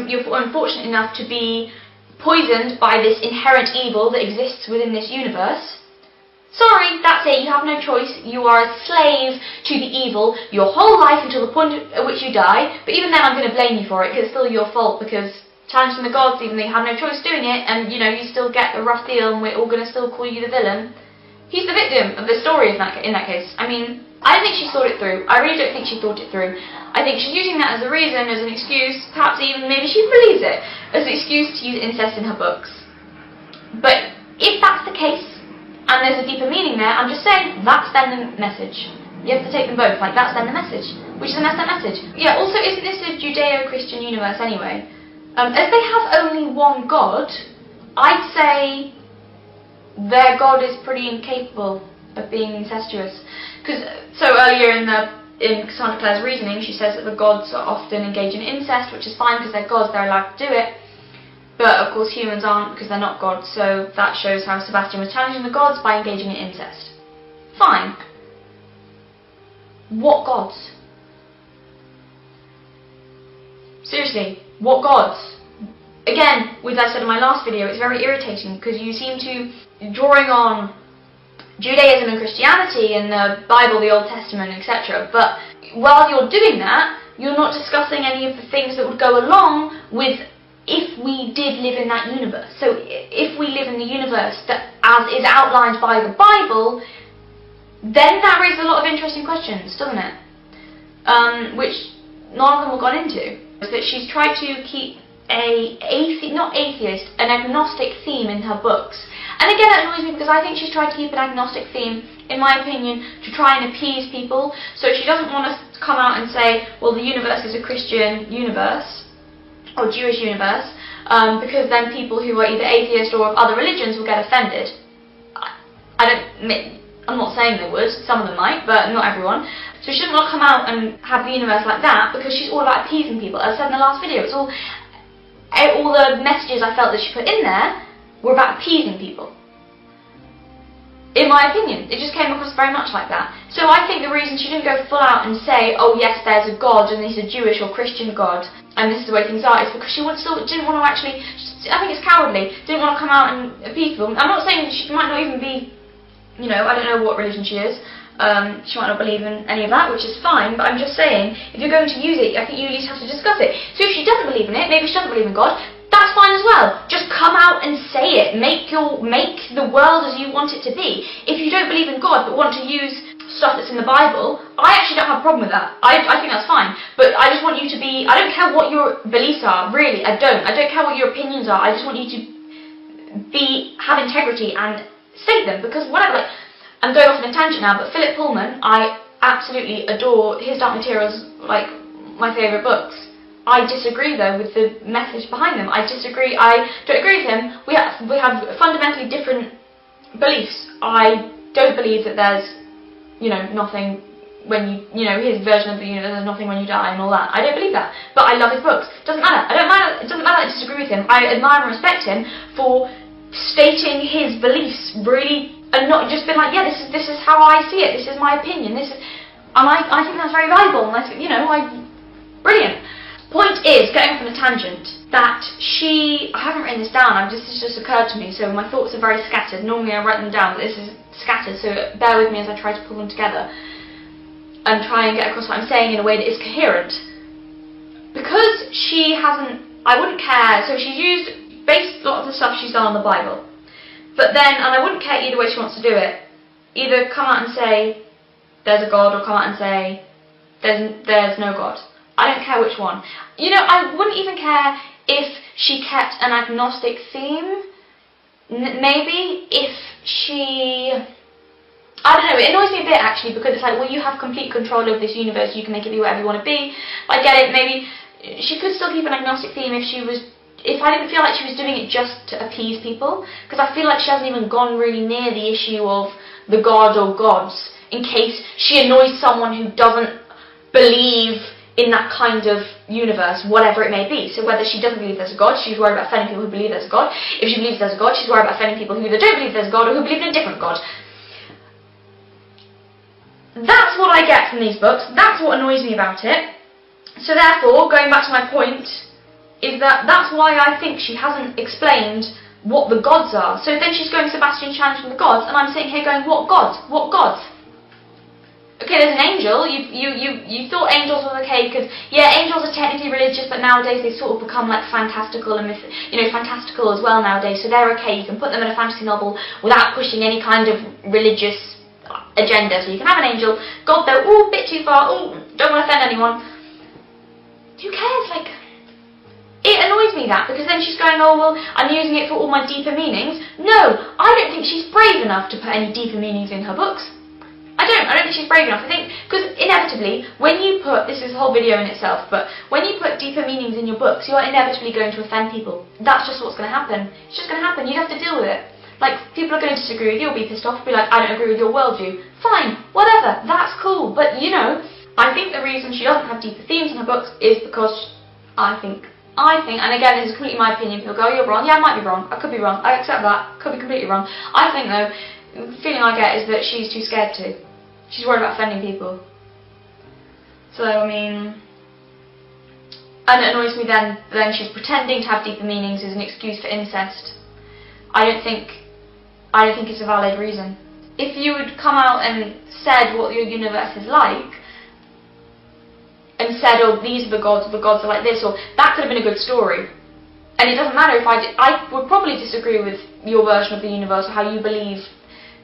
you're unfortunate enough to be poisoned by this inherent evil that exists within this universe, sorry, that's it. You have no choice. You are a slave to the evil your whole life until the point at which you die. But even then, I'm going to blame you for it because it's still your fault because challenging the gods, even though you have no choice doing it, and you still get a rough deal, and we're all going to still call you the villain. He's the victim of the story in that case. I mean, I think she thought it through. I really don't think she thought it through. I think she's using that as a reason, as an excuse, perhaps even maybe she believes it, as an excuse to use incest in her books. But if that's the case, and there's a deeper meaning there, I'm just saying, that's then the message. You have to take them both, that's then the message. Which is a messed up message. Yeah, also, isn't this a Judeo-Christian universe anyway? As they have only one god, I'd say their god is pretty incapable of being incestuous. So earlier in Cassandra Clare's reasoning, she says that the gods are often engaged in incest, which is fine because they're gods, they're allowed to do it. But of course humans aren't because they're not gods, so that shows how Sebastian was challenging the gods by engaging in incest. Fine. What gods? Seriously, what gods? Again, as I said in my last video, it's very irritating because you seem to drawing on Judaism and Christianity and the Bible, the Old Testament, etc. But while you're doing that, you're not discussing any of the things that would go along with if we did live in that universe. So if we live in the universe that as is outlined by the Bible, then that raises a lot of interesting questions, doesn't it? Which none of them have gone into. Is that she's tried to keep an agnostic theme in her books. And again, that annoys me because I think she's tried to keep an agnostic theme, in my opinion, to try and appease people. So she doesn't want us to come out and say, well, the universe is a Christian universe, or Jewish universe, because then people who are either atheist or of other religions will get offended. I'm not saying they would, some of them might, but not everyone. So she doesn't want to come out and have the universe like that because she's all about appeasing people. As I said in the last video, it's all the messages I felt that she put in there were about appeasing people. In my opinion, it just came across very much like that. So I think the reason she didn't go full out and say, oh yes, there's a God, and he's a Jewish or Christian God, and this is the way things are, is because she didn't want to actually, I think it's cowardly, didn't want to come out and appease people. I'm not saying she might not even be, you know, I don't know what religion she is, she might not believe in any of that, which is fine, but I'm just saying, if you're going to use it, I think you at least have to discuss it. So if she doesn't believe in it, maybe she doesn't believe in God, that's fine as well. Just come out and say it. Make the world as you want it to be. If you don't believe in God but want to use stuff that's in the Bible, I actually don't have a problem with that. I think that's fine. But I just want you to be, I don't care what your beliefs are, really, I don't care what your opinions are, I just want you to have integrity and state them, because whatever, like, I'm going off on a tangent now, but Philip Pullman, I absolutely adore. His Dark Materials, like, my favourite books. I disagree though with the message behind them. I don't agree with him. We have fundamentally different beliefs. I don't believe that there's, you know, nothing when you know, his version of the universe, there's nothing when you die and all that. I don't believe that. But I love his books. Doesn't matter. It doesn't matter that I disagree with him. I admire and respect him for stating his beliefs really, and not just being like, yeah, this is how I see it. This is my opinion. And I think that's very valuable. And I think, you know, brilliant. Point is, getting off on a tangent, that I haven't written this down, this has just occurred to me, so my thoughts are very scattered. Normally I write them down, but this is scattered, so bear with me as I try to pull them together and try and get across what I'm saying in a way that is coherent. Because she hasn't, I wouldn't care, so she's based a lot of the stuff she's done on the Bible, but then, and I wouldn't care either way she wants to do it, either come out and say there's a God, or come out and say there's no God. I don't care which one. You know, I wouldn't even care if she kept an agnostic theme. Maybe if she... I don't know, it annoys me a bit actually, because it's like, well, you have complete control of this universe, you can make it be whatever you want to be. I get it, maybe she could still keep an agnostic theme if I didn't feel like she was doing it just to appease people, because I feel like she hasn't even gone really near the issue of the God or gods, in case she annoys someone who doesn't believe in that kind of universe, whatever it may be. So whether she doesn't believe there's a God, she's worried about offending people who believe there's a God. If she believes there's a God, she's worried about offending people who either don't believe there's a God or who believe in a different God. That's what I get from these books. That's what annoys me about it. So therefore, going back to my point, is that's why I think she hasn't explained what the gods are. So then she's going Sebastian challenging the gods, and I'm sitting here going, what gods? What gods? Okay, there's an angel. You thought angels were okay because, yeah, angels are technically religious, but nowadays they sort of become like fantastical and fantastical as well nowadays. So they're okay. You can put them in a fantasy novel without pushing any kind of religious agenda. So you can have an angel. God, though, a bit too far. Don't want to offend anyone. Who cares? Like, it annoys me that, because then she's going, oh well, I'm using it for all my deeper meanings. No, I don't think she's brave enough to put any deeper meanings in her books. I don't think she's brave enough. I think, because inevitably, when you put, this is a whole video in itself, but when you put deeper meanings in your books, you are inevitably going to offend people. That's just what's going to happen. It's just going to happen. You have to deal with it. Like, people are going to disagree with you, or be pissed off, be like, I don't agree with your worldview. Fine, whatever, that's cool. But, you know, I think the reason she doesn't have deeper themes in her books is because I think, and again, this is completely my opinion, people go, oh, you're wrong. Yeah, I might be wrong. I could be wrong. I accept that. Could be completely wrong. I think, though, the feeling I get is that she's too scared to. She's worried about offending people. So, I mean... And it annoys me then she's pretending to have deeper meanings as an excuse for incest. I don't think it's a valid reason. If you had come out and said what your universe is like, and said, oh, these are the gods are like this, or that could have been a good story. And it doesn't matter if I would probably disagree with your version of the universe, or how you believe,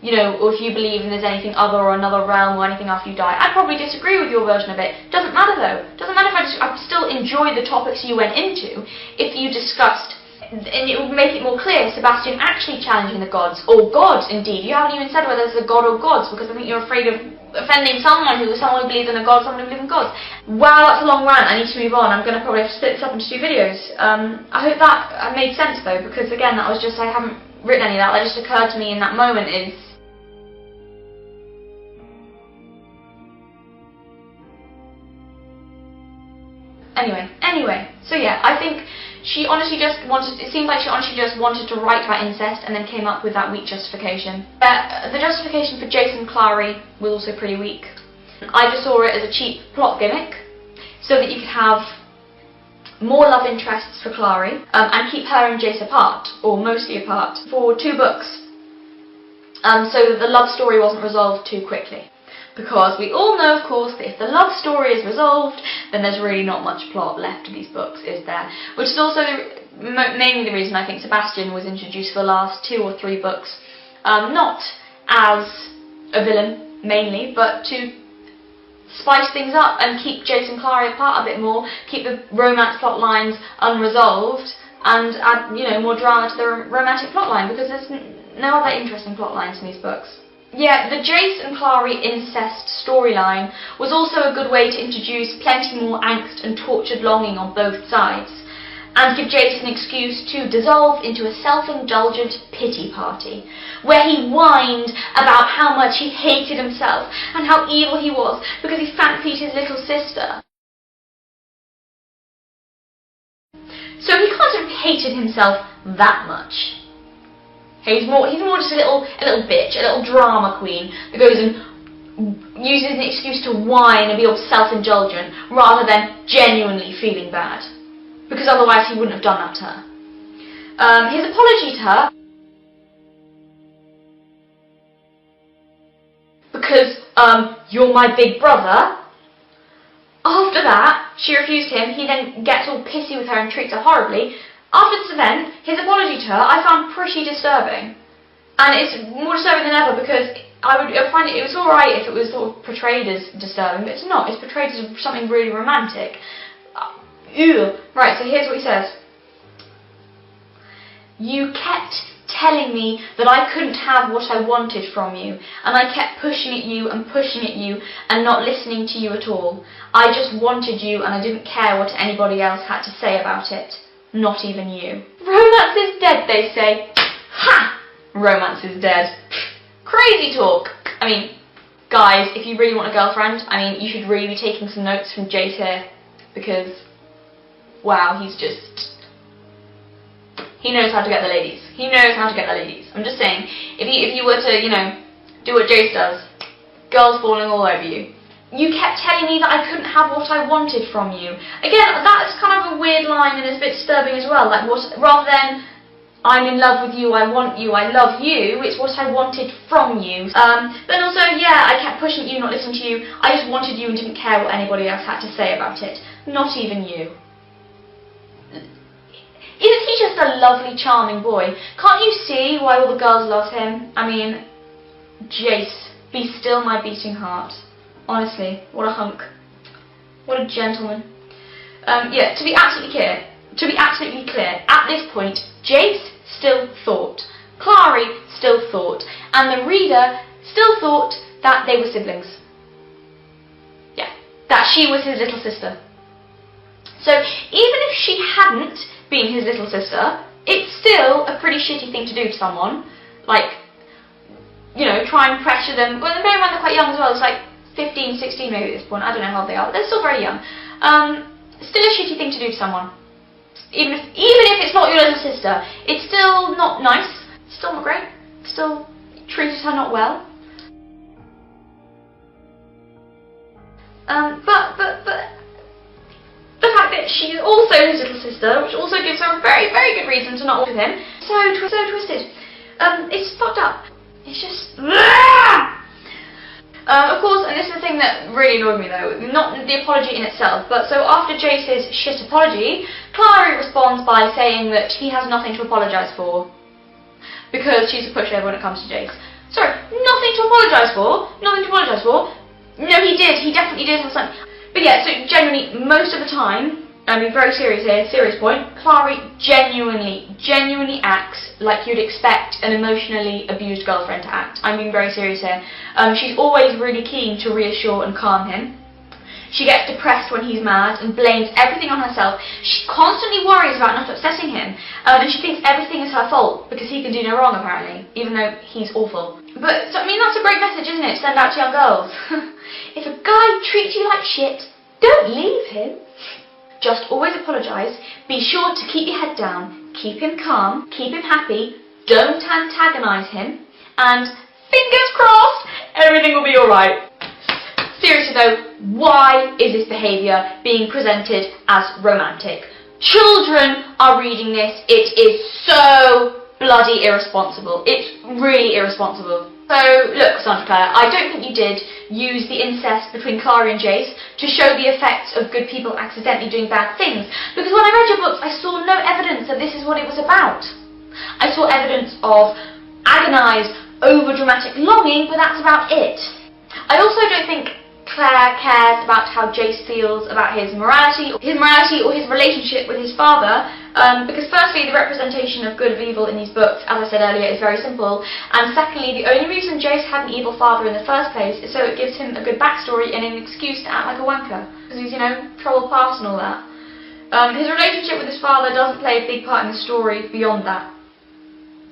you know, or if you believe in there's anything other or another realm or anything after you die. I'd probably disagree with your version of it. Doesn't matter though. Doesn't matter if I'd still enjoy the topics you went into if you discussed, and it would make it more clear, Sebastian actually challenging the gods, or gods indeed. You haven't even said whether it's a god or gods, because I think you're afraid of offending someone who believes in a god, someone who believes in gods. Wow, that's a long rant. I need to move on. I'm going to probably have to split this up into 2 videos. I hope that made sense though, because again, that was just, I haven't written any of that. That just occurred to me in that moment. Anyway, so yeah, I think She honestly just wanted, it seems like she honestly just wanted to write about incest and then came up with that weak justification. The justification for Jason Clary was also pretty weak. I just saw it as a cheap plot gimmick so that you could have more love interests for Clary and keep her and Jace apart, or mostly apart, for 2 books. So that the love story wasn't resolved too quickly. Because we all know, of course, that if the love story is resolved, then there's really not much plot left in these books, is there? Which is also mainly the reason I think Sebastian was introduced for the last 2 or 3 books. Not as a villain, mainly, but to spice things up and keep Jace and Clary apart a bit more, keep the romance plot lines unresolved, and add, you know, more drama to the romantic plot line, because there's no other interesting plot lines in these books. Yeah, the Jace and Clary incest storyline was also a good way to introduce plenty more angst and tortured longing on both sides, and give Jace an excuse to dissolve into a self-indulgent pity party, where he whined about how much he hated himself and how evil he was because he fancied his little sister. So he can't have hated himself that much. He's more just a little bitch, a little drama queen that goes and uses an excuse to whine and be all self-indulgent rather than genuinely feeling bad. Because otherwise he wouldn't have done that to her. His apology to her, because you're my big brother. After that, she refused him. He then gets all pissy with her and treats her horribly. After this event, his apology to her I found pretty disturbing. And it's more disturbing than ever because I would find it was alright if it was sort of portrayed as disturbing, but it's not. It's portrayed as something really romantic. Ew. Right, so here's what he says. You kept telling me that I couldn't have what I wanted from you, and I kept pushing at you and not listening to you at all. I just wanted you and I didn't care what anybody else had to say about it. Not even you. Romance is dead, they say. Ha! Romance is dead. Crazy talk. I mean, guys, if you really want a girlfriend, I mean, you should really be taking some notes from Jace here, because, wow, he knows how to get the ladies. He knows how to get the ladies. I'm just saying, if you were to, you know, do what Jace does, girls falling all over you. You kept telling me that I couldn't have what I wanted from you. Again, that's kind of a weird line and it's a bit disturbing as well. Like, rather than I'm in love with you, I want you, I love you, it's what I wanted from you. Then also, yeah, I kept pushing at you, not listening to you. I just wanted you and didn't care what anybody else had to say about it. Not even you. Isn't he just a lovely, charming boy? Can't you see why all the girls love him? I mean, Jace, be still my beating heart. Honestly, what a hunk. What a gentleman. Yeah, to be absolutely clear, at this point, Jace still thought, Clary still thought, and the reader still thought that they were siblings. Yeah, that she was his little sister. So, even if she hadn't been his little sister, it's still a pretty shitty thing to do to someone. Like, you know, try and pressure them. Well, bear in mind they're quite young as well. It's like 15, 16 maybe at this point. I don't know how old they are, but they're still very young. Still a shitty thing to do to someone. Even if it's not your little sister, it's still not nice. It's still not great. Still treated her not well. But the fact that she's also his little sister, which also gives her a very, very good reason to not work with him. So twisted. It's fucked up. It's just. Of course, and this is the thing that really annoyed me though, not the apology in itself, but so after Jace's shit apology, Clary responds by saying that he has nothing to apologise for, because she's a pushover when it comes to Jace. Sorry, nothing to apologise for? Nothing to apologise for? No, he did, he definitely did have something. But yeah, so genuinely, most of the time, I mean very serious here, serious point, Clary genuinely acts like you'd expect an emotionally abused girlfriend to act. I'm being very serious here. She's always really keen to reassure and calm him. She gets depressed when he's mad and blames everything on herself. She constantly worries about not upsetting him, and she thinks everything is her fault because he can do no wrong apparently, even though he's awful. But, so, I mean, that's a great message, isn't it, to send out to young girls? If a guy treats you like shit, don't leave him. just always apologise, be sure to keep your head down, keep him calm, keep him happy, don't antagonise him, and fingers crossed, everything will be alright. Seriously though, why is this behaviour being presented as romantic? Children are reading this, it is so bloody irresponsible. It's really irresponsible. So, look, Cassandra Clare, I don't think you did use the incest between Clara and Jace to show the effects of good people accidentally doing bad things, because when I read your books, I saw no evidence that this is what it was about. I saw evidence of agonised, over-dramatic longing, but that's about it. I also don't think Claire cares about how Jace feels about his morality or his relationship with his father, because firstly, the representation of good and evil in these books, as I said earlier, is very simple, and secondly, the only reason Jace had an evil father in the first place is so it gives him a good backstory and an excuse to act like a wanker, because he's, troubled past and all that. His relationship with his father doesn't play a big part in the story beyond that.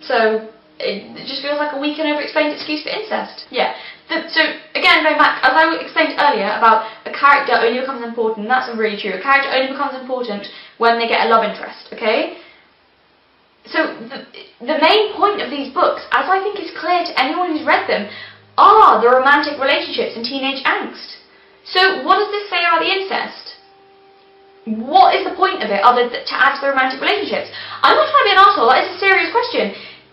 So, it just feels like a weak and over-explained excuse for incest. Yeah. So, again, going back, as I explained earlier about a character only becomes important, that's really true. A character only becomes important when they get a love interest, okay? So, the main point of these books, as I think is clear to anyone who's read them, are the romantic relationships and teenage angst. So, what does this say about the incest? What is the point of it other than to add to the romantic relationships? I'm not trying to be an arsehole, that is a serious question.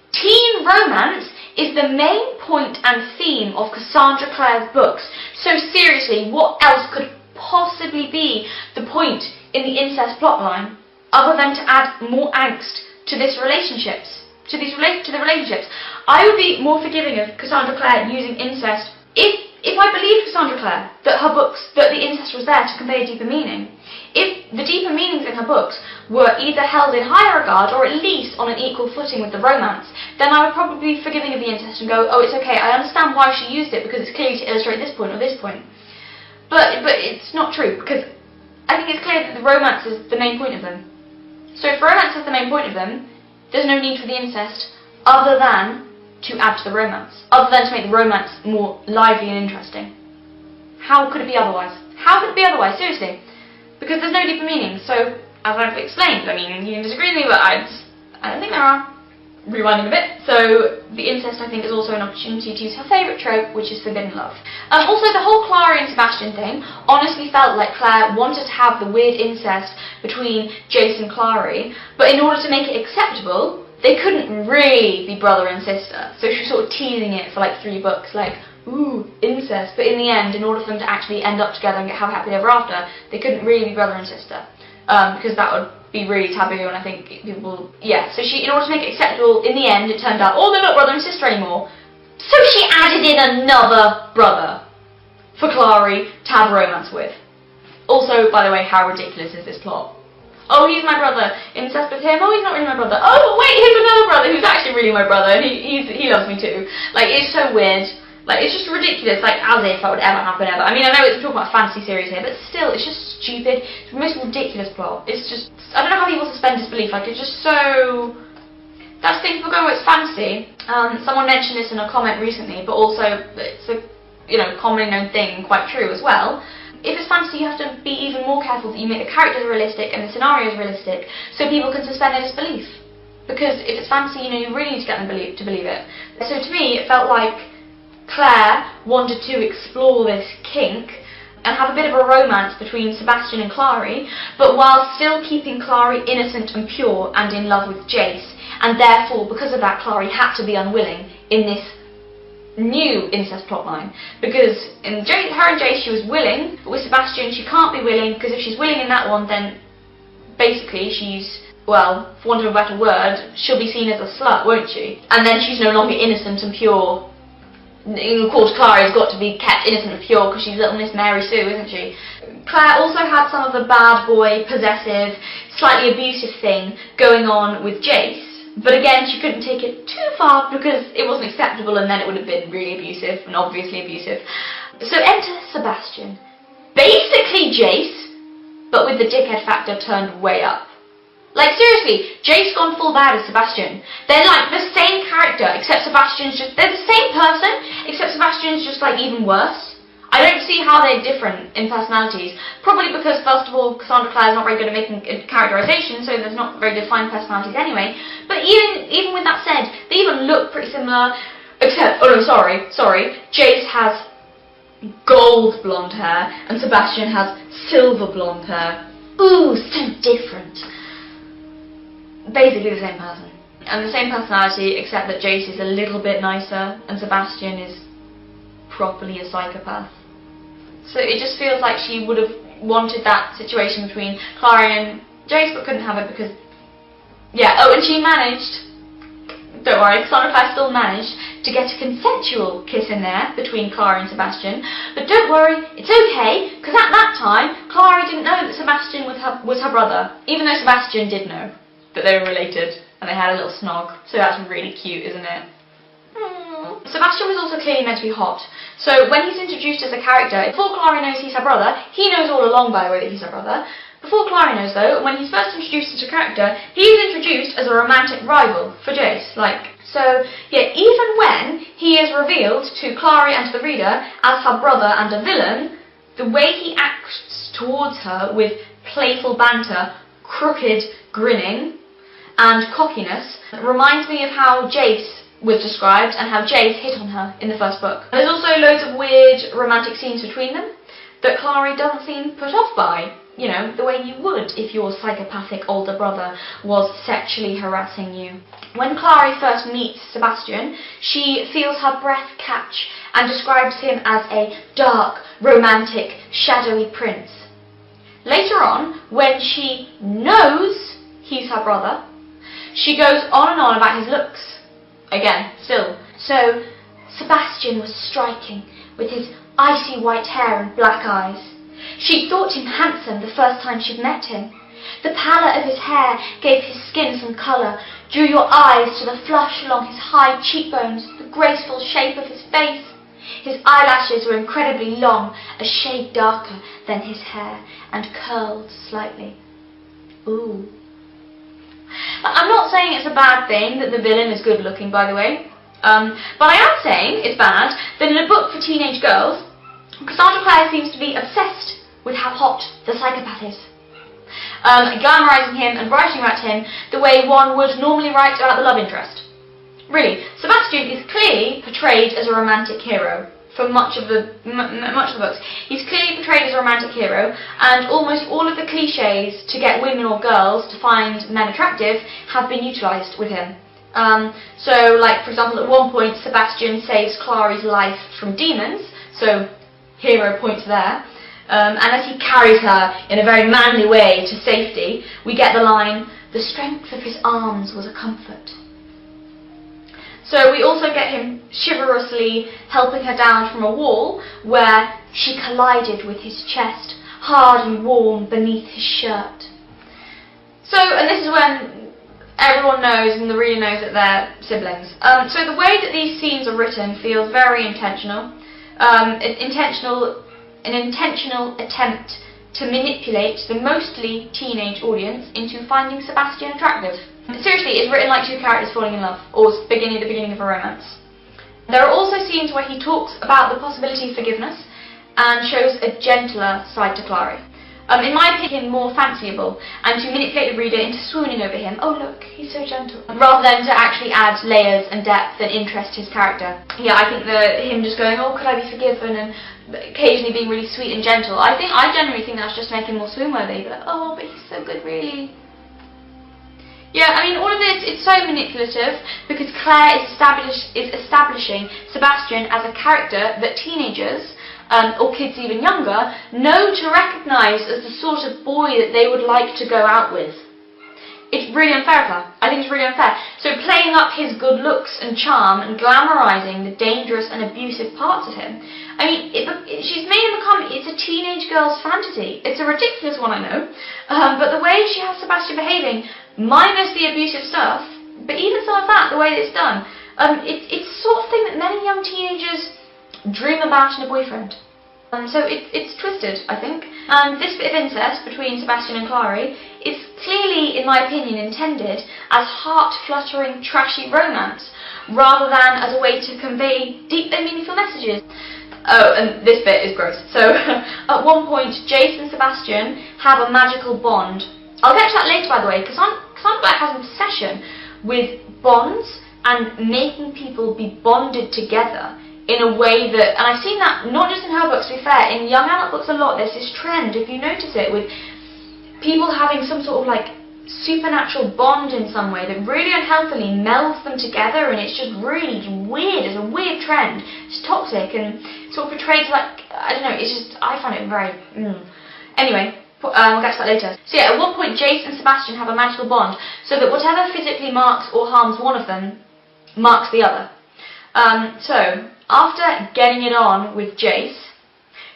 Teen romance is the main point and theme of Cassandra Clare's books. So seriously, what else could possibly be the point in the incest plotline other than to add more angst to these relationships? To the relationships. I would be more forgiving of Cassandra Clare using incest if I believed Cassandra Clare that her books, that the incest was there to convey a deeper meaning. If the deeper meanings in her books were either held in higher regard or at least on an equal footing with the romance, then I would probably be forgiving of the incest and go, oh, it's okay, I understand why she used it because it's clearly to illustrate this point or this point. But it's not true, because I think it's clear that the romance is the main point of them. So if romance is the main point of them, there's no need for the incest other than to add to the romance, other than to make the romance more lively and interesting. How could it be otherwise? How could it be otherwise? Seriously. Because there's no deeper meaning. So, as I've explained, I mean, you can disagree with me, but I don't think there are. Rewinding a bit. So, the incest, I think, is also an opportunity to use her favourite trope, which is forbidden love. Also, the whole Clara and Sebastian thing honestly felt like Claire wanted to have the weird incest between Jace and Clary, but in order to make it acceptable, they couldn't really be brother and sister. So she was sort of teasing it for like 3 books, like, ooh, incest. But in the end, in order for them to actually end up together and have happily ever after, they couldn't really be brother and sister. Because that would be really taboo, and I think people, yeah. So she, in order to make it acceptable, in the end, it turned out, oh, they're not brother and sister anymore. So she added in another brother for Clary to have romance with. Also, by the way, how ridiculous is this plot? Oh, he's my brother, incest with him, oh, he's not really my brother. Oh, wait, here's another brother who's actually really my brother, and he loves me too. Like, it's so weird. Like, it's just ridiculous, like, as if that would ever happen ever. I mean, I know we're talking about a fantasy series here, but still, it's just stupid. It's the most ridiculous plot. It's just, I don't know how people suspend disbelief, like, it's just so... That's the thing, people go, oh, it's fantasy. Someone mentioned this in a comment recently, but also, it's a, commonly known thing, and quite true as well. If it's fantasy, you have to be even more careful that you make the characters realistic and the scenarios realistic, so people can suspend their disbelief. Because if it's fantasy, you really need to get them to believe it. So to me, it felt like Claire wanted to explore this kink and have a bit of a romance between Sebastian and Clary, but while still keeping Clary innocent and pure and in love with Jace, and therefore, because of that, Clary had to be unwilling in this new incest plotline, because in her and Jace she was willing, but with Sebastian she can't be willing, because if she's willing in that one, then basically she's, well, for want of a better word, she'll be seen as a slut, won't she? And then she's no longer innocent and pure. Of course, Clara's got to be kept innocent and pure because she's little Miss Mary Sue, isn't she? Claire also had some of the bad boy, possessive, slightly abusive thing going on with Jace. But again, she couldn't take it too far because it wasn't acceptable, and then it would have been really abusive, and obviously abusive. So enter Sebastian. Basically Jace, but with the dickhead factor turned way up. Like, seriously, Jace gone full bad as Sebastian. They're like the same character, except Sebastian's just... They're the same person, except Sebastian's just, like, even worse. I don't see how they're different in personalities. Probably because, first of all, Cassandra Clare is not very good at making characterization, so there's not very defined personalities anyway. But even with that said, they even look pretty similar, except, oh no, sorry, Jace has gold blonde hair, and Sebastian has silver blonde hair. Ooh, so different. Basically the same person. And the same personality, except that Jace is a little bit nicer, and Sebastian is properly a psychopath. So it just feels like she would have wanted that situation between Clara and Jace, but couldn't have it because... Yeah, oh, and she managed... Don't worry, Cassandra Clare still managed to get a consensual kiss in there between Clara and Sebastian. But don't worry, it's okay, because at that time, Clara didn't know that Sebastian was her brother, even though Sebastian did know that they were related, and they had a little snog. So that's really cute, isn't it? Sebastian was also clearly meant to be hot. So when he's introduced as a character, before Clara knows he's her brother, he knows all along, by the way, that he's her brother. Before Clara knows, though, when he's first introduced as a character, he's introduced as a romantic rival for Jace. So, yeah, even when he is revealed to Clara and to the reader as her brother and a villain, the way he acts towards her with playful banter, crooked grinning, and cockiness reminds me of how Jace was described and how Jace hit on her in the first book. There's also loads of weird romantic scenes between them that Clara doesn't seem put off by. You know, the way you would if your psychopathic older brother was sexually harassing you. When Clara first meets Sebastian, she feels her breath catch and describes him as a dark, romantic, shadowy prince. Later on, when she knows he's her brother, she goes on and on about his looks. Again, still. So, Sebastian was striking with his icy white hair and black eyes. She thought him handsome the first time she'd met him. The pallor of his hair gave his skin some colour, drew your eyes to the flush along his high cheekbones, the graceful shape of his face. His eyelashes were incredibly long, a shade darker than his hair, and curled slightly. Ooh. I'm not saying it's a bad thing that the villain is good looking, by the way, but I am saying it's bad that in a book for teenage girls, Cassandra Clare seems to be obsessed with how hot the psychopath is, glamorising him and writing about him the way one would normally write about the love interest. Really, Sebastian is clearly portrayed as a romantic hero for much of the books. He's clearly portrayed as a romantic hero, and almost all of the cliches to get women or girls to find men attractive have been utilised with him. So, like, for example, at one point, Sebastian saves Clara's life from demons, so hero points there. And as he carries her in a very manly way to safety, we get the line, "The strength of his arms was a comfort." So we also get him chivalrously helping her down from a wall where she collided with his chest, hard and warm beneath his shirt. So, and this is when everyone knows and the reader knows that they're siblings. So the way that these scenes are written feels very intentional. An intentional attempt to manipulate the mostly teenage audience into finding Sebastian attractive. Seriously, it's written like two characters falling in love, or the beginning of a romance. There are also scenes where he talks about the possibility of forgiveness and shows a gentler side to Clara. In my opinion, more fanciable, and to manipulate the reader into swooning over him. Oh look, he's so gentle. Rather than to actually add layers and depth and interest to his character. Yeah, I think that him just going, oh, could I be forgiven, and occasionally being really sweet and gentle, I genuinely think that's just making him more swoon-worthy. But oh, but he's so good, really. Yeah, I mean, all of this is so manipulative because Claire is establishing Sebastian as a character that teenagers, or kids even younger, know to recognise as the sort of boy that they would like to go out with. It's really unfair of her. I think it's really unfair. So playing up his good looks and charm and glamorising the dangerous and abusive parts of him, I mean, she's made him become, it's a teenage girl's fantasy. It's a ridiculous one, I know, but the way she has Sebastian behaving, minus the abusive stuff, but even some of that, the way that it's done, it's the sort of thing that many young teenagers dream about in a boyfriend. So it's twisted, I think. And this bit of incest between Sebastian and Clary is clearly, in my opinion, intended as heart-fluttering, trashy romance, rather than as a way to convey deep and meaningful messages. Oh, and this bit is gross. So, at one point, Jace and Sebastian have a magical bond. I'll get to that later, by the way, because Cassandra Clare has an obsession with bonds and making people be bonded together in a way that, and I've seen that not just in her books, to be fair, in young adult books a lot. There's this trend, if you notice it, with people having some sort of like supernatural bond in some way that really unhealthily melds them together, and it's just really weird. It's a weird trend. It's toxic and sort of portrays like, I don't know, it's just, I find it very, Anyway, we'll get to that later. So yeah, at one point Jace and Sebastian have a magical bond, so that whatever physically marks or harms one of them marks the other. So, after getting it on with Jace,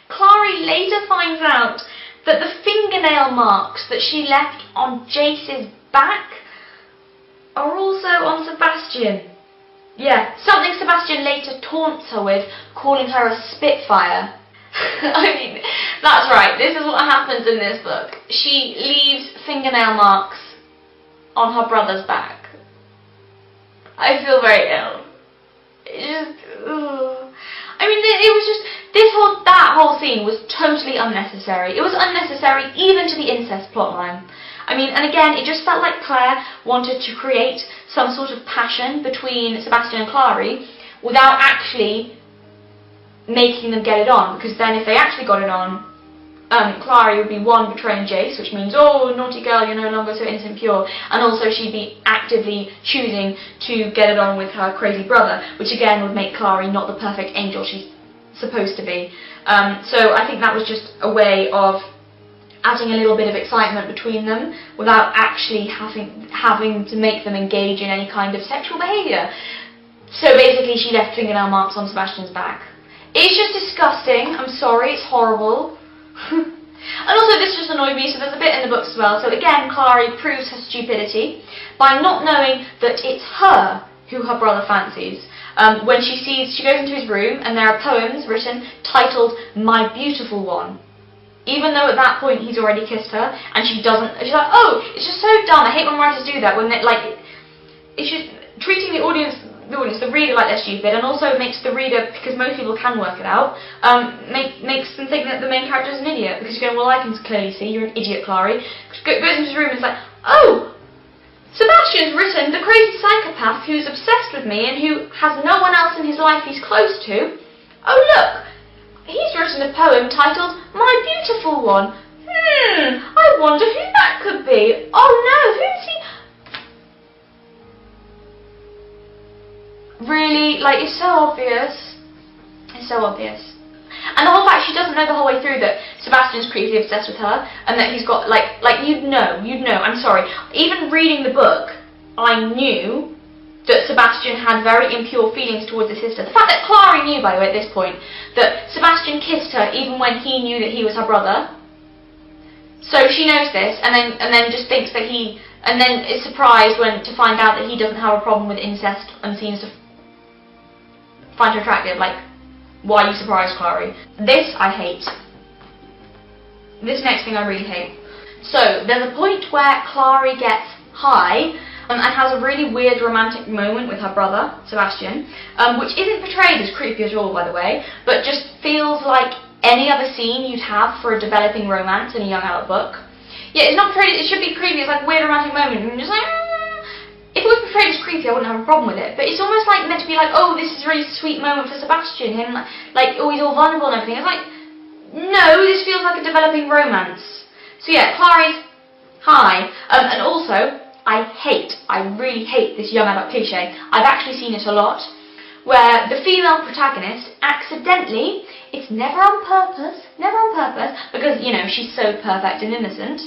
Clary later finds out that the fingernail marks that she left on Jace's back are also on Sebastian. Yeah, something Sebastian later taunts her with, calling her a Spitfire. I mean, that's right, this is what happens in this book. She leaves fingernail marks on her brother's back. I feel very ill. I mean, it was just, that whole scene was totally unnecessary. It was unnecessary even to the incest plotline. I mean, and again, it just felt like Claire wanted to create some sort of passion between Sebastian and Clary without actually making them get it on, because then if they actually got it on, Clary would be one, betraying Jace, which means, oh, naughty girl, you're no longer so innocent and pure, and also she'd be actively choosing to get it on with her crazy brother, which again would make Clary not the perfect angel she's supposed to be. So I think that was just a way of adding a little bit of excitement between them without actually having to make them engage in any kind of sexual behaviour. So basically she left fingernail marks on Sebastian's back. It's just disgusting, I'm sorry, it's horrible. And also this just annoyed me, so there's a bit in the books as well. So again, Clary proves her stupidity by not knowing that it's her who her brother fancies. When she goes into his room and there are poems written titled My Beautiful One. Even though at that point he's already kissed her, and she's like, oh, it's just so dumb. I hate when writers do that, when it's just treating the reader like they're stupid, and also makes the reader, because most people can work it out, makes them think that the main character is an idiot, because you're going, well, I can clearly see you're an idiot, Clary. Goes into his room and is like, oh, Sebastian's written the crazy psychopath who's obsessed with me and who has no one else in his life he's close to. Oh, look, he's written a poem titled My Beautiful One. I wonder who that could be. Oh no, who's he? Really, like, it's so obvious. It's so obvious. And the whole fact she doesn't know the whole way through that Sebastian's creepily obsessed with her, and that he's got, like you'd know, I'm sorry. Even reading the book, I knew that Sebastian had very impure feelings towards his sister. The fact that Clary knew, by the way, at this point, that Sebastian kissed her even when he knew that he was her brother. So she knows this, and then just thinks that and then is surprised to find out that he doesn't have a problem with incest and seems to find her attractive. Like, why are you surprised, Clary? This I hate. This next thing I really hate. So, there's a point where Clary gets high and has a really weird romantic moment with her brother, Sebastian, which isn't portrayed as creepy at all, by the way, but just feels like any other scene you'd have for a developing romance in a young adult book. Yeah, it's not portrayed, it should be creepy, it's like a weird romantic moment, and you're just like, if it was portrayed as creepy, I wouldn't have a problem with it, but it's almost like meant to be like, oh, this is a really sweet moment for Sebastian, him, like, oh, he's all vulnerable and everything. It's like, no, this feels like a developing romance. So yeah, Clary's high, and also, I really hate this young adult cliche. I've actually seen it a lot, where the female protagonist accidentally, it's never on purpose, because, you know, she's so perfect and innocent,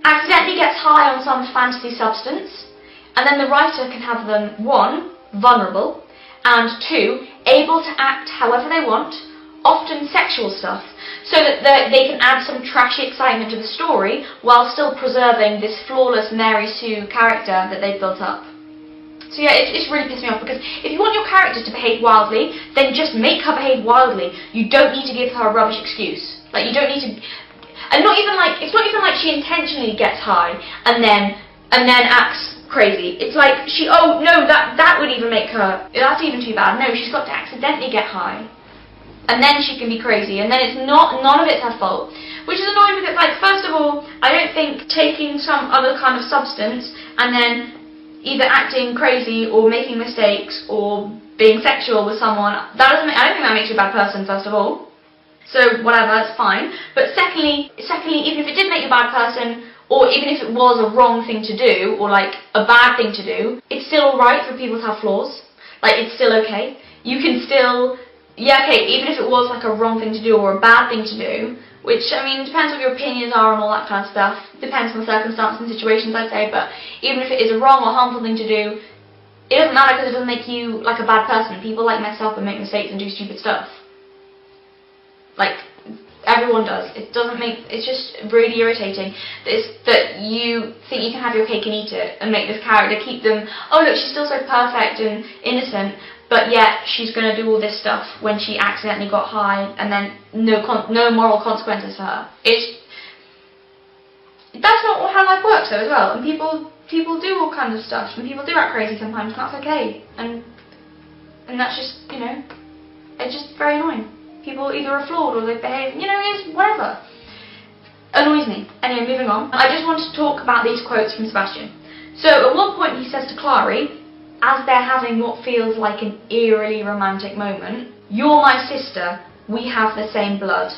accidentally gets high on some fantasy substance, and then the writer can have them, 1, vulnerable, and 2, able to act however they want, often sexual stuff, so that they can add some trashy excitement to the story while still preserving this flawless Mary Sue character that they've built up. So yeah, it's really pissed me off, because if you want your character to behave wildly, then just make her behave wildly. You don't need to give her a rubbish excuse. Like, you don't need to, and not even like, it's not even like she intentionally gets high and then acts crazy. It's like oh no, that would even make her, that's even too bad. No, she's got to accidentally get high, and then she can be crazy, and then it's none of it's her fault. Which is annoying because, like, first of all, I don't think taking some other kind of substance and then either acting crazy or making mistakes or being sexual with someone, I don't think that makes you a bad person, first of all. So whatever, it's fine. But secondly, even if it did make you a bad person, or even if it was a wrong thing to do, or like a bad thing to do, it's still alright for people to have flaws. Like, it's still okay. You can still, yeah, okay, even if it was like a wrong thing to do or a bad thing to do, which, I mean, depends what your opinions are and all that kind of stuff. Depends on the circumstances and situations, I'd say. But even if it is a wrong or harmful thing to do, it doesn't matter because it doesn't make you like a bad person. People like mess up and make mistakes and do stupid stuff. Like, everyone does. It doesn't make, it's just really irritating that you think you can have your cake and eat it and make this character, keep them, oh look, she's still so perfect and innocent, but yet she's going to do all this stuff when she accidentally got high, and then no moral consequences for her. That's not how life works though as well, and people do all kinds of stuff, and people do act crazy sometimes, and that's okay, and that's just, you know, it's just very annoying. People either are flawed or they behave, you know, it's whatever. Annoys me. Anyway, moving on. I just want to talk about these quotes from Sebastian. So at one point he says to Clary, as they're having what feels like an eerily romantic moment, "You're my sister, we have the same blood."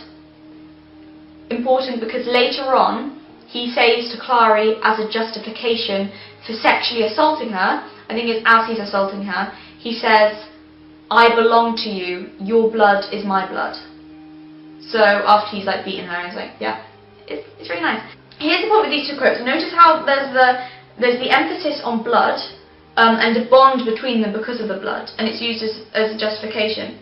Important because later on, he says to Clary as a justification for sexually assaulting her, I think it's as he's assaulting her, he says, "I belong to you, your blood is my blood." So after he's like beaten her, he's like, yeah, it's really nice. Here's the point with these two quotes. Notice how there's the emphasis on blood, and a bond between them because of the blood, and it's used as a justification.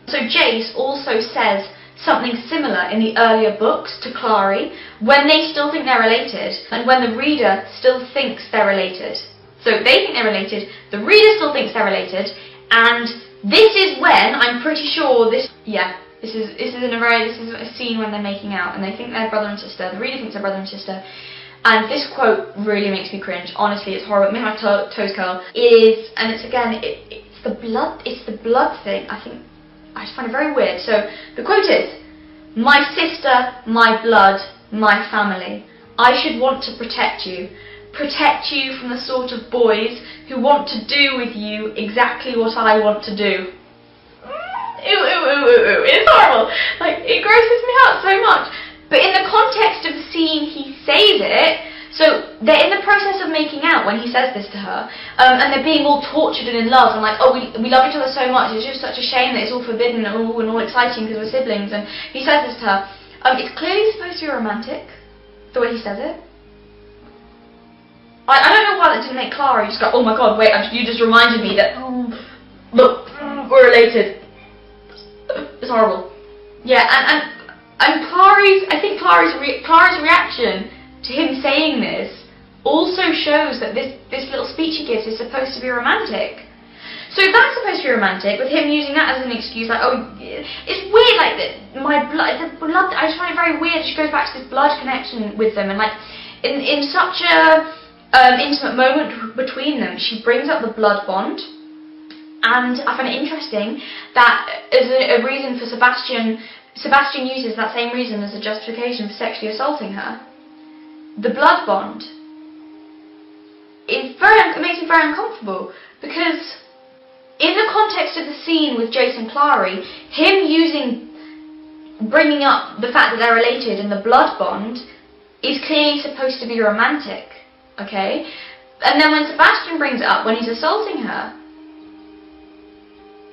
So Jace also says something similar in the earlier books to Clary when they still think they're related, and when the reader still thinks they're related. So they think they're related, the reader still thinks they're related, and this is when I'm pretty sure this is a scene when they're making out and they think they're brother and sister. The reader thinks they're brother and sister. And this quote really makes me cringe. Honestly, it's horrible. It made my toes curl. It's the blood thing. I just find it very weird. So the quote is, "My sister, my blood, my family. I should want to protect you from the sort of boys who want to do with you exactly what I want to do." Ew, it's horrible. Like, it grosses me out so much. But in the context of the scene, he says it, so they're in the process of making out when he says this to her, and they're being all tortured and in love, and like, oh, we love each other so much, it's just such a shame that it's all forbidden and all exciting because we're siblings, and he says this to her. It's clearly supposed to be romantic, the way he says it. I don't know why that didn't make Clara just go, oh my god, wait, you just reminded me that, look, we're related. It's horrible. Yeah, and Clara's reaction to him saying this also shows that this little speech he gives is supposed to be romantic. So if that's supposed to be romantic, with him using that as an excuse, like, oh, it's weird, like, the blood, I just find it very weird. She goes back to this blood connection with them, and like, in such a intimate moment between them, she brings up the blood bond. And I find it interesting that as a reason for Sebastian uses that same reason as a justification for sexually assaulting her. The blood bond. It makes me very uncomfortable, because in the context of the scene with Jace and Clary, bringing up the fact that they're related and the blood bond is clearly supposed to be romantic, okay? And then when Sebastian brings it up when he's assaulting her,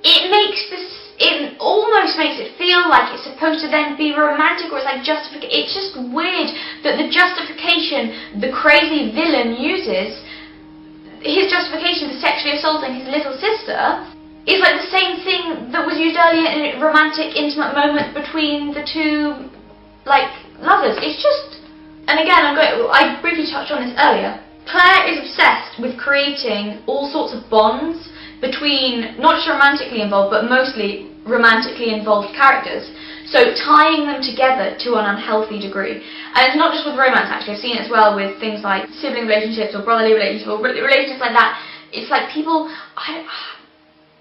it almost makes it feel like it's supposed to then be romantic, or it's like justification. It's just weird that the justification the crazy villain uses, his justification for sexually assaulting his little sister, is like the same thing that was used earlier in a romantic, intimate moment between the two, like, lovers. It's just, and again, I briefly touched on this earlier. Claire is obsessed with creating all sorts of bonds between, not just romantically involved, but mostly romantically involved characters. So tying them together to an unhealthy degree. And it's not just with romance, actually. I've seen it as well with things like sibling relationships or brotherly relationships or relationships like that. It's like people...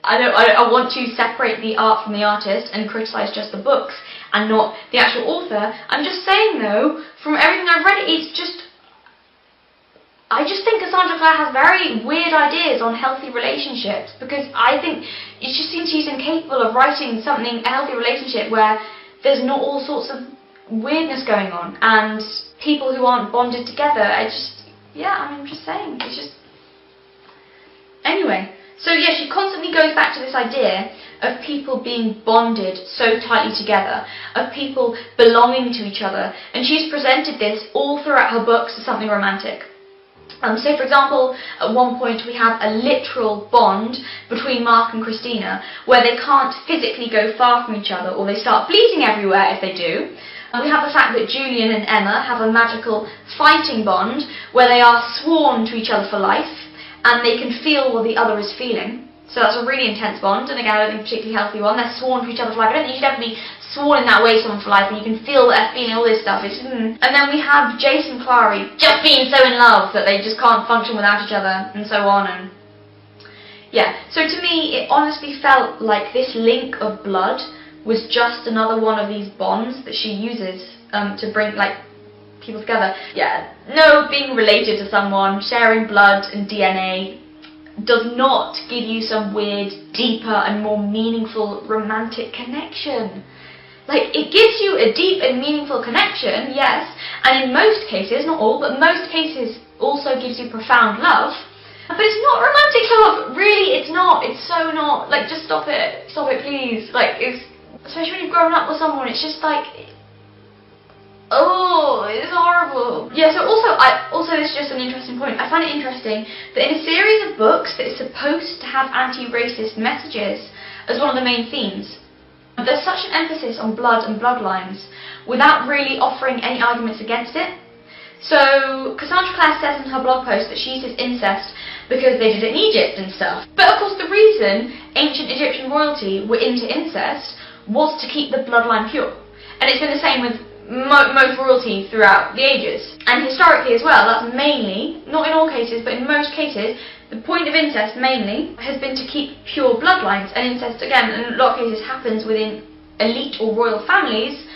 I want to separate the art from the artist and criticise just the books and not the actual author. I'm just saying, though, from everything I've read, it's just... I just think Cassandra Clare has very weird ideas on healthy relationships, because I think it just seems she's incapable of writing something, a healthy relationship, where there's not all sorts of weirdness going on and people who aren't bonded together. I'm just saying, it's just... Anyway, so yeah, she constantly goes back to this idea of people being bonded so tightly together, of people belonging to each other, and she's presented this all throughout her books as something romantic. So, for example, at one point we have a literal bond between Mark and Christina where they can't physically go far from each other, or they start bleeding everywhere if they do. And we have the fact that Julian and Emma have a magical fighting bond where they are sworn to each other for life and they can feel what the other is feeling. So that's a really intense bond, and again, I don't think a particularly healthy one. They're sworn to each other for life. I don't think you should ever be sworn in that way to someone for life, and you can feel that they're feeling all this stuff. And then we have Jace and Clary just being so in love that they just can't function without each other, and so on. And yeah, so to me, it honestly felt like this link of blood was just another one of these bonds that she uses to bring, like, people together. Yeah, no, being related to someone, sharing blood and DNA does not give you some weird, deeper and more meaningful romantic connection. Like, it gives you a deep and meaningful connection, yes, and in most cases, not all, but most cases also gives you profound love, but it's not romantic love. Really, it's not. It's so not. Like, just stop it. Stop it, please. Like, it's... Especially when you've grown up with someone, it's just like... Oh, it's horrible. Yeah, so also this is just an interesting point. I find it interesting that in a series of books that is supposed to have anti-racist messages as one of the main themes, there's such an emphasis on blood and bloodlines without really offering any arguments against it. So Cassandra Clare says in her blog post that she uses incest because they did it in Egypt and stuff. But of course the reason ancient Egyptian royalty were into incest was to keep the bloodline pure. And it's been the same with most royalty throughout the ages. And historically as well, that's mainly, not in all cases, but in most cases, the point of incest mainly has been to keep pure bloodlines. And incest, again, in a lot of cases happens within elite or royal families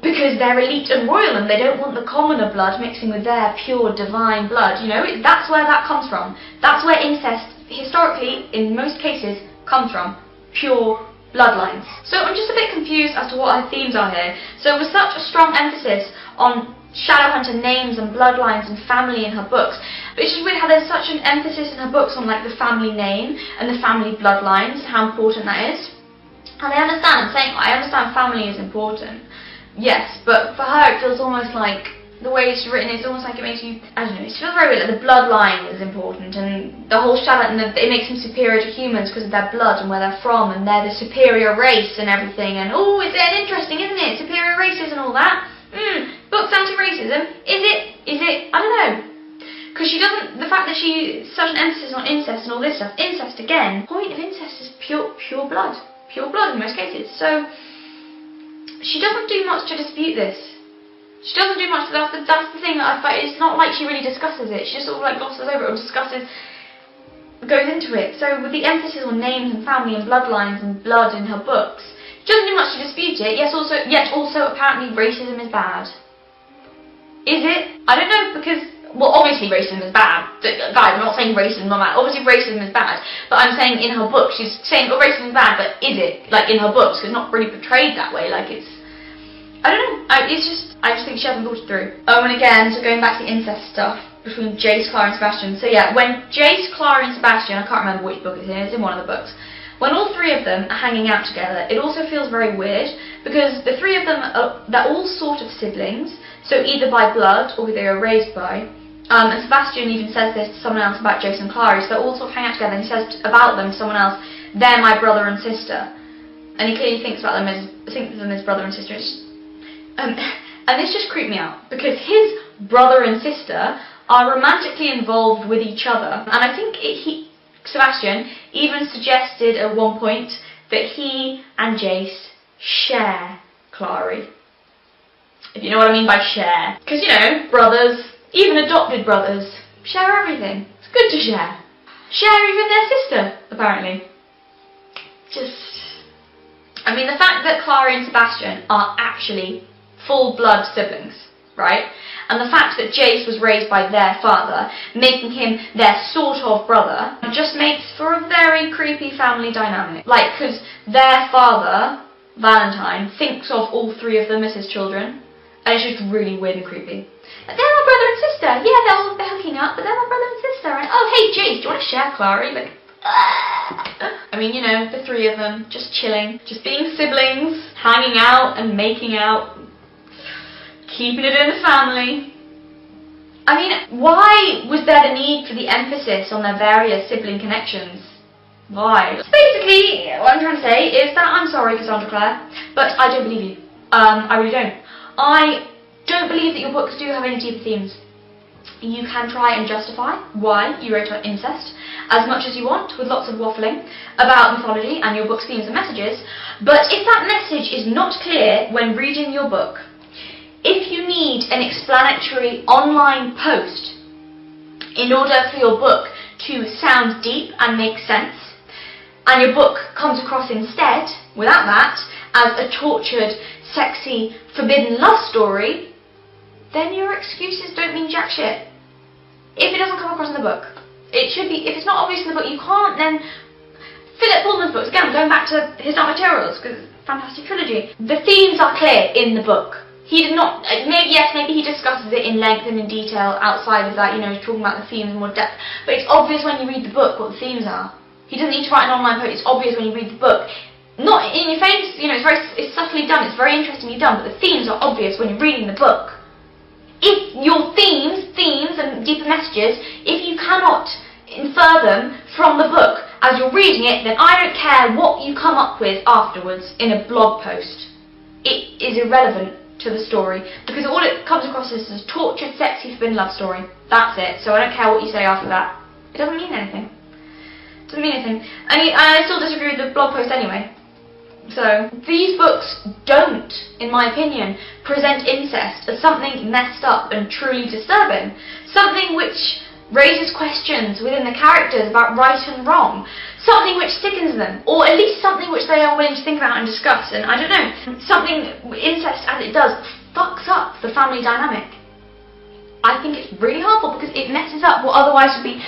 because they're elite and royal and they don't want the commoner blood mixing with their pure divine blood, you know. That's where that comes from. That's where incest, historically, in most cases, comes from. Pure bloodlines. So I'm just a bit confused as to what her themes are here. So with such a strong emphasis on Shadowhunter names and bloodlines and family in her books, but it's just weird how there's such an emphasis in her books on like the family name and the family bloodlines and how important that is. And I understand family is important, yes, but for her it feels almost like the way it's written, it's almost like it makes you, I don't know, it feels very weird, like the bloodline is important, and the whole it makes them superior to humans because of their blood and where they're from, and they're the superior race and everything, and oh, it's interesting, isn't it? Superior races and all that. Books anti-racism, is it? I don't know. Because she doesn't, the fact that she, such an emphasis on incest and all this stuff, incest again, the point of incest is pure blood in most cases, so she doesn't do much to dispute this. She doesn't do much. That's the thing that I find. It's not like she really discusses it. She just sort of like glosses over it or goes into it. So with the emphasis on names and family and bloodlines and blood in her books, she doesn't do much to dispute it. Yet also apparently racism is bad. Is it? I don't know, because well, obviously racism is bad. Guys, I'm not saying racism is not bad. Obviously racism is bad, but I'm saying in her book she's saying racism is bad. But is it, like, in her books? Because it's not really portrayed that way. Like, it's, I don't know. I just think she hasn't thought it through. Oh, and again, so going back to the incest stuff between Jace, Clara and Sebastian. So yeah, when Jace, Clara and Sebastian, I can't remember which book it's in, it's in one of the books. When all three of them are hanging out together, it also feels very weird because the three of them, they're all sort of siblings, so either by blood or who they were raised by. And Sebastian even says this to someone else about Jace and Clara, so they all sort of hang out together, and he says about them to someone else, they're my brother and sister. And he clearly thinks of them as brother and sister. And this just creeped me out, because his brother and sister are romantically involved with each other. And I think Sebastian even suggested at one point that he and Jace share Clary. If you know what I mean by share. Because, you know, brothers, even adopted brothers, share everything. It's good to share. Share even their sister, apparently. I mean, the fact that Clary and Sebastian are actually full-blood siblings, right? And the fact that Jace was raised by their father, making him their sort of brother, just makes for a very creepy family dynamic. Like, because their father, Valentine, thinks of all three of them as his children, and it's just really weird and creepy. Like, they're my brother and sister. Yeah, they're hooking up, but they're my brother and sister. And, oh, hey, Jace, do you want to share Clary? Like, I mean, you know, the three of them, just chilling, just being siblings, hanging out and making out, keeping it in the family. I mean, why was there the need for the emphasis on their various sibling connections? Why? Basically, what I'm trying to say is that I'm sorry, Cassandra Clare, but I don't believe you. I really don't. I don't believe that your books do have any deeper themes. You can try and justify why you wrote about incest as much as you want, with lots of waffling about mythology and your book's themes and messages, but if that message is not clear when reading your book, if you need an explanatory online post in order for your book to sound deep and make sense, and your book comes across instead, without that, as a tortured, sexy, forbidden love story, then your excuses don't mean jack shit. If it doesn't come across in the book. It should be, if it's not obvious in the book, you can't then... Philip Pullman's books, again, going back to his Dark Materials, because fantastic trilogy. The themes are clear in the book. He did not, maybe he discusses it in length and in detail outside of that, you know, talking about the themes in more depth, but it's obvious when you read the book what the themes are. He doesn't need to write an online post, it's obvious when you read the book. Not in your face, you know, it's subtly done, it's very interestingly done, but the themes are obvious when you're reading the book. If your themes and deeper messages, if you cannot infer them from the book as you're reading it, then I don't care what you come up with afterwards in a blog post. It is irrelevant to the story, because all it comes across as a tortured, sexy, forbidden love story. That's it. So I don't care what you say after that. It doesn't mean anything. It doesn't mean anything. And I still disagree with the blog post anyway. So, these books don't, in my opinion, present incest as something messed up and truly disturbing. Something which raises questions within the characters about right and wrong. Something which sickens them, or at least something which they are willing to think about and discuss. And I don't know, something, incest as it does, fucks up the family dynamic. I think it's really harmful because it messes up what otherwise would be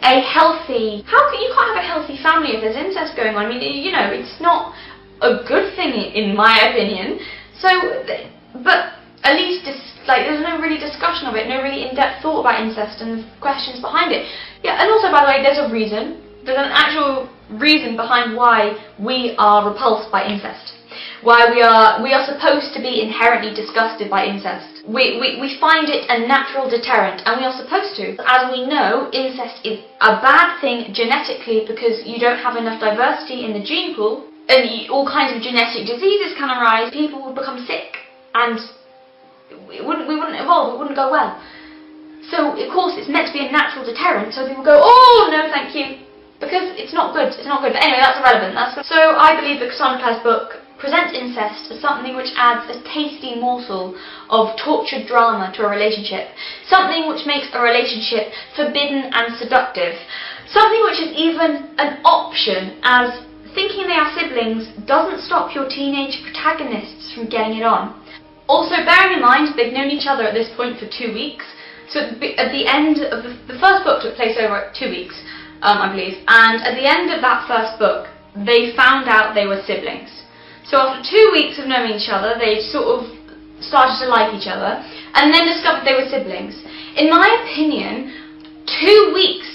a healthy... You can't have a healthy family if there's incest going on. I mean, you know, it's not a good thing in my opinion. So, but at least there's no really discussion of it, no really in-depth thought about incest and questions behind it. Yeah, and also, by the way, there's a reason. There's an actual reason behind why we are repulsed by incest. Why we are supposed to be inherently disgusted by incest. We find it a natural deterrent, and we are supposed to. As we know, incest is a bad thing genetically because you don't have enough diversity in the gene pool, and all kinds of genetic diseases can arise. People would become sick, and we wouldn't evolve. It wouldn't go well. So, of course, it's meant to be a natural deterrent. So people go, "Oh no, thank you," because it's not good. It's not good. But anyway, that's irrelevant. So I believe that Cassandra Clare's book presents incest as something which adds a tasty morsel of tortured drama to a relationship. Something which makes a relationship forbidden and seductive. Something which is even an option, as thinking they are siblings doesn't stop your teenage protagonists from getting it on. Also, bearing in mind they've known each other at this point for 2 weeks, so at the end of the first book took place over 2 weeks, I believe, and at the end of that first book, they found out they were siblings. So after 2 weeks of knowing each other, they sort of started to like each other, and then discovered they were siblings. In my opinion, 2 weeks,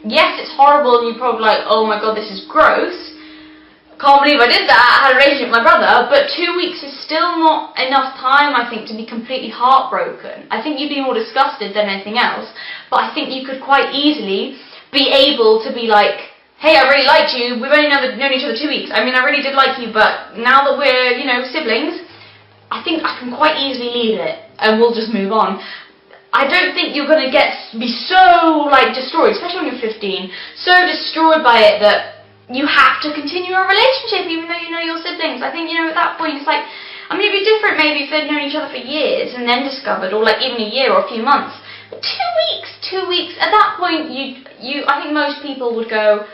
yes, it's horrible, and you're probably like, oh my god, this is gross. Can't believe I did that, I had a relationship with my brother, but 2 weeks is still not enough time, I think, to be completely heartbroken. I think you'd be more disgusted than anything else, but I think you could quite easily be able to be like, hey, I really liked you, we've only known each other 2 weeks, I mean, I really did like you, but now that we're, you know, siblings, I think I can quite easily leave it, and we'll just move on. I don't think you're going to be so, destroyed, especially when you're 15, so destroyed by it that you have to continue a relationship even though you know your siblings. I think, at that point it's like, I mean, it'd be different maybe if they'd known each other for years and then discovered, or like even a year or a few months. But 2 weeks, at that point, I think most people would go,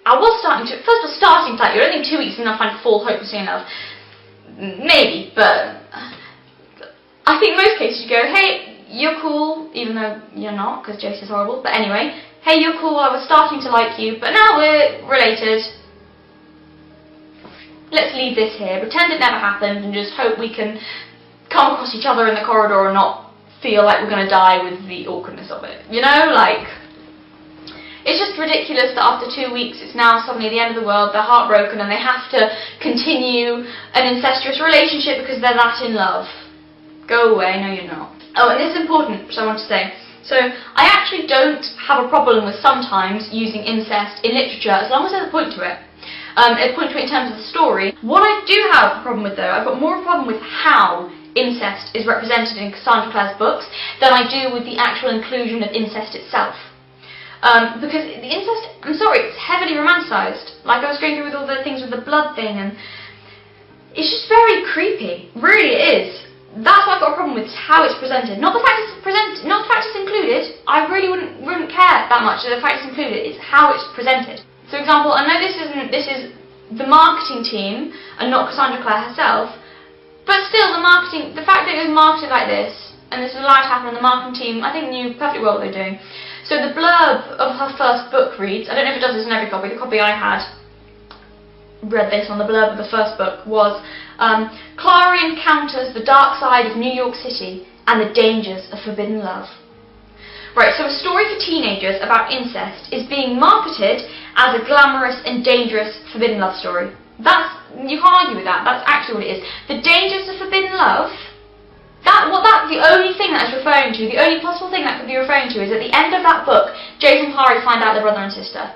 I was starting to, first of all, starting to like you. I don't think 2 weeks is enough time to fall hopelessly in love. Maybe, but I think in most cases you go, hey, you're cool, even though you're not, because Jace is horrible, but anyway, hey, you're cool, I was starting to like you, but now we're related. Let's leave this here, pretend it never happened, and just hope we can come across each other in the corridor and not feel like we're going to die with the awkwardness of it. It's just ridiculous that after 2 weeks it's now suddenly the end of the world, they're heartbroken and they have to continue an incestuous relationship because they're that in love. Go away, no you're not. Oh, and this is important, which I want to say. So, I actually don't have a problem with sometimes using incest in literature as long as there's a point to it. A point to it in terms of the story. What I do have a problem with though, I've got more of a problem with how incest is represented in Cassandra Clare's books than I do with the actual inclusion of incest itself. Because the incest, I'm sorry, it's heavily romanticised. Like I was going through with all the things with the blood thing, and it's just very creepy. Really it is. That's what I've got a problem with, how it's presented. Not the fact it's presented, not the fact it's included. I really wouldn't care that much that the fact it's included. It's how it's presented. So, for example, I know this is the marketing team and not Cassandra Clare herself, but still the fact that it was marketed like this, and this was allowed to happen, and the marketing team, I think, knew perfectly well what they were doing. So the blurb of her first book reads, I don't know if it does this in every copy, the copy I had read this on the blurb of the first book, was Clara encounters the dark side of New York City and the dangers of forbidden love. Right, so a story for teenagers about incest is being marketed as a glamorous and dangerous forbidden love story. You can't argue with that, that's actually what it is. The dangers of forbidden love, that's the only thing that's referring to, the only possible thing that could be referring to is at the end of that book, Jace and Hari find out they're brother and sister.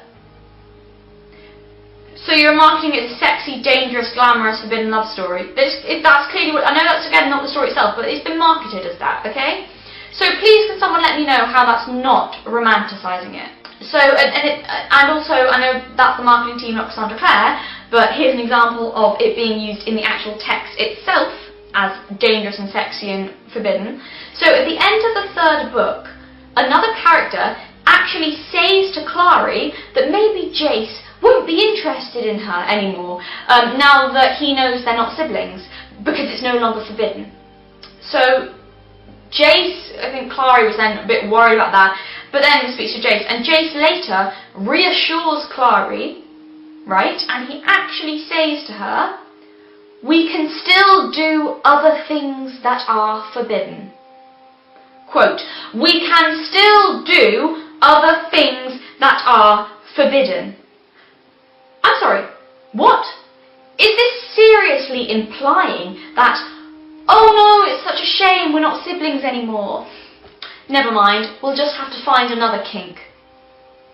So you're marketing it as a sexy, dangerous, glamorous, forbidden love story. That's clearly what, I know that's again not the story itself, but it's been marketed as that, okay? So please can someone let me know how that's not romanticising it. So, and also, I know that's the marketing team, not Cassandra Clare, but here's an example of it being used in the actual text itself as dangerous and sexy and forbidden. So at the end of the third book, another character actually says to Clary that maybe Jace won't be interested in her anymore now that he knows they're not siblings, because it's no longer forbidden. So Jace, I think Clary was then a bit worried about that, but then he speaks to Jace, and Jace later reassures Clary, right, and he actually says to her, we can still do other things that are forbidden. Quote, we can still do other things that are forbidden. I'm sorry, what? Is this seriously implying that, oh no, it's such a shame we're not siblings anymore? Never mind, we'll just have to find another kink.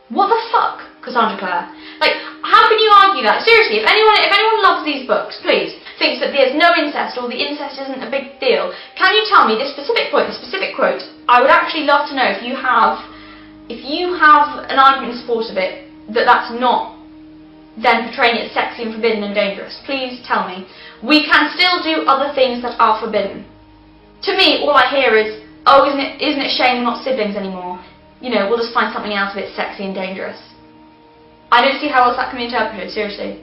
What the fuck, Cassandra Clare? Like, how can you argue that? Seriously, if anyone loves these books, please, thinks that there's no incest or the incest isn't a big deal, can you tell me this specific point, this specific quote? I would actually love to know if you have an argument in support of it, that's not then portraying it as sexy and forbidden and dangerous. Please tell me. We can still do other things that are forbidden. To me, all I hear is, oh, isn't it a shame we're not siblings anymore? We'll just find something else a bit sexy and dangerous. I don't see how else that can be interpreted, seriously.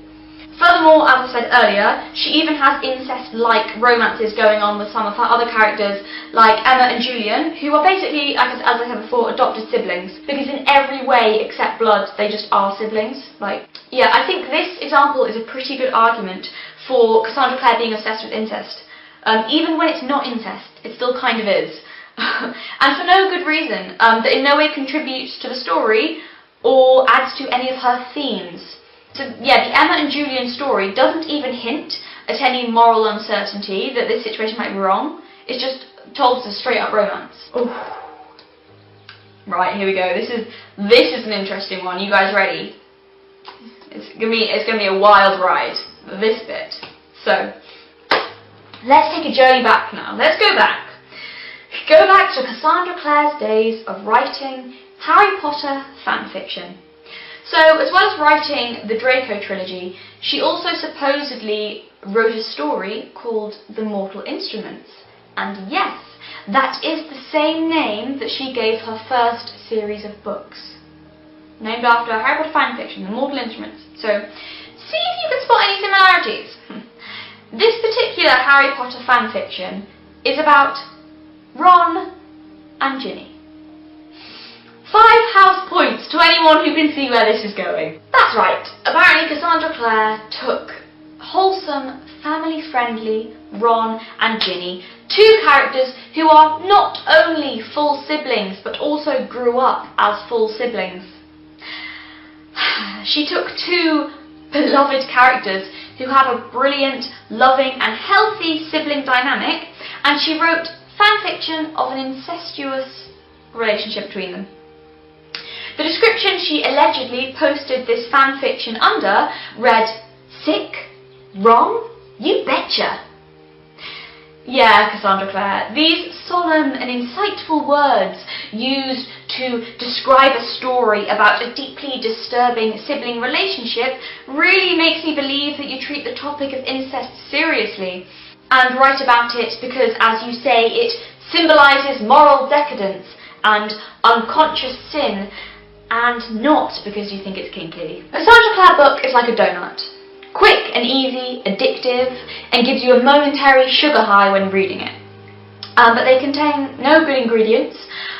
Furthermore, as I said earlier, she even has incest-like romances going on with some of her other characters, like Emma and Julian, who are basically, as I said before, adopted siblings, because in every way except blood, they just are siblings. Yeah, I think this example is a pretty good argument for Cassandra Clare being obsessed with incest. Even when it's not incest, it still kind of is. And for no good reason, that in no way contributes to the story or adds to any of her themes. So yeah, the Emma and Julian story doesn't even hint at any moral uncertainty that this situation might be wrong. It's just told as a straight up romance. Ooh. Right, here we go. This is an interesting one. You guys ready? It's gonna be a wild ride, this bit. So let's take a journey back now. Let's go back. Go back to Cassandra Clare's days of writing Harry Potter fanfiction. So, as well as writing the Draco trilogy, she also supposedly wrote a story called The Mortal Instruments. And yes, that is the same name that she gave her first series of books. Named after Harry Potter fanfiction, The Mortal Instruments. So, see if you can spot any similarities. This particular Harry Potter fanfiction is about Ron and Ginny. 5 house points to anyone who can see where this is going. That's right, apparently Cassandra Clare took wholesome, family-friendly Ron and Ginny, 2 characters who are not only full siblings but also grew up as full siblings. She took 2 beloved characters who have a brilliant, loving and healthy sibling dynamic, and she wrote fanfiction of an incestuous relationship between them. The description she allegedly posted this fanfiction under read, "Sick? Wrong? You betcha." Yeah, Cassandra Clare, these solemn and insightful words used to describe a story about a deeply disturbing sibling relationship really makes me believe that you treat the topic of incest seriously and write about it because, as you say, it symbolises moral decadence and unconscious sin, and not because you think it's kinky. A Cassandra Clare book is like a donut. Quick and easy, addictive, and gives you a momentary sugar high when reading it. But they contain no good ingredients,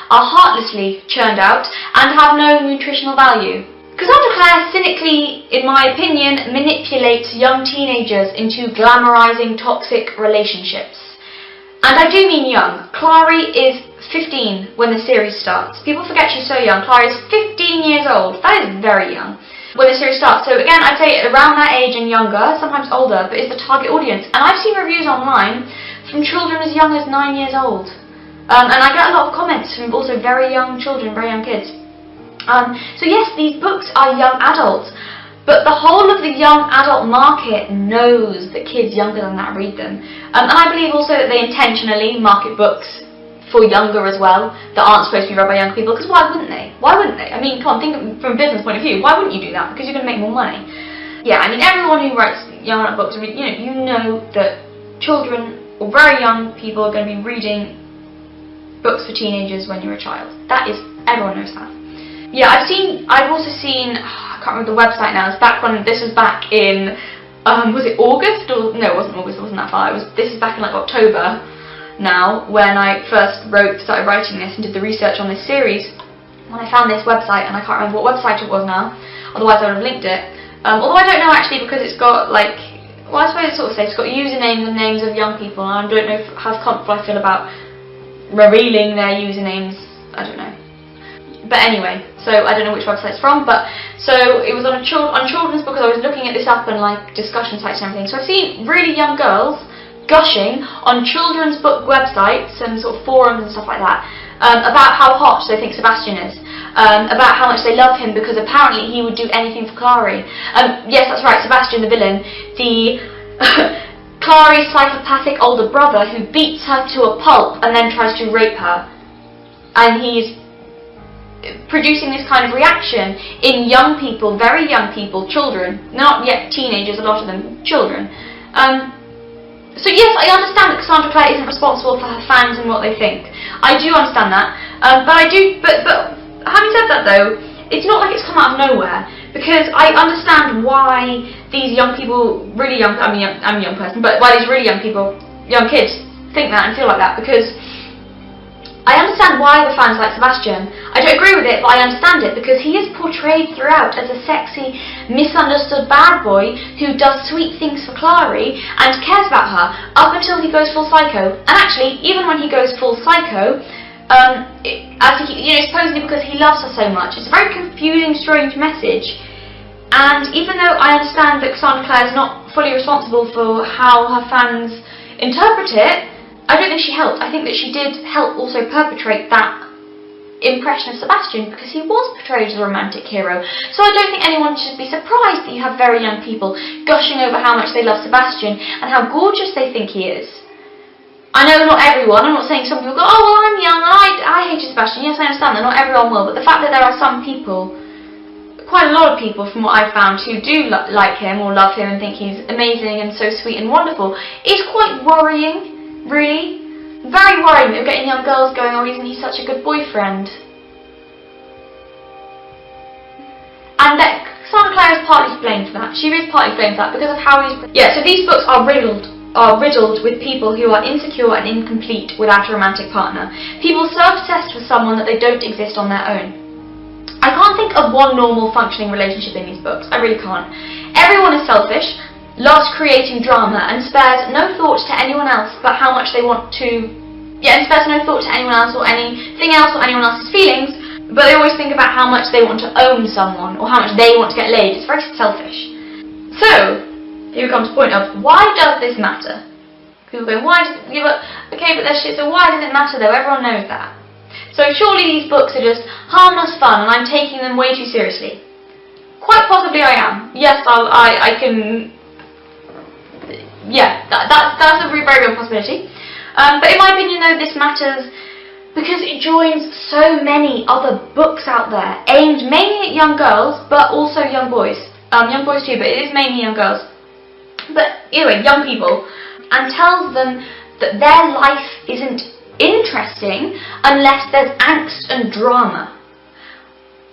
are heartlessly churned out, and have no nutritional value. Cassandra Clare cynically, in my opinion, manipulates young teenagers into glamorising toxic relationships. And I do mean young. Clary is 15 when the series starts. People forget she's so young. Clary is 15 years old. That is very young when the series starts. So again, I'd say around that age and younger, sometimes older, but it's the target audience. And I've seen reviews online from children as young as 9 years old. And I get a lot of comments from also very young children, very young kids. So yes, these books are young adults, but the whole of the young adult market knows that kids younger than that read them. And I believe also that they intentionally market books for younger as well, that aren't supposed to be read by young people, because why wouldn't they? Why wouldn't they? I mean, come on, think from a business point of view, why wouldn't you do that? Because you're going to make more money. Yeah, I mean, everyone who writes young adult books, you know that children or very young people are going to be reading books for teenagers when you're a child. That is, everyone knows that. Yeah, I've also seen, I can't remember the website now, it's back when, this was back in, was it August? Or, no, it wasn't August, it wasn't that far, this is back in like October now, when I first started writing this and did the research on this series. When I found this website, and I can't remember what website it was now, otherwise I would have linked it, although I don't know actually, because it's got like, well, I suppose it's sort of safe, it's got usernames and names of young people, and I don't know how comfortable I feel about revealing their usernames, I don't know. But anyway, so I don't know which website it's from, but so it was on children's books. I was looking at this up and like discussion sites and everything. So I've seen really young girls gushing on children's book websites and sort of forums and stuff like that about how hot they think Sebastian is, about how much they love him because apparently he would do anything for Clary. Yes, that's right, Sebastian the villain, the Clary's psychopathic older brother who beats her to a pulp and then tries to rape her, and he's producing this kind of reaction in young people, very young people, children, not yet teenagers, a lot of them, children. So yes, I understand that Cassandra Clare isn't responsible for her fans and what they think. I do understand that, but having said that though, it's not like it's come out of nowhere, because I understand why these young people, really young, I'm a young person, but why these really young people, young kids, think that and feel like that, because I understand why the fans like Sebastian. I don't agree with it, but I understand it, because he is portrayed throughout as a sexy, misunderstood bad boy who does sweet things for Clary and cares about her up until he goes full psycho. And actually, even when he goes full psycho, supposedly because he loves her so much, it's a very confusing, strange message. And even though I understand that Cassandra Clare is not fully responsible for how her fans interpret it, I don't think she helped. I think that she did help also perpetrate that impression of Sebastian, because he was portrayed as a romantic hero. So I don't think anyone should be surprised that you have very young people gushing over how much they love Sebastian and how gorgeous they think he is. I know not everyone, I'm not saying some people go, oh well, I'm young and I hated Sebastian. Yes, I understand that not everyone will, but the fact that there are some people, quite a lot of people, from what I've found, who do like him or love him and think he's amazing and so sweet and wonderful. It's quite worrying, really. Very worrying that you're getting young girls going, oh, isn't he such a good boyfriend? And that Cassandra Clare is partly to blame for that. She is partly to blame for that because of how he's... Yeah, so these books are riddled with people who are insecure and incomplete without a romantic partner. People so obsessed with someone that they don't exist on their own. I can't think of one normal functioning relationship in these books. I really can't. Everyone is selfish, loves creating drama, and spares no thought to anyone else but how much they want to... Yeah, and spares no thought to anyone else or anything else or anyone else's feelings, but they always think about how much they want to own someone or how much they want to get laid. It's very selfish. So, here we come to the point of, why does this matter? People go, why does it... Yeah, okay, but there's shit, so why does it matter though? Everyone knows that. So surely these books are just harmless fun and I'm taking them way too seriously. Quite possibly I am. Yes, I can... Yeah, that's a very real possibility. But in my opinion though, this matters because it joins so many other books out there aimed mainly at young girls, but also young boys. Young boys too, but it is mainly young girls. But anyway, young people, and tells them that their life isn't interesting unless there's angst and drama.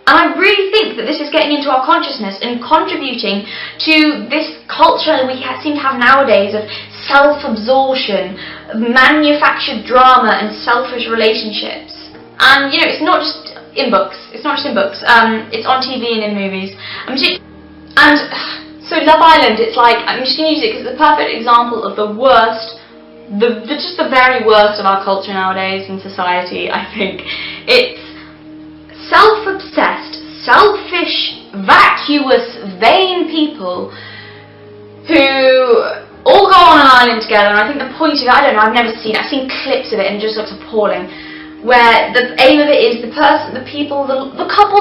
And I really think that this is getting into our consciousness and contributing to this culture we seem to have nowadays of self-absorption, manufactured drama and selfish relationships. And you know, it's not just in books. It's not just in books. It's on TV and in movies. And so Love Island, it's like, I'm just going to use it because it's a perfect example of the worst, just the very worst of our culture nowadays in society, I think. It's self-obsessed, selfish, vacuous, vain people who all go on an island together, and I think the point of it, I don't know, I've never seen it, I've seen clips of it and it just looks appalling, where the aim of it is the couple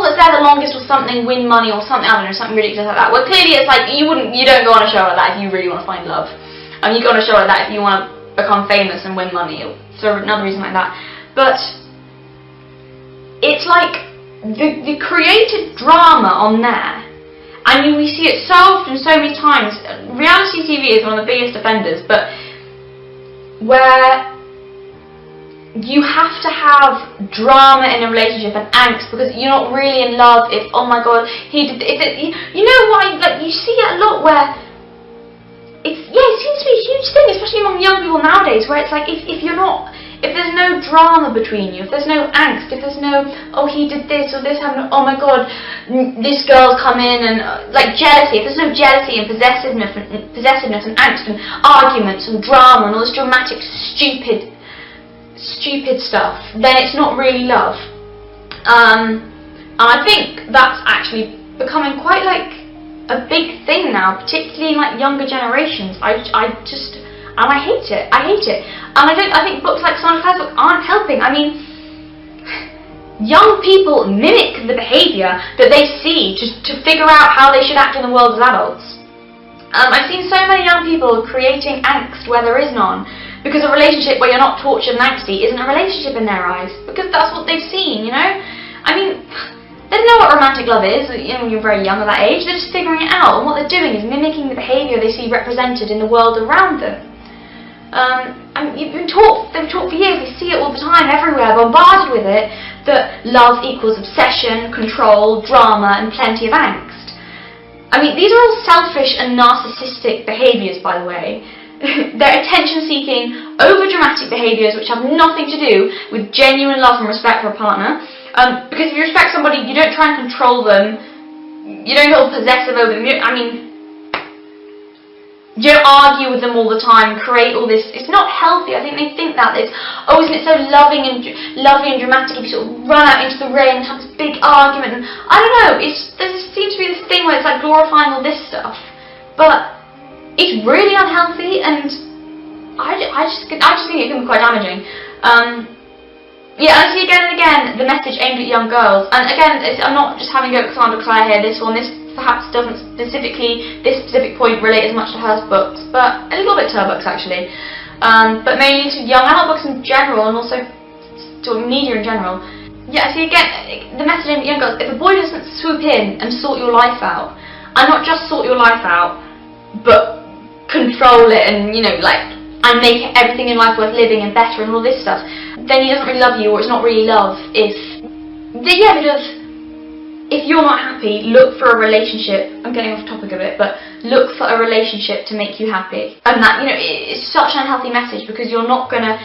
that's there the longest or something win money or something, I don't know, something ridiculous like that. Well, clearly it's like, you don't go on a show like that if you really want to find love. You go on a show like that if you want to become famous and win money, or for another reason like that. But it's like the created drama on there, and we see it so often, so many times. Reality TV is one of the biggest offenders, but where you have to have drama in a relationship and angst because you're not really in love. If, oh my god, he did it, you know why? Like, you see it a lot where it seems to be a huge thing, especially among young people nowadays, where it's like if there's no drama between you, if there's no angst, if there's no, oh, he did this or this happened, oh my god, this girl's come in, and like jealousy, if there's no jealousy and possessiveness and angst and arguments and drama and all this dramatic stupid stuff, then it's not really love. And I think that's actually becoming quite like a big thing now, particularly in like younger generations. I hate it. And I think books like Cassandra Clare's book aren't helping. I mean, young people mimic the behaviour that they see to figure out how they should act in the world as adults. I've seen so many young people creating angst where there is none, because a relationship where you're not tortured and angsty isn't a relationship in their eyes, because that's what they've seen, you know? I mean, they don't know what romantic love is, you know, when you're very young at that age. They're just figuring it out, and what they're doing is mimicking the behaviour they see represented in the world around them. They've been taught for years, they see it all the time, everywhere, bombarded with it, that love equals obsession, control, drama, and plenty of angst. I mean, these are all selfish and narcissistic behaviours, by the way. They're attention-seeking, over-dramatic behaviours which have nothing to do with genuine love and respect for a partner. Because if you respect somebody, you don't try and control them, you don't get all possessive over them, you don't argue with them all the time and create all this. It's not healthy. I think they think that it's, oh, isn't it so lovely and dramatic if you sort of run out into the rain and have this big argument. And I don't know. There seems to be this thing where it's like glorifying all this stuff, but it's really unhealthy, and I just think it can be quite damaging. Yeah, I see again and again the message aimed at young girls, and again, I'm not just having a go at Cassandra Clare here. This perhaps doesn't this specific point relate as much to her books, but a little bit to her books actually, but mainly to young adult books in general, and also to media in general. Yeah, see again, the message in young girls, if a boy doesn't swoop in and sort your life out, and not just sort your life out, but control it and, you know, like, and make everything in life worth living and better and all this stuff, then he doesn't really love you, or it's not really love. If you're not happy, look for a relationship. I'm getting off topic a bit, but look for a relationship to make you happy. And that, you know, it's such an unhealthy message, because you're not gonna,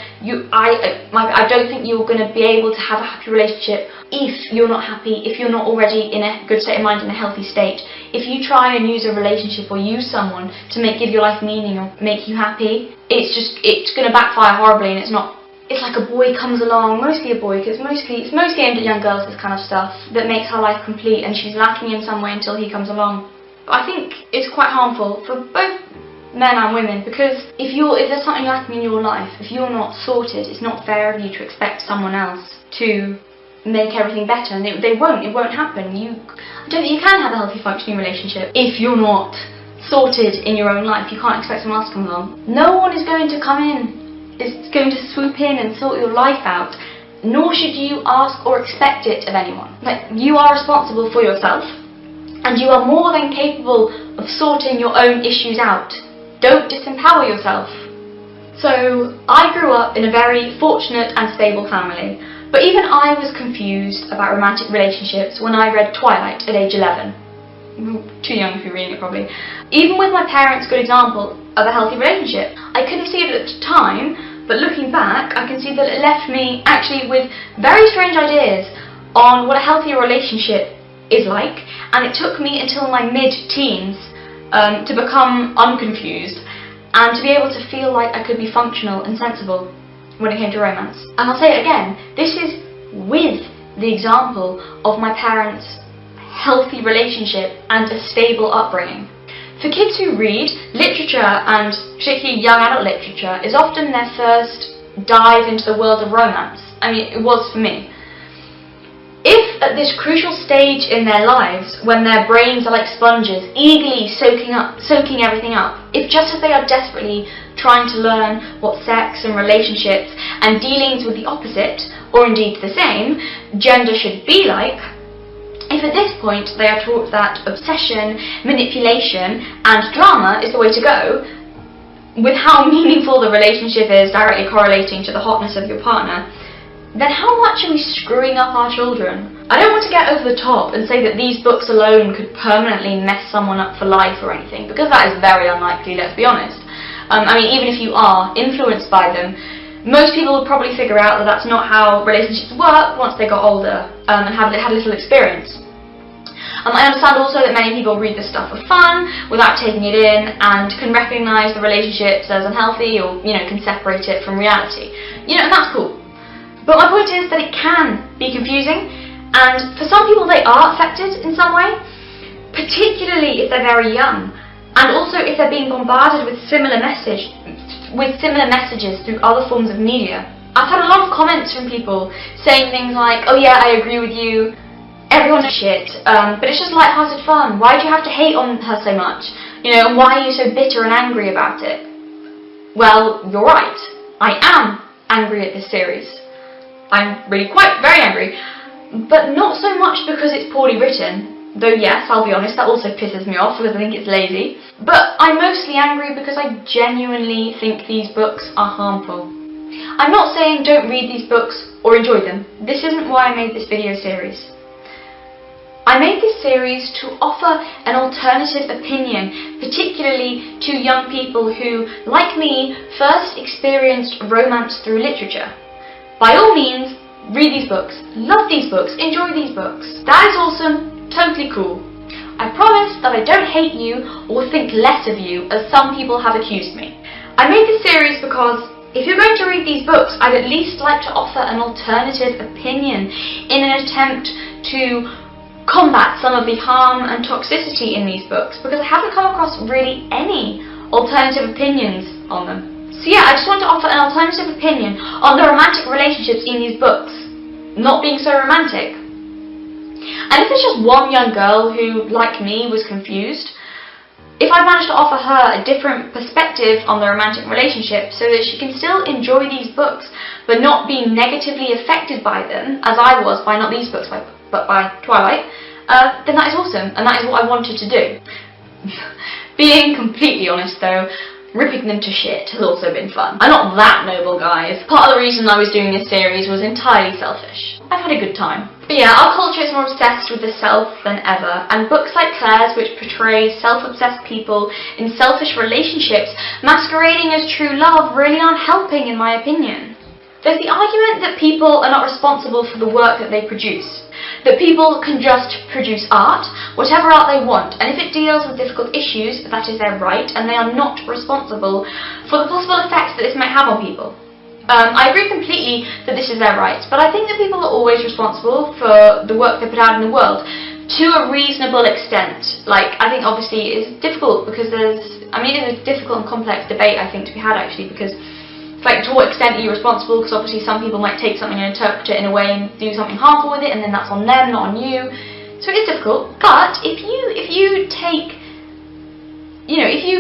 I don't think you're gonna be able to have a happy relationship if you're not happy, if you're not already in a good state of mind, in a healthy state. If you try and use a relationship or use someone to give your life meaning or make you happy, it's gonna backfire horribly, and it's not. It's like a boy comes along, mostly a boy, because it's mostly aimed at young girls, this kind of stuff, that makes her life complete, and she's lacking in some way until he comes along. But I think it's quite harmful for both men and women, because if there's something lacking in your life, if you're not sorted, it's not fair of you to expect someone else to make everything better, and it won't happen. You can have a healthy functioning relationship if you're not sorted in your own life. You can't expect someone else to come along. No one is going to come in, is going to swoop in and sort your life out, nor should you ask or expect it of anyone. Like, you are responsible for yourself, and you are more than capable of sorting your own issues out. Don't disempower yourself. So, I grew up in a very fortunate and stable family, but even I was confused about romantic relationships when I read Twilight at age 11. Too young to be reading it, probably. Even with my parents' good example of a healthy relationship, I couldn't see it at the time, but looking back, I can see that it left me actually with very strange ideas on what a healthy relationship is like, and it took me until my mid-teens to become unconfused and to be able to feel like I could be functional and sensible when it came to romance. And I'll say it again, this is with the example of my parents' healthy relationship and a stable upbringing. For kids who read, literature, and particularly young adult literature, is often their first dive into the world of romance. I mean, it was for me. If at this crucial stage in their lives, when their brains are like sponges, eagerly soaking everything up, if just as they are desperately trying to learn what sex and relationships and dealings with the opposite, or indeed the same, gender should be like, if at this point they are taught that obsession, manipulation, and drama is the way to go, with how meaningful the relationship is directly correlating to the hotness of your partner, then how much are we screwing up our children? I don't want to get over the top and say that these books alone could permanently mess someone up for life or anything, because that is very unlikely, let's be honest. I mean, even if you are influenced by them, most people will probably figure out that that's not how relationships work once they got older and had a little experience. I understand also that many people read this stuff for fun, without taking it in, and can recognise the relationships as unhealthy, or, you know, can separate it from reality. You know, and that's cool. But my point is that it can be confusing, and for some people they are affected in some way, particularly if they're very young, and also if they're being bombarded with similar messages through other forms of media. I've had a lot of comments from people saying things like, oh yeah, I agree with you, everyone's shit, but it's just light-hearted fun. Why do you have to hate on her so much? You know, and why are you so bitter and angry about it? Well, you're right. I am angry at this series. I'm really very angry. But not so much because it's poorly written, though yes, I'll be honest, that also pisses me off because I think it's lazy. But I'm mostly angry because I genuinely think these books are harmful. I'm not saying don't read these books or enjoy them. This isn't why I made this video series. I made this series to offer an alternative opinion, particularly to young people who, like me, first experienced romance through literature. By all means, read these books, love these books, enjoy these books. That is awesome, totally cool. I promise that I don't hate you or think less of you, as some people have accused me. I made this series because if you're going to read these books, I'd at least like to offer an alternative opinion in an attempt to combat some of the harm and toxicity in these books, because I haven't come across really any alternative opinions on them. So yeah, I just want to offer an alternative opinion on the romantic relationships in these books not being so romantic. And if it's just one young girl who, like me, was confused, if I managed to offer her a different perspective on the romantic relationship so that she can still enjoy these books but not be negatively affected by them, as I was by not these books but by Twilight, then that is awesome, and that is what I wanted to do. Being completely honest though, ripping them to shit has also been fun. I'm not that noble, guys. Part of the reason I was doing this series was entirely selfish. I've had a good time. But yeah, our culture is more obsessed with the self than ever, and books like Claire's, which portray self-obsessed people in selfish relationships masquerading as true love, really aren't helping, in my opinion. There's the argument that people are not responsible for the work that they produce. That people can just produce art, whatever art they want, and if it deals with difficult issues, that is their right, and they are not responsible for the possible effects that this might have on people. I agree completely that this is their right, but I think that people are always responsible for the work they put out in the world, to a reasonable extent. Like, I think obviously it's difficult because it's a difficult and complex debate, I think, to be had actually, because like, to what extent are you responsible? Because obviously some people might take something and interpret it in a way and do something harmful with it, and then that's on them, not on you. So it is difficult. But if you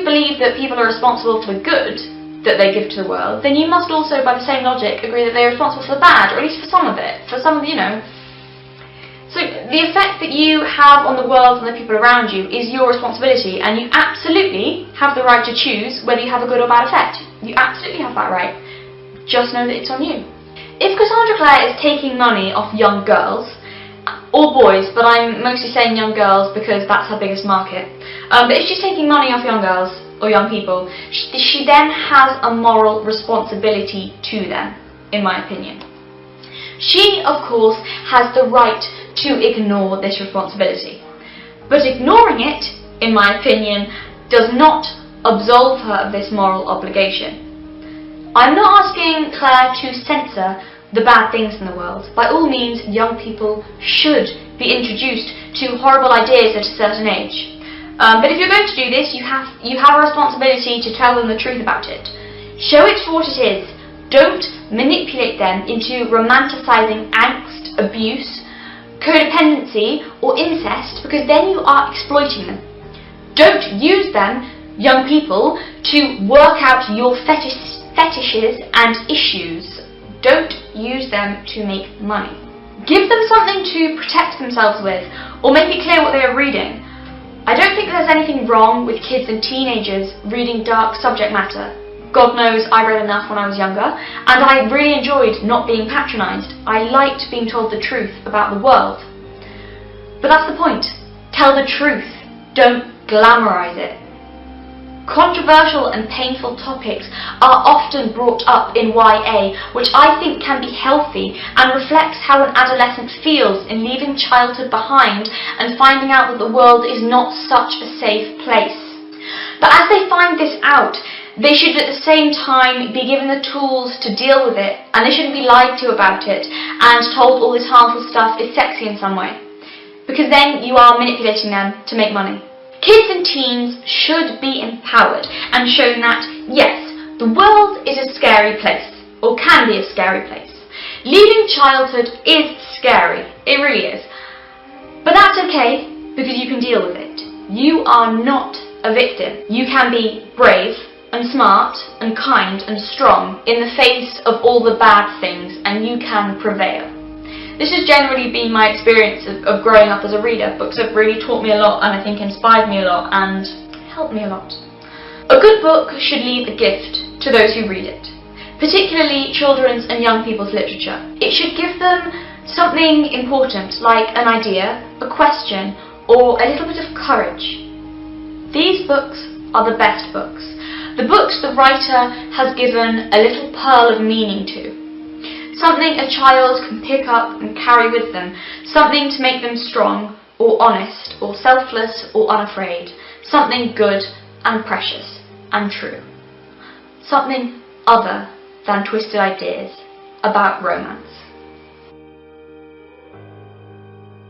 believe that people are responsible for the good that they give to the world, then you must also, by the same logic, agree that they're responsible for the bad, or at least for some of it. For some of So the effect that you have on the world and the people around you is your responsibility, and you absolutely have the right to choose whether you have a good or bad effect. You absolutely have that right. Just know that it's on you. If Cassandra Clare is taking money off young girls, or boys, but I'm mostly saying young girls because that's her biggest market, but if she's taking money off young girls or young people, she then has a moral responsibility to them, in my opinion. She, of course, has the right to ignore this responsibility. But ignoring it, in my opinion, does not absolve her of this moral obligation. I'm not asking Claire to censor the bad things in the world. By all means, young people should be introduced to horrible ideas at a certain age. But if you're going to do this, you have a responsibility to tell them the truth about it. Show it for what it is. Don't manipulate them into romanticizing angst, abuse, codependency, or incest, because then you are exploiting them. Don't use them, young people, to work out your fetishes and issues. Don't use them to make money. Give them something to protect themselves with, or make it clear what they are reading. I don't think there's anything wrong with kids and teenagers reading dark subject matter. God knows I read enough when I was younger, and I really enjoyed not being patronised. I liked being told the truth about the world. But that's the point. Tell the truth. Don't glamorise it. Controversial and painful topics are often brought up in YA, which I think can be healthy and reflects how an adolescent feels in leaving childhood behind and finding out that the world is not such a safe place. But as they find this out, they should at the same time be given the tools to deal with it, and they shouldn't be lied to about it and told all this harmful stuff is sexy in some way, because then you are manipulating them to make money. Kids and teens should be empowered and shown that, yes, the world is a scary place, or can be a scary place. Leaving childhood is scary, it really is. But that's okay, because you can deal with it. You are not a victim. You can be brave and smart and kind and strong in the face of all the bad things, and you can prevail. This has generally been my experience of growing up as a reader. Books have really taught me a lot, and I think inspired me a lot and helped me a lot. A good book should leave a gift to those who read it, particularly children's and young people's literature. It should give them something important, like an idea, a question, or a little bit of courage. These books are the best books. The books the writer has given a little pearl of meaning to. Something a child can pick up and carry with them. Something to make them strong, or honest, or selfless, or unafraid. Something good and precious and true. Something other than twisted ideas about romance.